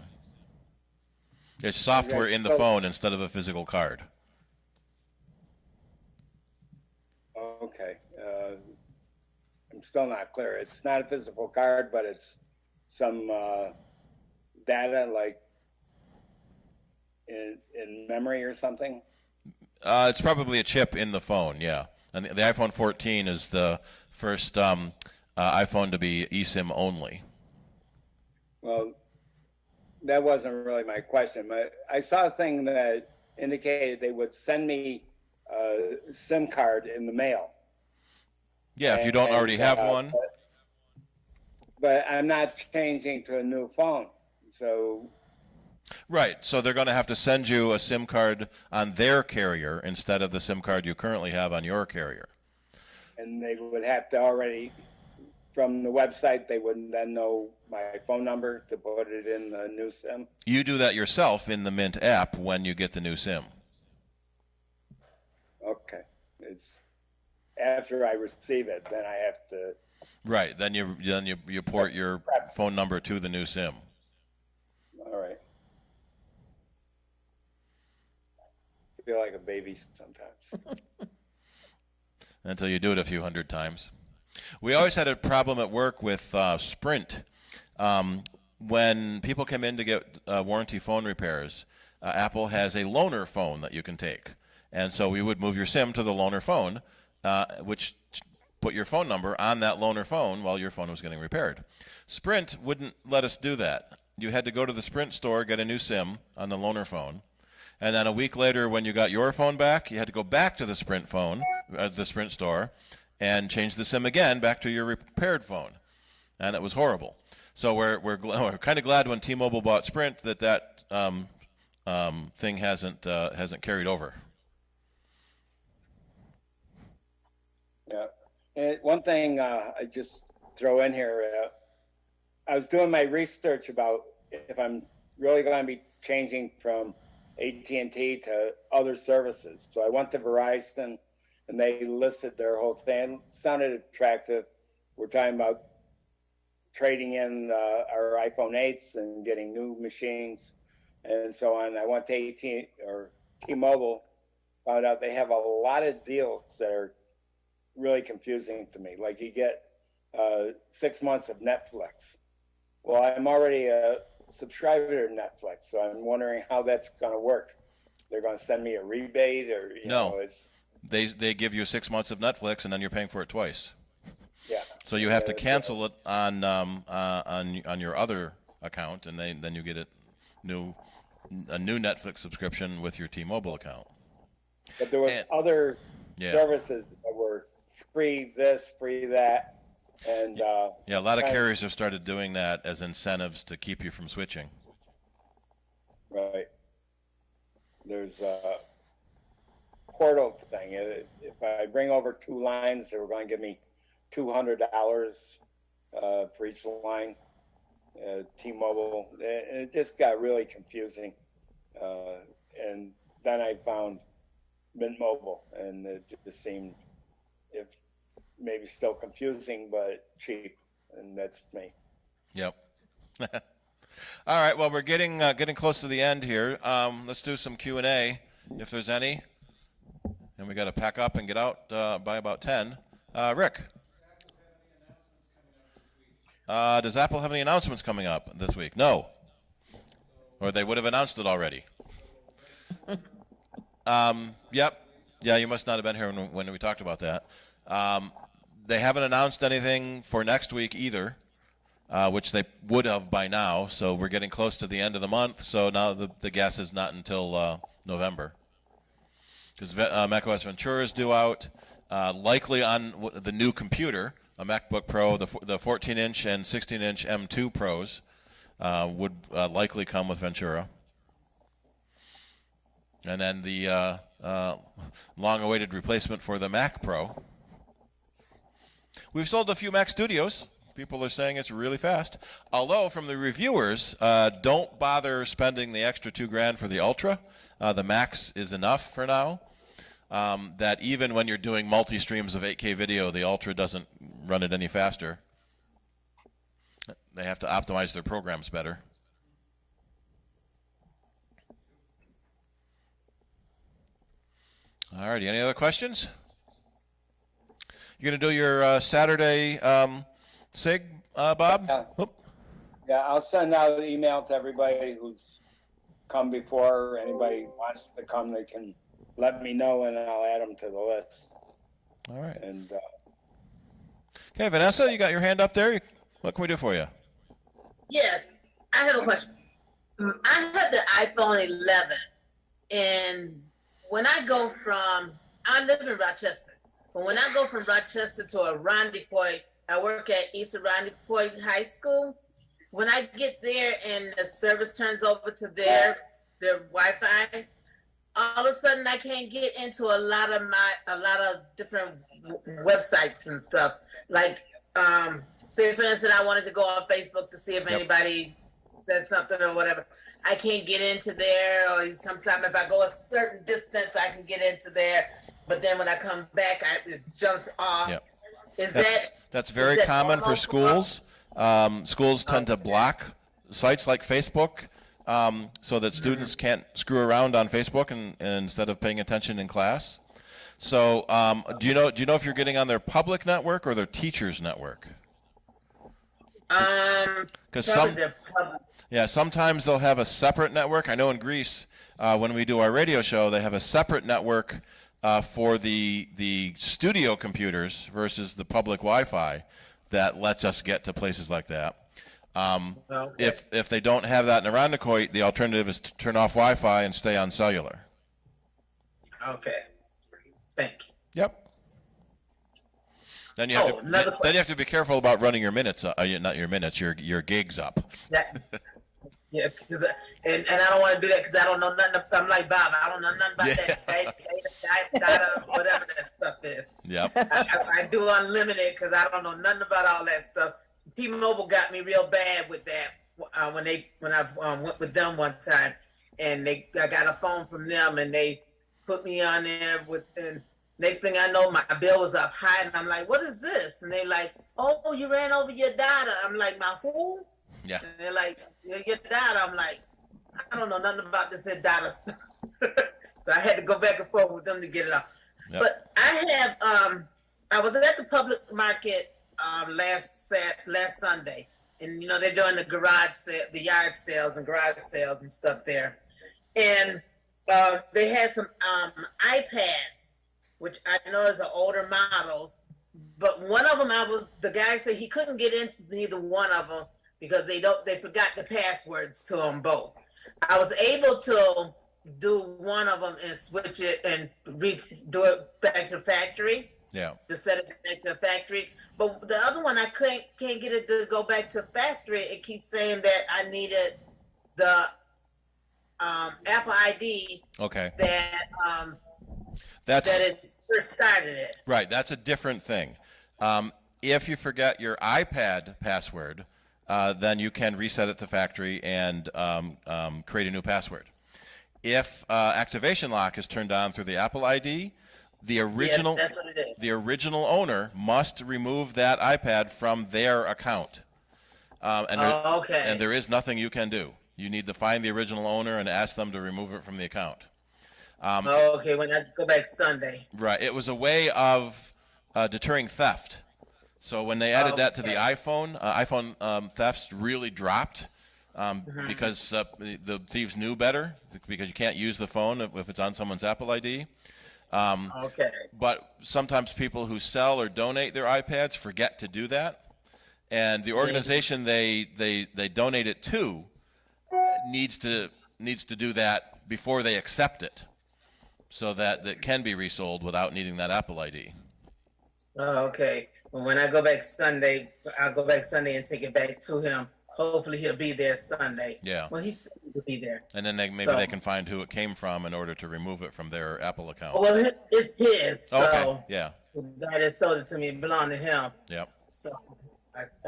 It's software in the phone instead of a physical card. Okay. I'm still not clear. It's not a physical card, but it's some data like in memory or something. It's probably a chip in the phone, yeah. And the iPhone 14 is the first iPhone to be eSIM only. Well, that wasn't really my question. But I saw a thing that indicated they would send me a SIM card in the mail. Yeah, if you don't already have one. But I'm not changing to a new phone. So, Right. So they're going to have to send you a SIM card on their carrier instead of the SIM card you currently have on your carrier. and they would have to already, from the website, they wouldn't then know my phone number to put it in the new SIM. You do that yourself in the Mint app when you get the new SIM. Okay. It's after I receive it, then I have to. Right. Then you port your phone number to the new SIM. All right. I feel like a baby sometimes. Until you do it a few hundred times. We always had a problem at work with Sprint. When people come in to get warranty phone repairs, Apple has a loaner phone that you can take. And so we would move your SIM to the loaner phone, which put your phone number on that loaner phone while your phone was getting repaired. Sprint wouldn't let us do that. You had to go to the Sprint store, get a new SIM on the loaner phone. And then a week later, when you got your phone back, you had to go back to the Sprint phone, the Sprint store, and change the SIM again back to your repaired phone. And it was horrible. So we're kind of glad when T-Mobile bought Sprint that thing hasn't carried over. Yeah. And one thing I just throw in here, I was doing my research about if I'm really going to be changing from AT&T to other services. So I went to Verizon, and they listed their whole thing. It sounded attractive. We're talking about trading in our iPhone 8s and getting new machines and so on. I went to T-Mobile, found out they have a lot of deals that are really confusing to me. Like you get 6 months of Netflix. Well, I'm already a subscriber to Netflix, so I'm wondering how that's going to work. They're going to send me a rebate, or you know, it's they give you 6 months of Netflix, and then you're paying for it twice. yeah. So you have to cancel it on your other account, and then you get a new Netflix subscription with your T-Mobile account. But there was other services that were free this, free that, and a lot of carriers have started doing that as incentives to keep you from switching. Right. There's a portal thing. If I bring over 2 lines, they were going to give me $200 for each line. T-Mobile. It just got really confusing. And then I found Mint Mobile, and it just seemed maybe still confusing, but cheap. And that's me. Yep. All right. Well, we're getting close to the end here. Let's do some Q&A if there's any. And we got to pack up and get out by about 10. Rick. Does Apple have any announcements coming up this week? No. Or they would have announced it already. Yep. Yeah, you must not have been here when we talked about that. They haven't announced anything for next week either, which they would have by now. So we're getting close to the end of the month. So now the guess is not until November. Because macOS Ventura is due out, likely on the new computer, a MacBook Pro, the 14-inch and 16-inch M2 Pros would likely come with Ventura. And then the long-awaited replacement for the Mac Pro. We've sold a few Mac Studios. People are saying it's really fast. Although, from the reviewers, don't bother spending the extra $2,000 for the Ultra. The Max is enough for now. That even when you're doing multi-streams of 8K video, the Ultra doesn't run it any faster. They have to optimize their programs better. All righty, any other questions? You going to do your Saturday SIG, Bob? Yeah. Oop. Yeah, I'll send out an email to everybody who's come before. Anybody wants to come, they can let me know, and I'll add them to the list. All right. And Okay, Vanessa, you got your hand up there. What can we do for you? Yes, I have a question. I have the iPhone 11, and when I go I live in Rochester, But when I go from Rochester to Irondequoit, I work at East Irondequoit High School. When I get there and the service turns over to their Wi-Fi, all of a sudden I can't get into a lot of different websites and stuff. Like, say for instance, I wanted to go on Facebook to see if anybody said something or whatever. I can't get into there, or sometimes if I go a certain distance, I can get into there. But then when I come back, it jumps off. Yep. That's very is that common for normal? schools. Schools tend to block sites like Facebook so that students can't screw around on Facebook and instead of paying attention in class. So do you know if you're getting on their public network or their teachers' network? Because sometimes they'll have a separate network. I know in Greece, when we do our radio show, they have a separate network for the studio computers versus the public Wi-Fi that lets us get to places like that. If they don't have that in Irondequoit, the alternative is to turn off Wi-Fi and stay on cellular. Okay. Thank you. Yep. Then you have to be careful about running your minutes. Not your minutes. Your gigs up. Yeah, and I don't want to do that because I don't know nothing. I'm like Bob. I don't know nothing about that data, whatever that stuff is. Yep. I do unlimited because I don't know nothing about all that stuff. T-Mobile got me real bad with that when I went with them one time, and I got a phone from them and they put me on there and next thing I know, my bill was up high, and I'm like, what is this? And they're like, oh, you ran over your data. I'm like, my who? Yeah. And they're like, your data. I'm like, I don't know nothing about this data stuff. So I had to go back and forth with them to get it off. Yep. But I have, I was at the public market last Sunday, and they're doing the garage sale, the yard sales and garage sales and stuff there, and they had some iPads, which I know is the older models, but one of them the guy said he couldn't get into neither one of them because they forgot the passwords to them both. I was able to do one of them and switch it and do it back to factory. Yeah. To set it back to factory. But the other one, I can't get it to go back to factory. It keeps saying that I needed the Apple ID. Okay. That it first started it. Right. That's a different thing. If you forget your iPad password, then you can reset it to factory and create a new password. If activation lock is turned on through the Apple ID, the original owner must remove that iPad from their account. And there is nothing you can do. You need to find the original owner and ask them to remove it from the account. When I go back Sunday. Right. It was a way of deterring theft. So when they added that to the iPhone thefts really dropped because the thieves knew better because you can't use the phone if it's on someone's Apple ID. But sometimes people who sell or donate their iPads forget to do that. And the organization they donate it to needs to do that before they accept it so that it can be resold without needing that Apple ID. Well, when I go back Sunday, I'll go back Sunday and take it back to him. Hopefully he'll be there Sunday. Yeah. Well, he said he'll be there. And then maybe they can find who it came from in order to remove it from their Apple account. Well, it's his. So okay. Yeah. The guy that sold it to me belonged to him. Yep. So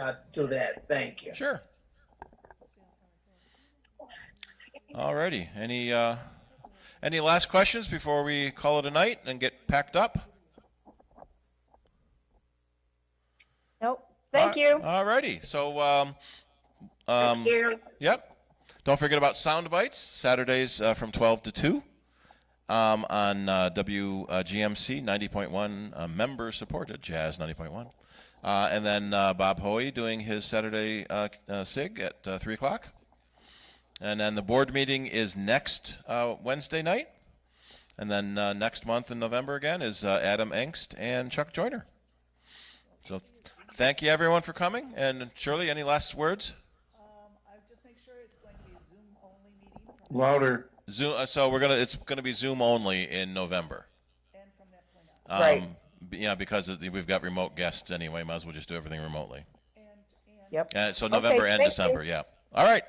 I'll do that. Thank you. Sure. Alrighty. Any last questions before we call it a night and get packed up? Nope. Thank you. Alrighty. So, Thank you. Yep. Don't forget about Sound Bites, Saturdays from 12 to 2 on WGMC 90.1, member-supported Jazz 90.1. And then Bob Hoey doing his Saturday SIG at 3 o'clock. And then the board meeting is next Wednesday night. And then next month in November again is Adam Engst and Chuck Joyner. So thank you, everyone, for coming. And Shirley, any last words? I'll just make sure it's going to be a Zoom-only meeting. Louder. Zoom. So it's gonna be Zoom only in November. And from that point on. Right. Yeah, because we've got remote guests anyway. Might as well just do everything remotely. Yep. So November and thank you. December. Yeah. All right.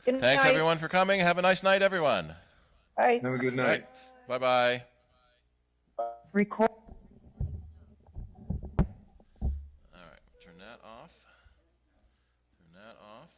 Good Thanks night. everyone for coming. Have a nice night, everyone. Bye. Have a good All night. right. Bye bye. Record. All right. Turn that off. Turn that off.